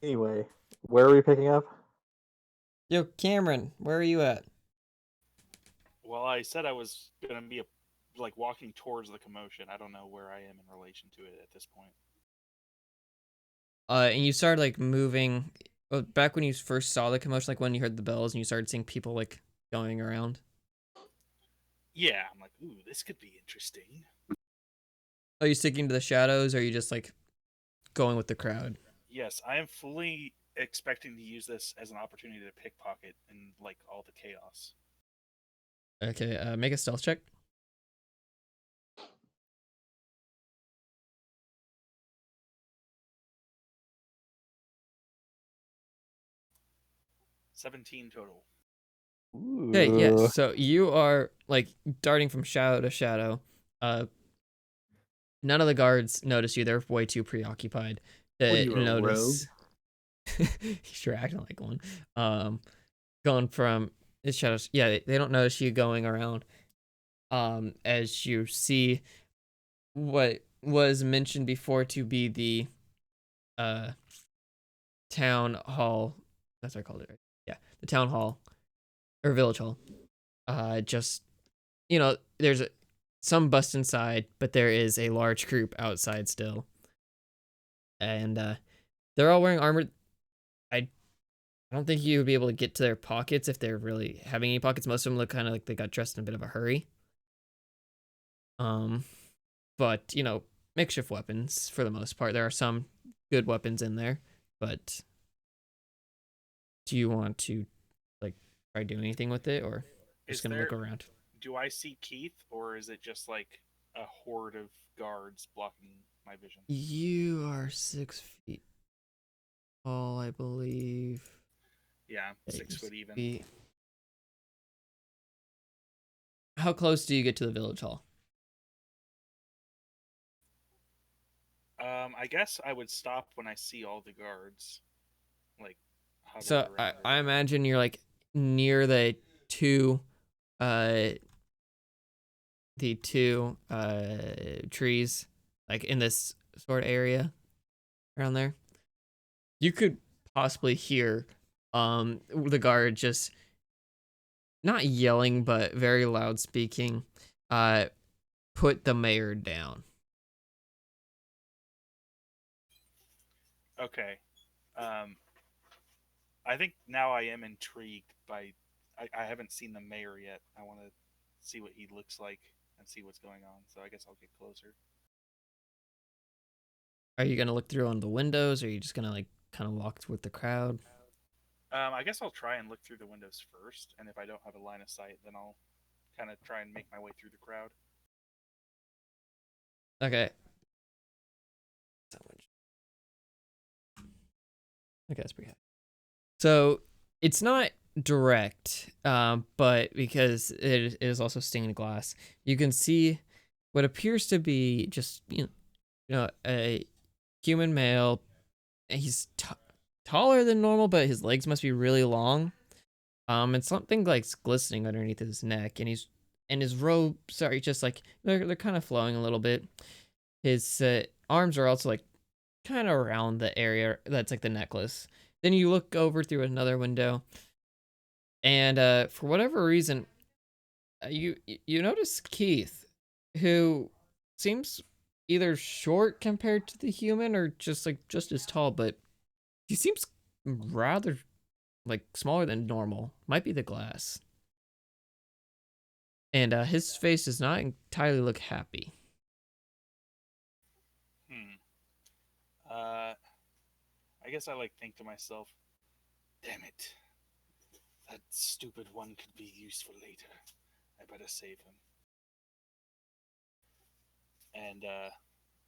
Anyway, where are we picking up? Yo, Cameron, where are you at? Well, I said I was going to be like walking towards the commotion. I don't know where I am in relation to it at this point. And you started like moving back when you first saw the commotion, like when you heard the bells and you started seeing people like going around. Yeah, I'm like, ooh, this could be interesting. Are you sticking to the shadows or are you just like going with the crowd? Yes, I am fully expecting to use this as an opportunity to pickpocket and like all the chaos. Okay, make a stealth check. 17 total. Okay, yes. Ooh. So you are like darting from shadow to shadow. None of the guards notice you. They're way too preoccupied What are to you, a rogue? notice. You're acting like one. Going from the shadows. Yeah, they don't notice you going around. As you see what was mentioned before to be the town hall. That's what I called it, right? Yeah, the town hall or village hall. Just there's some bust inside, but there is a large group outside still, and they're all wearing armor. I don't think you would be able to get to their pockets if they're really having any pockets. Most of them look kind of like they got dressed in a bit of a hurry. But makeshift weapons for the most part. There are some good weapons in there, but do you want to like try doing anything with it, or just Is gonna there? look around? Do I see Keith, or is it just like a horde of guards blocking my vision? You are 6 feet tall, I believe. Yeah, Okay, 6 foot even. How close do you get to the village hall? I guess I would stop when I see all the guards, like huddled So I, around. I imagine you're like near two uh the two trees, like in this sort of area around there. You could possibly hear the guard just not yelling but very loud speaking, put the mayor down. Okay. I think now I am intrigued by. I haven't seen the mayor yet. I want to see what he looks like and see what's going on. So I guess I'll get closer. Are you gonna look through on the windows, or are you just gonna like kind of walk with the crowd? I guess I'll try and look through the windows first, and if I don't have a line of sight, then I'll kind of try and make my way through the crowd. Okay. Okay, that's pretty high. So it's not direct, but because it is also stained glass, you can see what appears to be just a human male. He's taller than normal, but his legs must be really long. And something like glistening underneath his neck, and his robe. Sorry, just like they're kind of flowing a little bit. His arms are also like kind of around the area that's like the necklace. Then you look over through another window, and for whatever reason, you notice Keith, who seems either short compared to the human or just as tall, but he seems rather like smaller than normal. Might be the glass. And his face does not entirely look happy. I guess I think to myself, damn it. That stupid one could be useful later. I better save him. And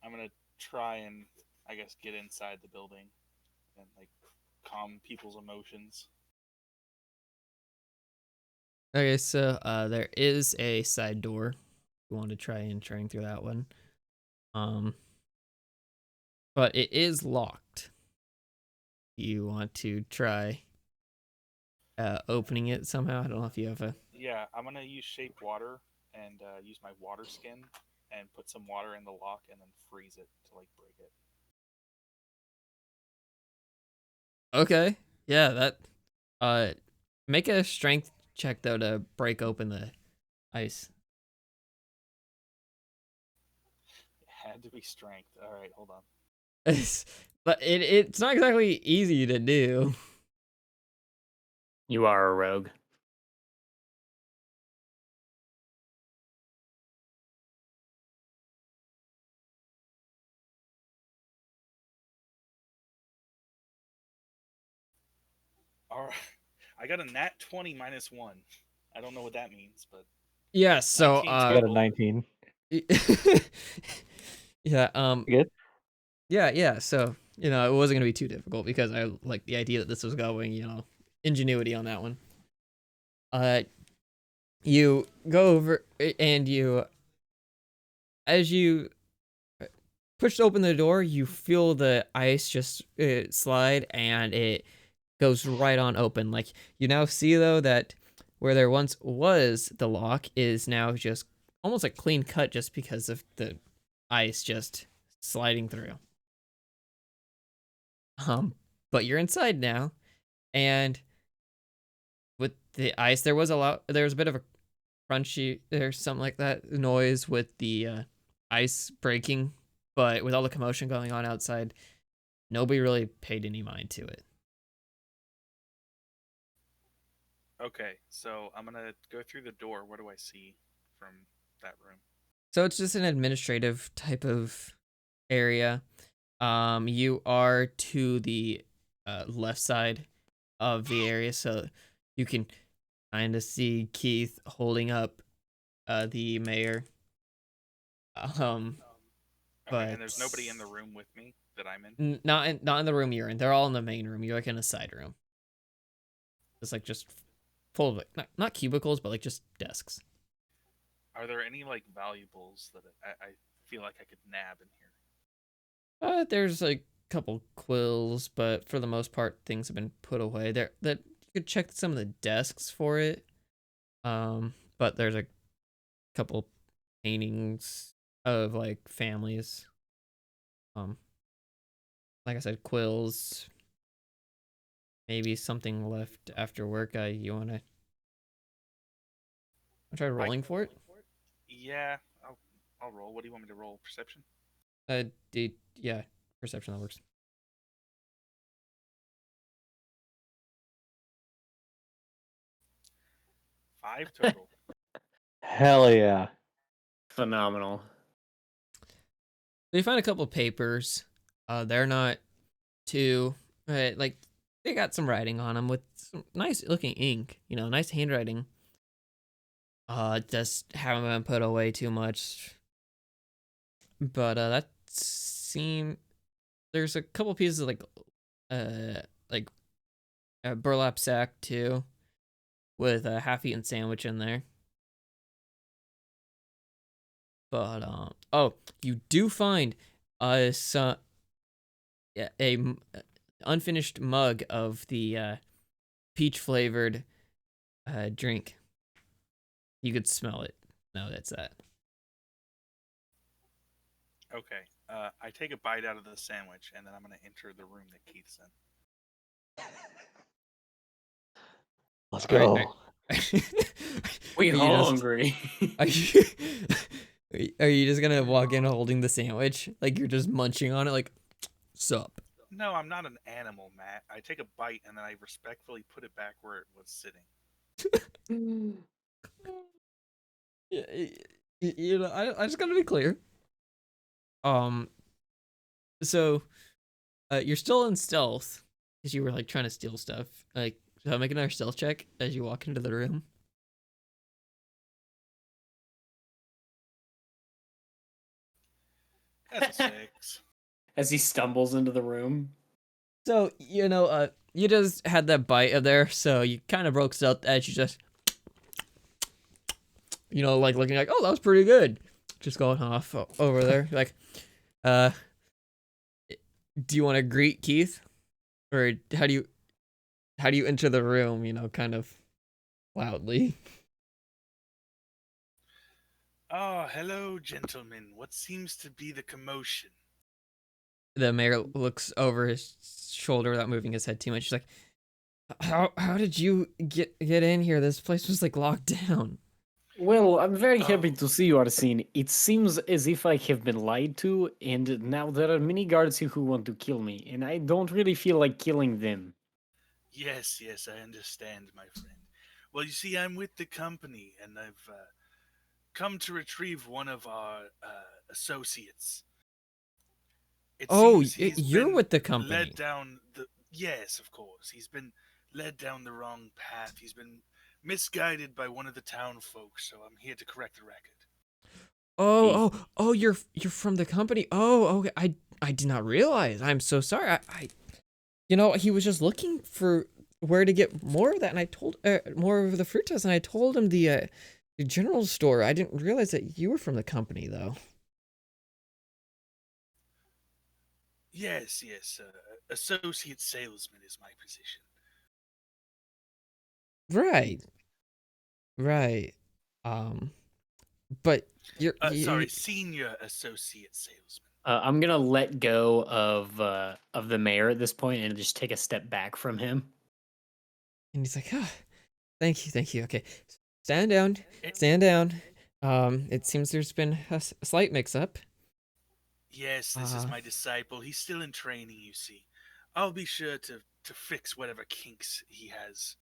I'm gonna try and I guess get inside the building and calm people's emotions. Okay, so there is a side door. You want to try entering through that one. But it is locked. You want to try opening it somehow? I don't know if you have a... Yeah, I'm gonna use shape water and use my water skin and put some water in the lock and then freeze it to break it. Okay. Yeah, that make a strength check though to break open the ice. It had to be strength. All right, hold on. But it's not exactly easy to do. You are a rogue. All right, I got a nat 20 minus 1. I don't know what that means, but Yeah, so 19 I got a 19. yeah, Good. yeah, so, it wasn't going to be too difficult because I like the idea that this was going, ingenuity on that one. You go over and as you push open the door, you feel the ice just slide, and it goes right on open. Like, you now see though that where there once was the lock is now just almost like clean cut, just because of the ice just sliding through. But you're inside now, and with the ice, there was a bit of a crunchy or something like that noise with the ice breaking, but with all the commotion going on outside, nobody really paid any mind to it. Okay, so I'm gonna go through the door. What do I see from that room? So it's just an administrative type of area. You are to the left side of the area, so you can kind of see Keith holding up the mayor. Okay, But and there's nobody in the room with me that I'm in. not in the room you're in. They're all in the main room. You're like in a side room. It's like just full of like, not cubicles, but like just desks. Are there any like valuables that I feel like I could nab in here? There's a couple quills, but for the most part, things have been put away. That you could check some of the desks for it. But there's a couple paintings of like families. Like I said, quills. Maybe something left after work. You wanna try rolling for it? Yeah, I'll roll. What do you want me to roll? Perception? Yeah, perception, that works. Five total. Hell yeah. Phenomenal. So you find a couple papers. They're not too like, they got some writing on them with some nice looking ink. You know, nice handwriting. Just haven't been put away too much. But that seem there's a couple pieces of like a burlap sack too, with a half-eaten sandwich in there. But oh, you do find a unfinished mug of the peach flavored drink. You could smell it. No, that's that. Okay. I take a bite out of the sandwich, and then I'm gonna enter the room that Keith's in. Let's All go. right. We hungry. Are you just gonna walk in holding the sandwich? Like you're just munching on it like, sup? No, I'm not an animal, Matt. I take a bite and then I respectfully put it back where it was sitting. Yeah, you know, I just gotta be clear. So, you're still in stealth because you were like trying to steal stuff. Like, so make another stealth check as you walk into the room. That's a 6. As he stumbles into the room. So, you know, you just had that bite of there, so you kind of broke stealth as you just, you know, like looking like, oh, that was pretty good. Just going off over there. Like, do you want to greet Keith? Or how do you enter the room, you know, kind of loudly? Oh, hello, gentlemen. What seems to be the commotion? The mayor looks over his shoulder without moving his head too much. She's like, how did you get in here? This place was like locked down. Well, I'm very happy to see you, Arsene. It seems as if I have been lied to, and now there are many guards here who want to kill me, and I don't really feel like killing them. Yes, I understand, my friend. Well, you see, I'm with the company, and I've come to retrieve one of our associates. It seems he's you're been with the company. led down the... Yes, of course. He's been led down the wrong path. He's been misguided by one of the town folks, so I'm here to correct the record. Oh, you're from the company. Oh, okay. I did not realize. I'm so sorry. I you know, he was just looking for where to get more of that, and I told more of the Frutas, and I told him the general store. I didn't realize that you were from the company, though. Yes, yes. Associate salesman is my position. Right, right. Um, but Sorry, senior associate salesman. I'm gonna let go of the mayor at this point and just take a step back from him. and he's like, oh, thank you. Okay, stand down, Eh, stand down. It seems there's been a slight mix-up. Yes, this is my disciple. He's still in training, you see. I'll be sure to fix whatever kinks he has.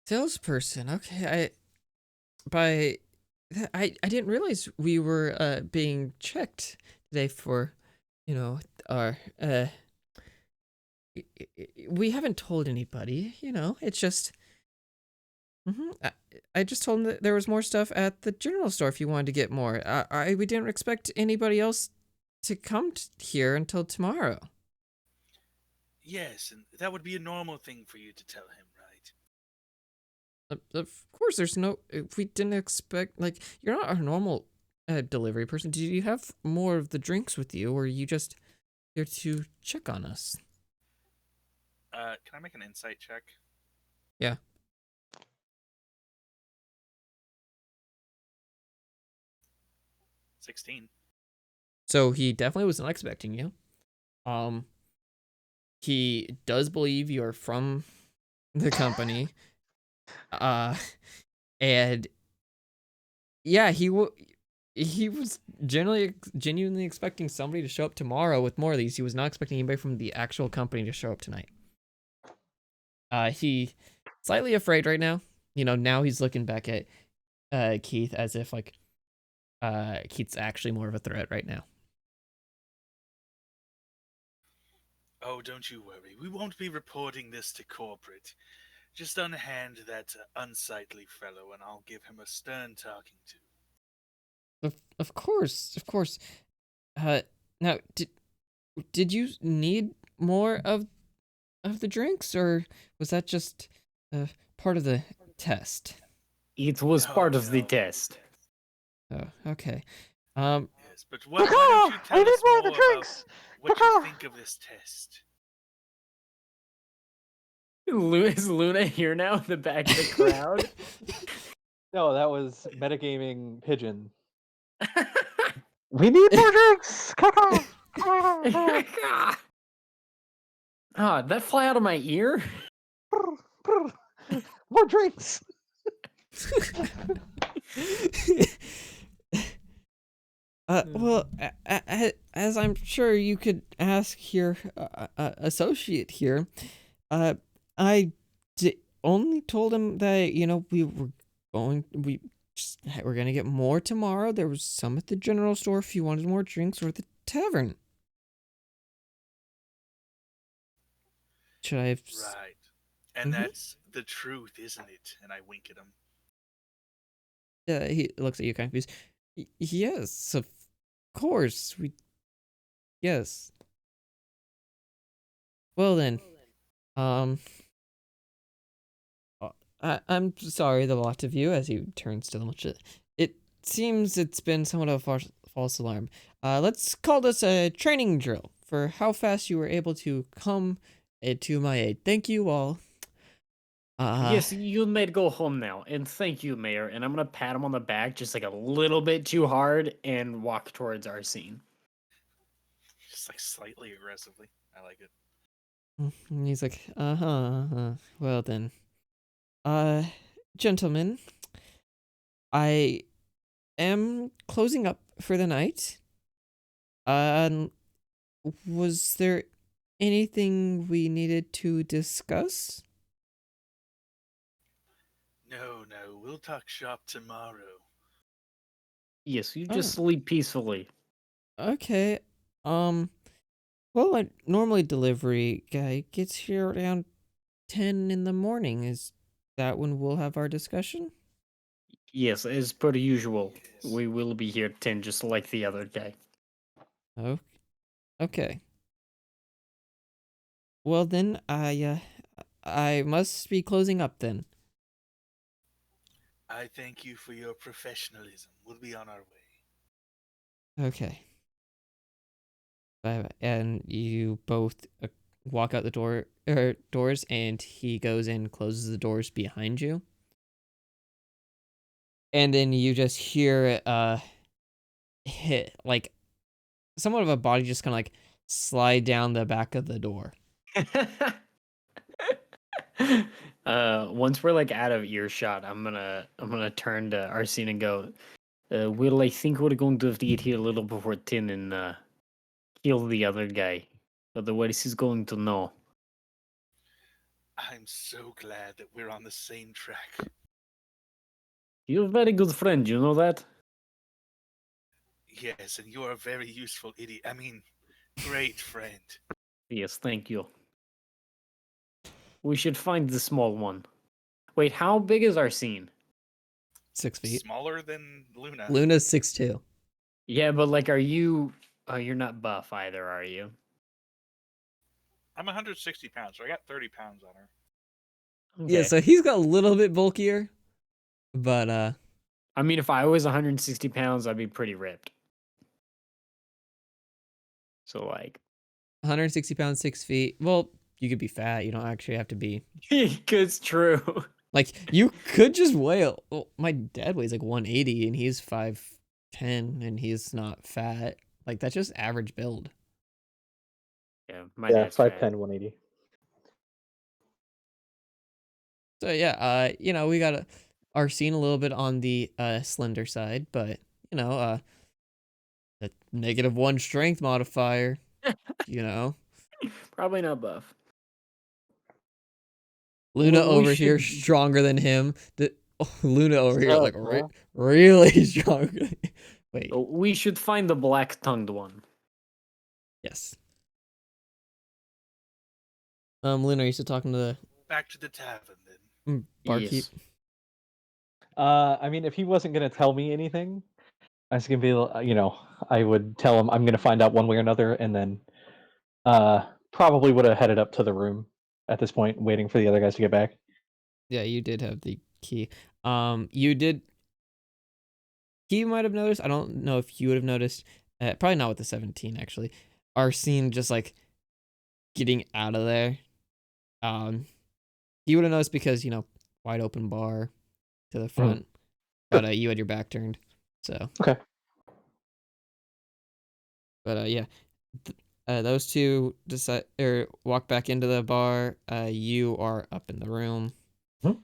Salesperson. Okay, I didn't realize we were being checked today for, our we haven't told anybody, it's just I just told him that there was more stuff at the general store if you wanted to get more. We didn't expect anybody else to come here until tomorrow. Yes, and that would be a normal thing for you to tell him, right? Of course, there's no. We didn't expect, like, you're not a normal delivery person. Do you have more of the drinks with you, or are you just here to check on us? Can I make an insight check? Yeah. 16. So he definitely was not expecting you. He does believe you're from the company. And yeah, he was genuinely expecting somebody to show up tomorrow with more of these. He was not expecting anybody from the actual company to show up tonight. He slightly afraid right now. Now he's looking back at Keith as if like Keith's actually more of a threat right now. Oh, don't you worry. We won't be reporting this to corporate. Just unhand that unsightly fellow, and I'll give him a stern talking to. Of course, of course. Now did you need more of the drinks, or was that just part of the test? It was No, part of the no. test. Oh, okay. Yes, but why don't you tell us more about what you think of this test? Is Luna here now in the back of the crowd? No, that was metagaming pigeon. We need more drinks. Ah, did that fly out of my ear? More drinks. Well, as I'm sure you could ask your associate here, I only told him that we're gonna get more tomorrow. There was some at the general store if you wanted more drinks, or the tavern. Should I have? Right. And Mhm. that's the truth, isn't it? And I wink at him. He looks at you kind of confused. Yes, of course. Yes. Well then, um, I'm sorry, the lot of you, as he turns to them. It seems it's been somewhat of a false alarm. Let's call this a training drill for how fast you were able to come to my aid. Thank you all. Yes, you may go home now, and thank you, Mayor. And I'm gonna pat him on the back just like a little bit too hard and walk towards our scene. Just like slightly aggressively. I like it. And he's like, well then, gentlemen, I am closing up for the night. Was there anything we needed to discuss? No, no, we'll talk shop tomorrow. Yes, you Oh. just sleep peacefully. Okay. Well, a normally delivery guy gets here around 10 in the morning. Is that when we'll have our discussion? Yes, as per usual, Yes. we will be here at 10 just like the other day. Oh, okay. Well then, I must be closing up then. I thank you for your professionalism. We'll be on our way. Okay. Bye bye. And you both walk out the doors, and he goes in, closes the doors behind you. And then you just hear hit like somewhat of a body just kind of like slide down the back of the door. Once we're like out of earshot, I'm gonna turn to Arsene and go, Will, I think we're going to have to get here a little before 10 and kill the other guy. Otherwise he's going to know. I'm so glad that we're on the same track. You're a very good friend, you know that? Yes, and you're a very useful idiot. I mean, great friend. Yes, thank you. We should find the small one. Wait, how big is Arsene? 6 feet. Smaller than Luna. Luna's 6'2". Yeah, but like, are you? Oh, you're not buff either, are you? I'm 160 pounds, so I got 30 pounds on her. Yeah, so he's got a little bit bulkier, but I mean, if I was 160 pounds, I'd be pretty ripped. So like, 160 pounds, 6 feet. Well, you could be fat. You don't actually have to be. it's true. Like, you could just weigh. Well, my dad weighs like 180, and he's 5'10", and he's not fat. Like, that's just average build. Yeah, my Yeah, dad's 5'10", fat. 180. So yeah, we got Arsene a little bit on the slender side, but the -1 strength modifier. Probably not buff. Luna Well, we over here should- stronger than him. Luna over here like bro? really strong. Wait, We should find the black-tongued one. yes. Luna, are you still talking to the Back to the tavern then. barkeep? Yes. I mean, if he wasn't gonna tell me anything, I was gonna be, I would tell him I'm gonna find out one way or another, and then, probably would have headed up to the room at this point, waiting for the other guys to get back. Yeah, you did have the key. You did. He might have noticed. I don't know if you would have noticed. Probably not with the 17 actually. Arsene just like getting out of there. You would have noticed because wide open bar to the front, but you had your back turned. So Okay. But yeah, those two decide or walk back into the bar. You are up in the room. Mhm.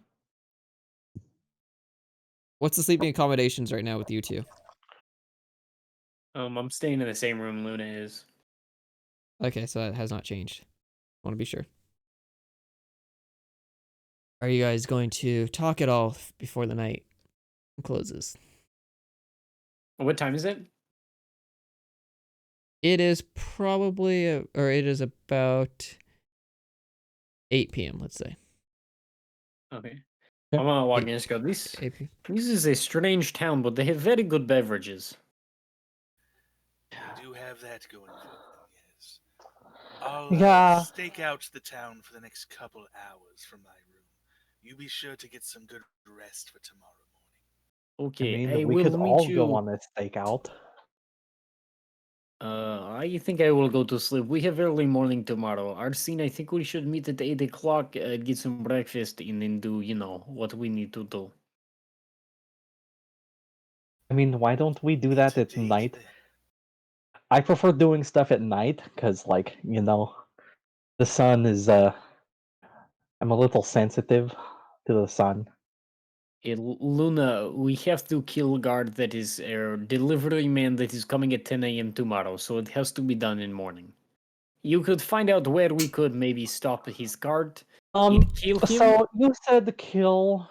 What's the sleeping accommodations right now with you two? I'm staying in the same room Luna is. Okay, so that has not changed. Want to be sure. Are you guys going to talk at all before the night closes? What time is it? It is probably, or it is about 8 p.m., let's say. Okay. Yeah. I'm gonna walk in and just go, this 8 p.m. is a strange town, but they have very good beverages. We do have that going for them, yes. I'll Yeah. stake out the town for the next couple hours from my room. You be sure to get some good rest for tomorrow morning. Okay, I mean, I we will could meet all you. go on this stakeout. I think I will go to sleep. We have early morning tomorrow. Arsene, I think we should meet at 8 o'clock, get some breakfast, and then do, what we need to do. I mean, why don't we do that at Date night? then. I prefer doing stuff at night because, the sun is. I'm a little sensitive to the sun. Luna, we have to kill a guard that is a delivery man that is coming at 10 a.m. tomorrow, so it has to be done in morning. You could find out where we could maybe stop his cart and kill him. So you said kill.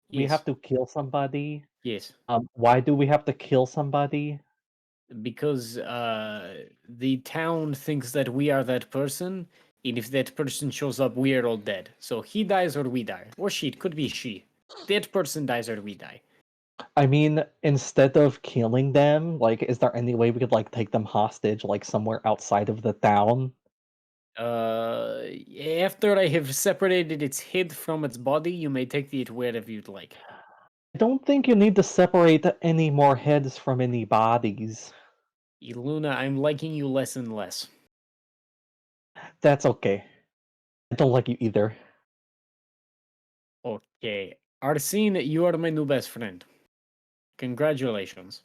We Yes. have to kill somebody. Yes. Why do we have to kill somebody? Because the town thinks that we are that person, and if that person shows up, we are all dead. So he dies or we die. Or she, it could be she. That person dies or we die. I mean, instead of killing them, is there any way we could take them hostage, somewhere outside of the town? After I have separated its head from its body, you may take it wherever you'd like. I don't think you need to separate any more heads from any bodies. Luna, I'm liking you less and less. That's okay. I don't like you either. Okay. Arsene, you are my new best friend. Congratulations.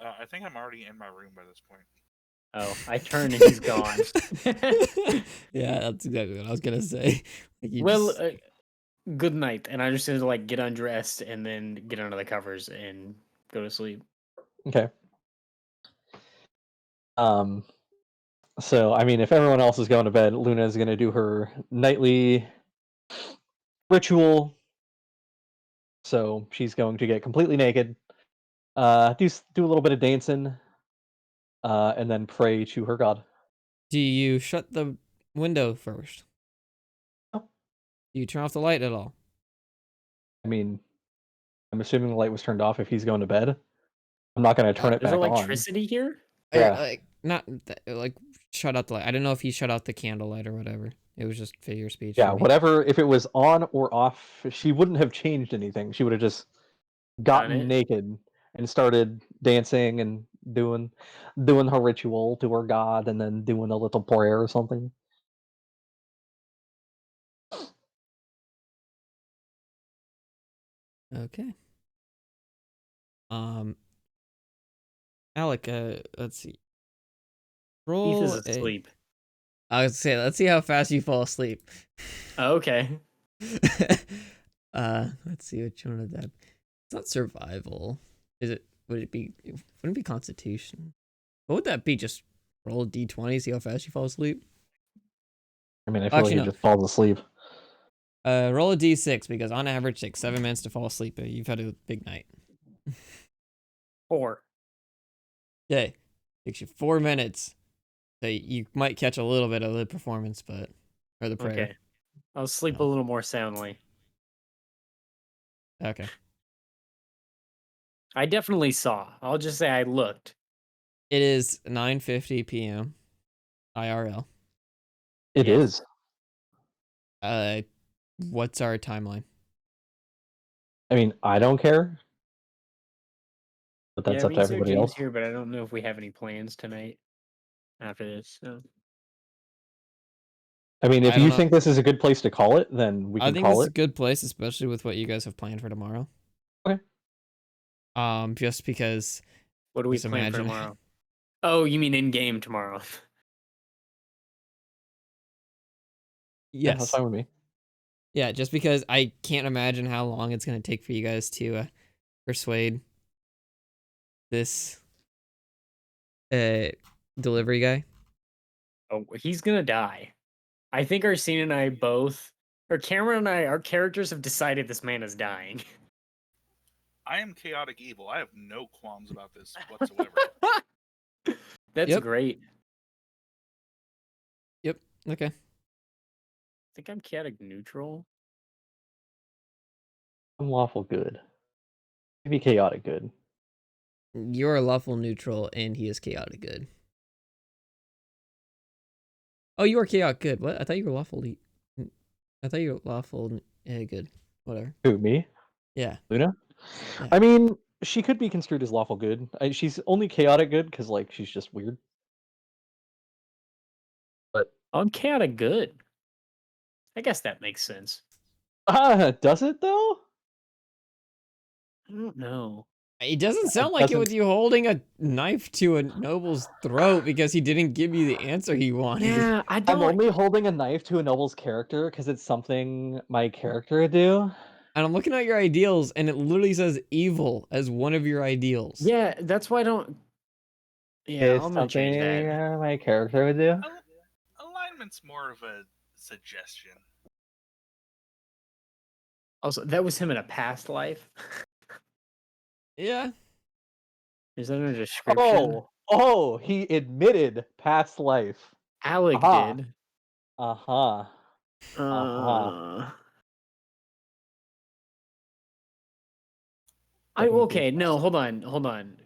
I think I'm already in my room by this point. Oh, I turn and he's gone. Yeah, that's exactly what I was gonna say. Like you Well, just, good night. And I'm just gonna like get undressed and then get under the covers and go to sleep. Okay. Um. So I mean, if everyone else is going to bed, Luna is going to do her nightly ritual. So she's going to get completely naked, do a little bit of dancing, and then pray to her god. do you shut the window first? Oh. Do you turn off the light at all? I mean, I'm assuming the light was turned off if he's going to bed. I'm not going to turn it There's back on. electricity here? Yeah. Like not like shut out the light. I don't know if he shut out the candlelight or whatever. It was just figure speech. Yeah, for me. whatever. If it was on or off, she wouldn't have changed anything. She would have just Done gotten it. naked and started dancing and doing her ritual to her god, and then doing a little prayer or something. Okay. Alec, let's see. Keith Roll is a. asleep. I was say, let's see how fast you fall asleep. Oh, okay. Let's see which one of that. It's not survival. Is it? Would it be? Wouldn't it be Constitution? What would that be? Just roll a d20, see how fast you fall asleep. I mean, I feel Actually, like he no. just falls asleep. Roll a d6 because on average it takes 7 minutes to fall asleep. You've had a big night. 4. Okay, takes you 4 minutes. So you might catch a little bit of the performance, or the prayer. Okay. I'll sleep a No. little more soundly. Okay. I definitely saw. I'll just say I looked. It is 9:50 p.m. IRL. It Yes. is. What's our timeline? I mean, I don't care, but that's Yeah, up to research everybody is else. here, but I don't know if we have any plans tonight after this. So. I mean, if I don't you know. think this is a good place to call it, then we I can think this call is a it. good place, especially with what you guys have planned for tomorrow. Okay. Just because, What do we just plan for imagine. tomorrow? Oh, you mean in game tomorrow? Yeah, that's Yes. fine with me. Yeah, just because I can't imagine how long it's gonna take for you guys to persuade this delivery guy. Oh, he's gonna die. I think Arsene and I both, or Cameron and I, our characters have decided this man is dying. I am chaotic evil. I have no qualms about this whatsoever. That's Yep. great. Yep. Okay. I think I'm chaotic neutral. I'm lawful good. Maybe chaotic good. You're a lawful neutral, and he is chaotic good. Oh, you are chaotic good. What? I thought you were lawful. I thought you were lawful good. Whatever. Who, me? Yeah. Luna? Yeah. I mean, she could be construed as lawful good. She's only chaotic good because, like, she's just weird. But I'm chaotic good. I guess that makes sense. does it though? I don't know. It doesn't sound like it doesn't- with you holding a knife to a noble's throat because he didn't give you the answer he wanted. Yeah, I I'm don't. only holding a knife to a noble's character because it's something my character would do. And I'm looking at your ideals, and it literally says evil as one of your ideals. Yeah, that's why I don't. Yeah, It's I'm gonna change something that. my character would do. Alignment's more of a suggestion. Also, that was him in a past life. Yeah. Is that a description? Oh, he admitted past life. Alec Aha. did. Uh-huh. Okay, no, hold on.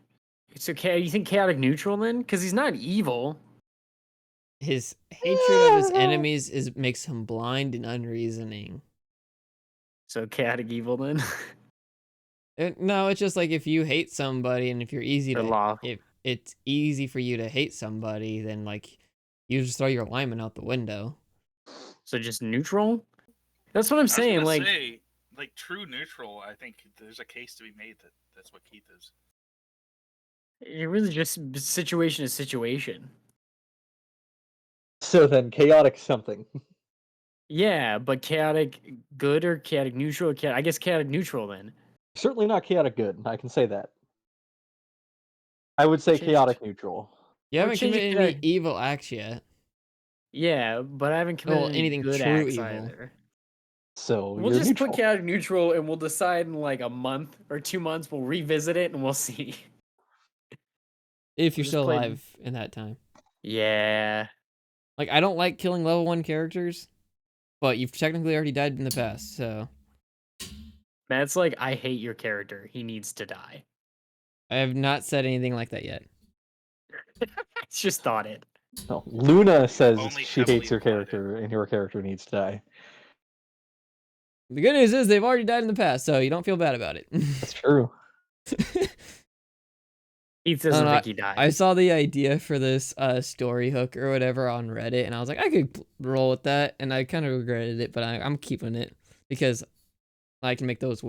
It's okay. You think chaotic neutral then? Because he's not evil. His hatred of his enemies makes him blind and unreasoning. So chaotic evil then. No, it's just like if you hate somebody and if you're easy Or to law. if it's easy for you to hate somebody, then like you just throw your alignment out the window. So just neutral. That's what I'm I was saying. gonna Like, say, like true neutral. I think there's a case to be made that that's what Keith is. you're really just situation to situation. So then, chaotic something. Yeah, but chaotic good or chaotic neutral? I guess chaotic neutral then. Certainly not chaotic good. I can say that. I would say Change it. chaotic neutral. You Or haven't change it committed to any evil acts yet. Yeah, but I haven't committed Well, any anything good true acts evil. either. So We'll you're just put neutral. chaotic neutral, and we'll decide in like a month or 2 months. We'll revisit it, and we'll see. If you're We'll just still play- alive in that time. Yeah, Like I don't like killing level 1 characters, but you've technically already died in the past, so Matt's like, I hate your character. He needs to die. I have not said anything like that yet. Just thought it. No, Luna says Only she heavily hates your implied it. character, and your character needs to die. The good news is they've already died in the past, so you don't feel bad about it. That's true. Keith I don't doesn't know, think he died. I saw the idea for this story hook or whatever on Reddit, and I was like, I could roll with that, and I kind of regretted it, but I'm keeping it because I can make those.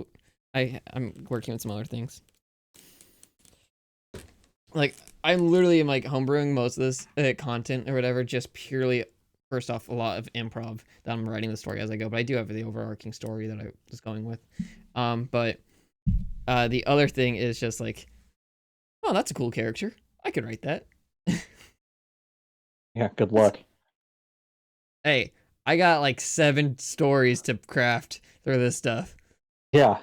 I'm working on some other things. Like I'm literally like homebrewing most of this content or whatever, just purely first off a lot of improv that I'm writing the story as I go, but I do have the overarching story that I was going with. But the other thing is just like, oh, that's a cool character. I could write that. Yeah, good luck. Hey, I got like 7 stories to craft through this stuff. Yeah,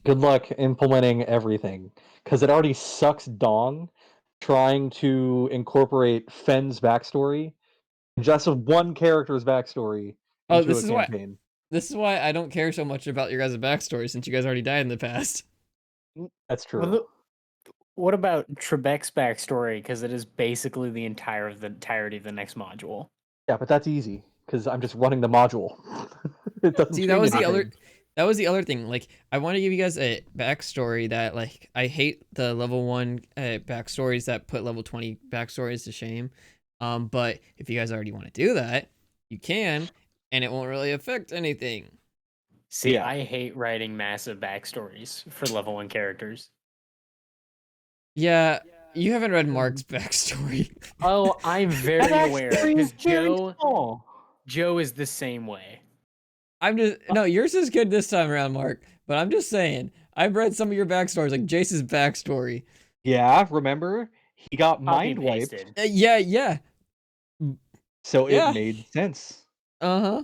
good luck implementing everything. Because it already sucks dong trying to incorporate Fenn's backstory, just one character's backstory, Oh, into this a is why campaign. I don't care so much about your guys' backstory since you guys already died in the past. That's true. Well, what about Trebek's backstory? Because it is basically the entirety of the next module. Yeah, but that's easy because I'm just running the module. It doesn't See, change that was the anything. other thing. Like, I want to give you guys a backstory that, like, I hate the level 1 backstories that put level 20 backstories to shame. But if you guys already want to do that, you can, and it won't really affect anything. See, Yeah. I hate writing massive backstories for level 1 characters. Yeah, you haven't read Mark's backstory. Oh, I'm very That aware. backstory Because is very small. Joe is the same way. No, yours is good this time around, Mark. But I'm just saying, I've read some of your backstories, like Jace's backstory. Yeah, remember? He got Copy mind and wiped, pasted. Yeah. so Yeah. it made sense. Uh-huh.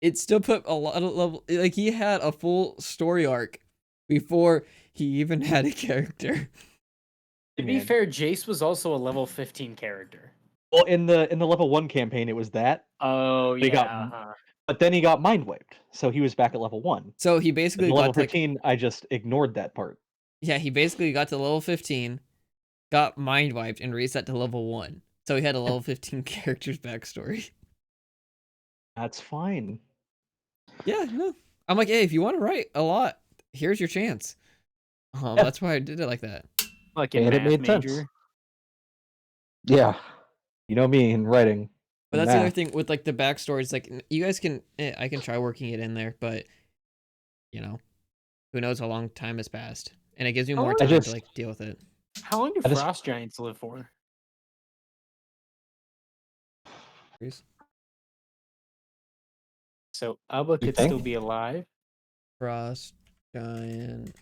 It still put a lot of level, like he had a full story arc before he even had a character. To be fair, Jace was also a level 15 character. Well, in the level 1 campaign, it was that. Oh, They got- yeah. But then he got mind wiped, so he was back at level 1. So he In basically level got to, like, 15, I just ignored that part. yeah, he basically got to level 15, got mind wiped, and reset to level 1. So he had a level 15 character's backstory. That's fine. Yeah, no. I'm like, hey, if you want to write a lot, here's your chance. Yeah. That's why I did it like that. Fucking And it math made major. sense. Yeah. You know me in writing. But and that's the other math. thing with like the backstories. Like you guys can, I can try working it in there, but you know, who knows how long time has passed, and it gives me How more long- time just- to like deal with it. How long do I just- frost giants live for? So Abba You could think? still be alive. Frost giant.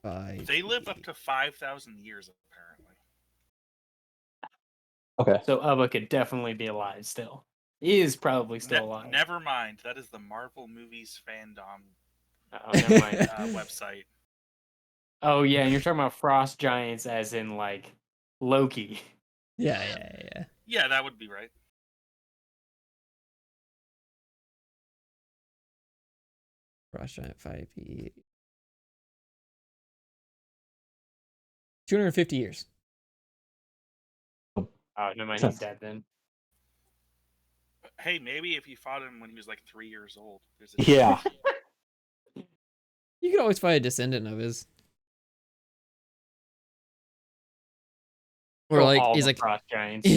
They live up to 5,000 years, apparently. Okay. So Abba could definitely be alive still. He is probably still alive. Never mind. That is the Marvel movies fandom Oh, never mind. website. Oh yeah, and you're talking about frost giants as in like Loki. Yeah. Yeah, that would be right. Frost giant 5e. 250 years. Oh, never mind. Sense. He's dead then. Hey, maybe if you fought him when he was like 3 years old, there's a Yeah. You could always find a descendant of his. Or Kill like all he's the like, frost giants.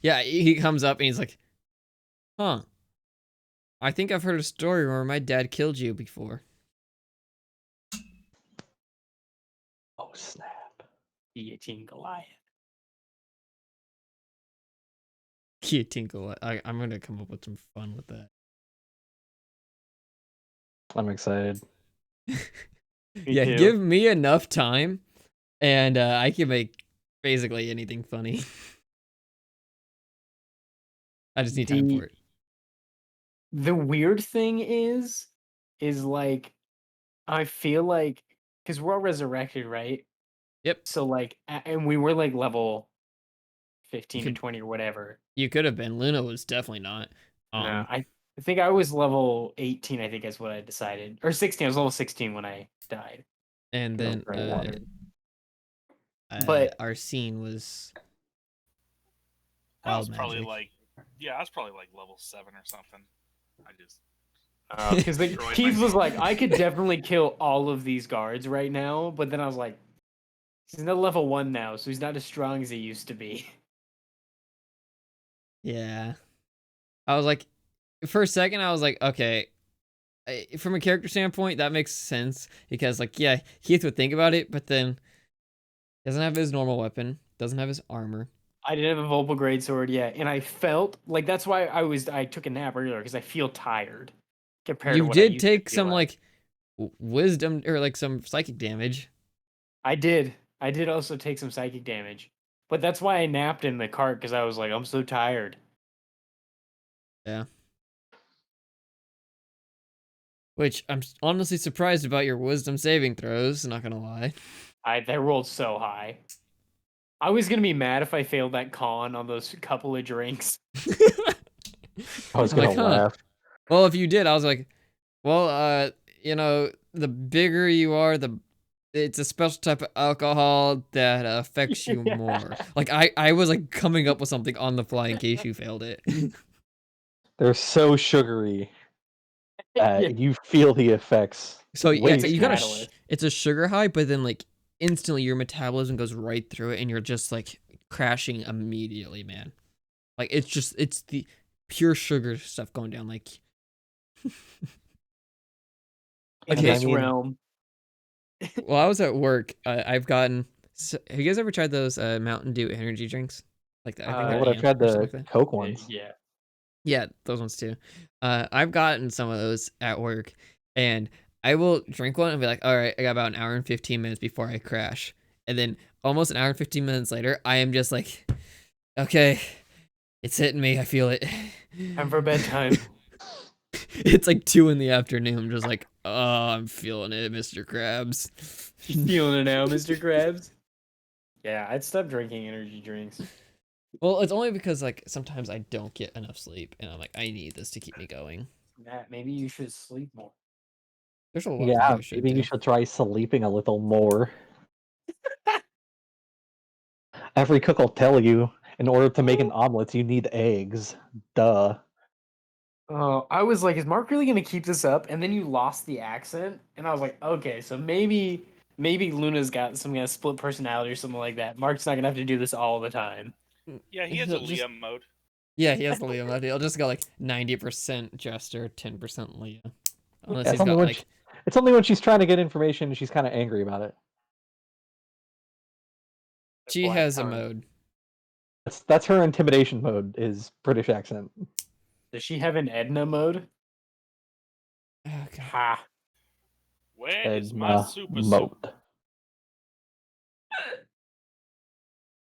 yeah, he comes up and he's like, huh. I think I've heard a story where my dad killed you before. Oh snap! Guillotine Goliath. Tinkle. I'm gonna come up with some fun with that. I'm excited. Yeah, too. give me enough time, and I can make basically anything funny. I just need time for it. The weird thing is like, I feel like, because we're all resurrected, right? Yep. So like, and we were like level 15 to Could 20 or whatever. you could have been. Luna was definitely not. No, I think I was level 18. I think is what I decided, or 16. I was level 16 when I died. and No, then right, water. our scene was I was wild probably magic. like, yeah, I was probably like level 7 or something. I just Because destroyed Keith was myself. like, I could definitely kill all of these guards right now, but then I was like, he's not level 1 now, so he's not as strong as he used to be. Yeah, I was like, for a second, I was like, okay. From a character standpoint, that makes sense because, like, yeah, Keith would think about it, but then doesn't have his normal weapon, doesn't have his armor. I didn't have a Volpal Greatsword yet, and I felt like that's why I took a nap earlier because I feel tired compared to You what I did used to take feel some like. wisdom or like some psychic damage. I did. I did also take some psychic damage, but that's why I napped in the cart because I was like, I'm so tired. Yeah. Which I'm honestly surprised about your wisdom saving throws. Not gonna lie. They rolled so high. I was gonna be mad if I failed that con on those couple of drinks. I was I'm gonna like, huh. laugh. Well, if you did, I was like, well, the bigger you are, it's a special type of alcohol that affects you more. Like I was like coming up with something on the fly in case you failed it. They're so sugary Yeah. that you feel the effects. So yeah, Way It's a you sooner. catalyst. it's a sugar high, but then like instantly your metabolism goes right through it, and you're just like crashing immediately, man. Like it's the pure sugar stuff going down. Like In okay, this realm. while I was at work, I've gotten. So, have you guys ever tried those Mountain Dew energy drinks? Like that, I think Yeah, they're what I've amp tried or something the like that. Coke ones. Yeah. Yeah, those ones too. I've gotten some of those at work, and I will drink one and be like, all right, I got about an hour and 15 minutes before I crash. And then almost an hour and 15 minutes later, I am just like, okay, it's hitting me. I feel it. Time for bedtime. It's like 2 in the afternoon. I'm just like, oh, I'm feeling it, Mr. Krabs. Feeling it now, Mr. Krabs? Yeah, I'd stop drinking energy drinks. Well, it's only because like sometimes I don't get enough sleep, and I'm like, I need this to keep me going. Matt, maybe you should sleep more. There's a lot of things Yeah, I should maybe you do. should try sleeping a little more. Every cook will tell you, in order to make an omelet, you need eggs. Duh. Oh, I was like, is Mark really gonna keep this up? And then you lost the accent, and I was like, okay, so maybe Luna's got some kind of split personality or something like that. Mark's not gonna have to do this all the time. Yeah, he has a Liam mode. Yeah, he has the Leah mode. He'll just go like 90% Jester, 10% Leah. Unless Yeah, he's got like it's only when she's trying to get information and she's kind of angry about it. she Black has a tongue. mode. That's her intimidation mode, is British accent. Does she have an Edna mode? Oh, God. Ha. Where is my Edna super mode. suit?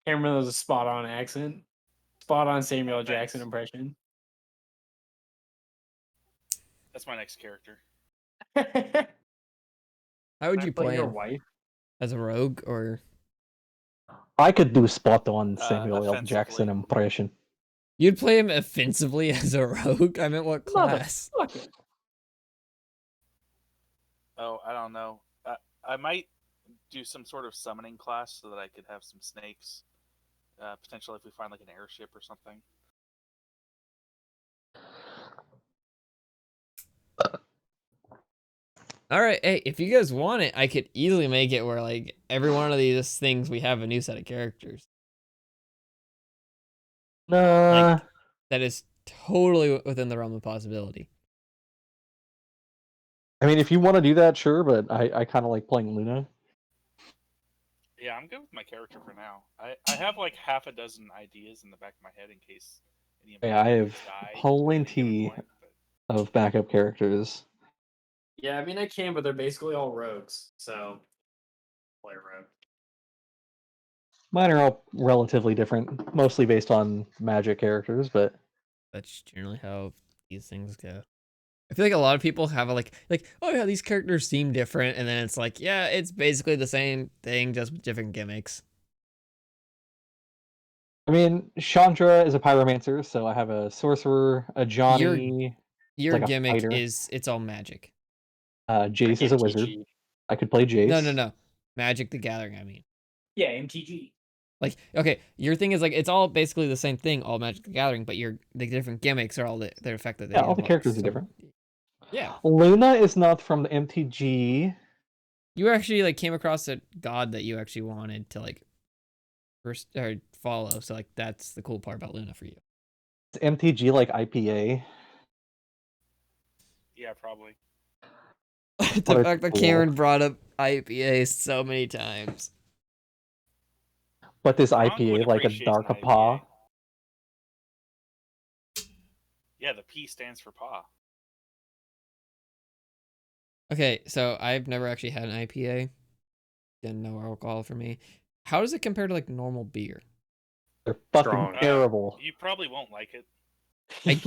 Cameron has a spot on accent. Spot on Samuel Thanks. Jackson impression. That's my next character. How would Can I you play play your him? wife? As a rogue or I could do spot on Samuel L. Jackson Offensively. impression. you'd play him offensively as a rogue? I meant what class? Motherfucker. Oh, I don't know. I might do some sort of summoning class so that I could have some snakes. Potentially, if we find like an airship or something. All right, hey, if you guys want it, I could easily make it where like every one of these things we have a new set of characters. Nah. Like that is totally within the realm of possibility. I mean, if you want to do that, sure, but I kind of like playing Luna. Yeah, I'm good with my character for now. I have like half a dozen ideas in the back of my head in case any of my Yeah, I have characters die at any given plenty point, but of backup characters. Yeah, I mean I can, but they're basically all rogues, so play rogue. Mine are all relatively different, mostly based on magic characters, but That's generally how these things go. I feel like a lot of people have a like, oh yeah, these characters seem different, and then it's like, yeah, it's basically the same thing, just with different gimmicks. I mean, Chandra is a pyromancer, so I have a sorcerer, a Johnny, Your like a gimmick fighter. is it's all magic. Jace is a wizard. MTG. I could play Jace. No. Magic the Gathering, I mean. Yeah, MTG. Like, okay, your thing is like it's all basically the same thing, all Magic the Gathering, but the different gimmicks are all the effect that they Yeah, all have the on characters are some- different. Yeah. Luna is not from the MTG. You actually like came across a god that you actually wanted to like first or follow, so like that's the cool part about Luna for you. It's MTG like IPA. yeah, probably. The What a fact that tool. Cameron brought up IPA so many times. But this Ron IPA would like a appreciate an DarkPaw. IPA. Yeah, the P stands for paw. Okay, so I've never actually had an IPA. Again, no alcohol for me. How does it compare to like normal beer? They're fucking Strong. terrible. You probably won't like it.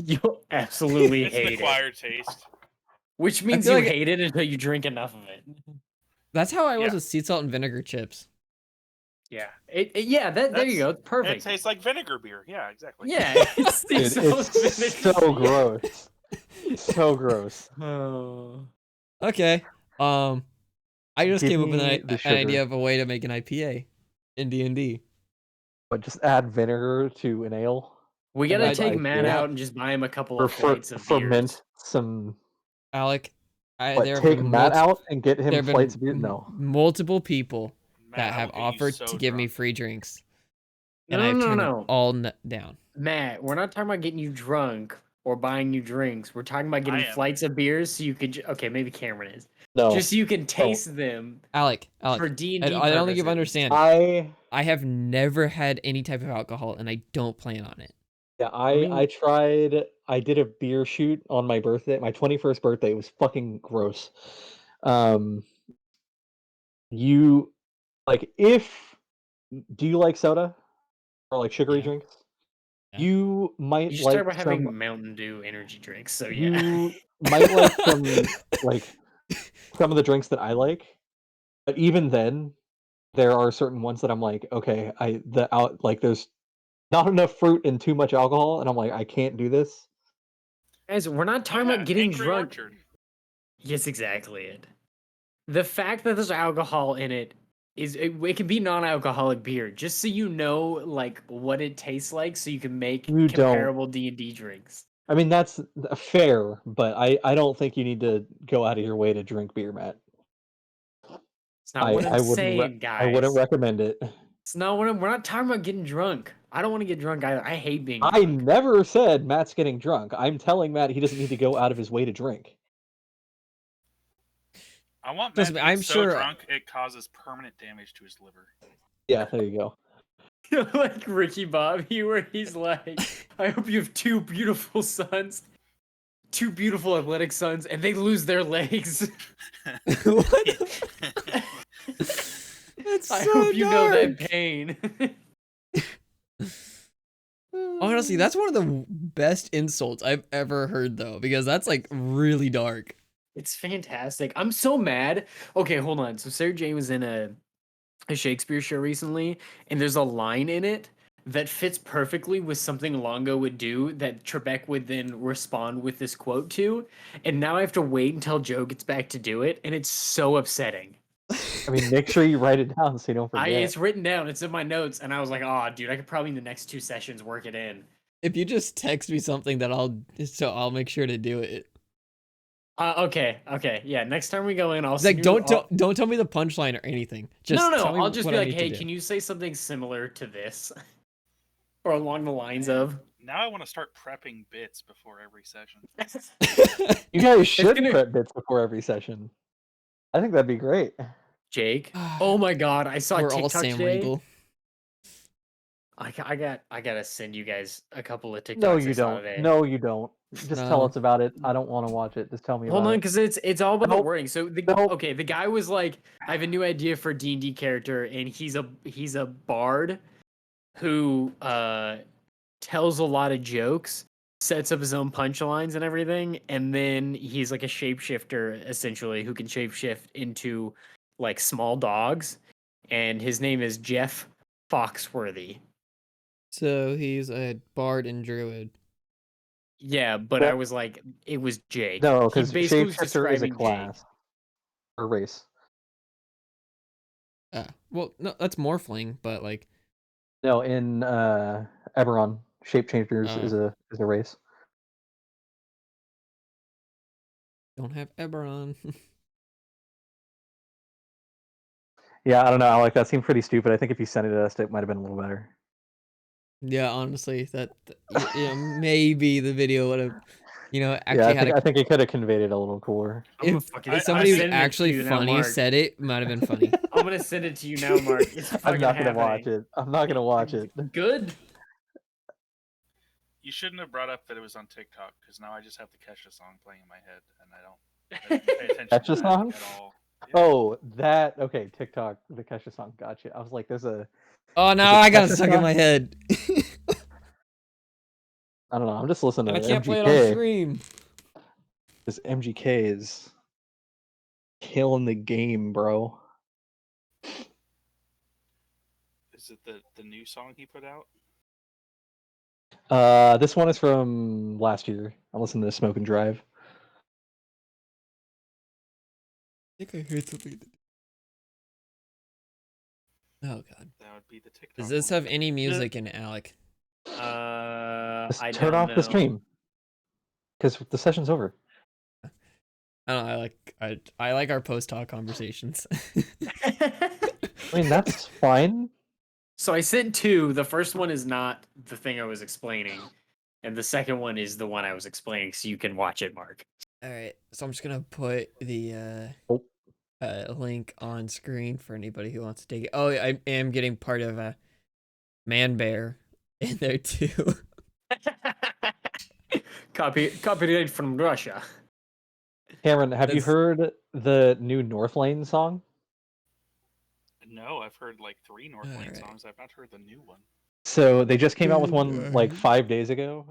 You'll absolutely It's an hate it. acquired taste. Which means feel you like- hate it until you drink enough of it. That's how I was Yeah. with sea salt and vinegar chips. Yeah. Yeah, there you go. It's It perfect. tastes like vinegar beer. Yeah, exactly. Yeah, it's, Dude, it's so gross. So gross. Oh. Okay. I just Give came up with me an the idea sugar. of a way to make an IPA in D&D. But just add vinegar to an ale. We And gotta I- take I Matt do. out and just buy him a couple Or of flights of ferment beers. some. Alec, What, there have take been Matt out and get there him have flights been of beer? No. multiple people Matt, that I have will get you offered so to give me drunk. free drinks, No, and I've no, turned no. them all down. Matt, we're not talking about getting you drunk or buying you drinks. We're talking about getting am. flights of beers so you could. Okay, maybe Cameron is. No. Just so you can taste them Alec, for I D&D don't think you purposes. understand. I have never had any type of alcohol, and I don't plan on it. I tried. I did a beer shoot on my birthday, my 21st birthday. It was fucking gross. You like if do you like soda or like sugary Yeah. drinks? Yeah. You You might should like start by having some. Mountain Dew energy drinks. So yeah. You might like some of the drinks that I like, but even then, there are certain ones that I'm like, okay, there's not enough fruit and too much alcohol, and I'm like, I can't do this. Guys, we're not talking Yeah, about getting Angry drunk. Orchard. Yes, exactly it. The fact that there's alcohol in it it can be non-alcoholic beer, just so you know like what it tastes like, so you can make You don't. comparable D&D drinks. I mean, that's fair, but I don't think you need to go out of your way to drink beer, Matt. It's not what I'm wouldn't saying, guys. I wouldn't recommend it. It's not what we're not talking about getting drunk. I don't want to get drunk either. I hate being I drunk. never said Matt's getting drunk. I'm telling Matt he doesn't need to go out of his way to drink. I want Matt Trust to me, get I'm so sure- drunk it causes permanent damage to his liver. Yeah, there you go. Like Ricky Bobby, where he's like, I hope you have two beautiful sons, two beautiful athletic sons, and they lose their legs. That's I so hope you know that dark. pain. Honestly, that's one of the best insults I've ever heard, though, because that's like really dark. It's fantastic. I'm so mad. Okay, hold on. So Sarah Jane was in a Shakespeare show recently, and there's a line in it that fits perfectly with something Longo would do that Trebek would then respond with this quote to. And now I have to wait until Joe gets back to do it, and it's so upsetting. I mean, make sure you write it down so you don't forget. It's written down, it's in my notes, and I was like, oh, dude, I could probably in the next 2 sessions work it in. If you just text me something that I'll make sure to do it. Okay. Yeah, next time we go in, I'll It's like, send you. don't tell me the punchline or anything. Just No. tell me I'll just what be I like, need to hey, do. can you say something similar to this, or along the lines Man, of? now I want to start prepping bits before every session. You guys should gonna- prep bits before every session. I think that'd be great. Jake. Oh my God, I saw a We're all TikTok Sam today. Riegel. I gotta send you guys a couple of TikToks No, I you saw don't. today. No, you don't. Just tell No. us about it. I don't want to watch it. Just tell me Hold about on, it. because it's all about the Nope. wording. So Nope. okay, the guy was like, I have a new idea for a D&D character, and he's a bard who tells a lot of jokes, sets up his own punchlines and everything, and then he's like a shapeshifter essentially who can shapeshift into like small dogs, and his name is Jeff Foxworthy. So he's a bard and druid. Yeah, but I was like, it was Jake. No, He because basically was shapeshifter is a describing Jake. class or race. Well, no, that's morphling, but like, No, in Eberron, shape changers Oh. is a race. don't have Eberron. Yeah, I don't know, Alec. That seemed pretty stupid. I think if you sent it to us, it might have been a little better. Yeah, honestly, maybe the video would have, actually Yeah, had I think it could have conveyed it a little cooler. if Fucking- if somebody I'm was sending it to actually you now, funny Mark. said it, might have been funny. I'm gonna send it to you now, Mark. It's fucking I'm not gonna watch happening. it. I'm not gonna watch it. Good. You shouldn't have brought up that it was on TikTok because now I just have the Kesha song playing in my head and I don't pay attention Kesha to that song? at all. Yeah. Oh, that okay. TikTok, the Kesha song. Gotcha. I was like, there's a. Oh, now Is it I got it Kesha stuck in song? my head. I don't know. I'm just listening I to can't play it on MGK. stream. This MGK is killing the game, bro. Is it the new song he put out? This one is from last year. I'm listening to Smoke and Drive. I think I heard something. Oh god. That would be the TikTok. Does this one. have any music in Alec? Just I turn don't off know. the stream because the session's over. I don't know. I like our post talk conversations. I mean, that's fine. So I sent two. The first one is not the thing I was explaining, and the second one is the one I was explaining. So you can watch it, Mark. All right, so I'm just gonna put the Oh. link on screen for anybody who wants to take it. Oh, I am getting part of a Man Bear in there too. Copyright from Russia. Cameron, have you That's- heard the new North Lane song? No, I've heard like 3 North Lane Alright. songs. I've not heard the new one. So they just came out with one like 5 days ago.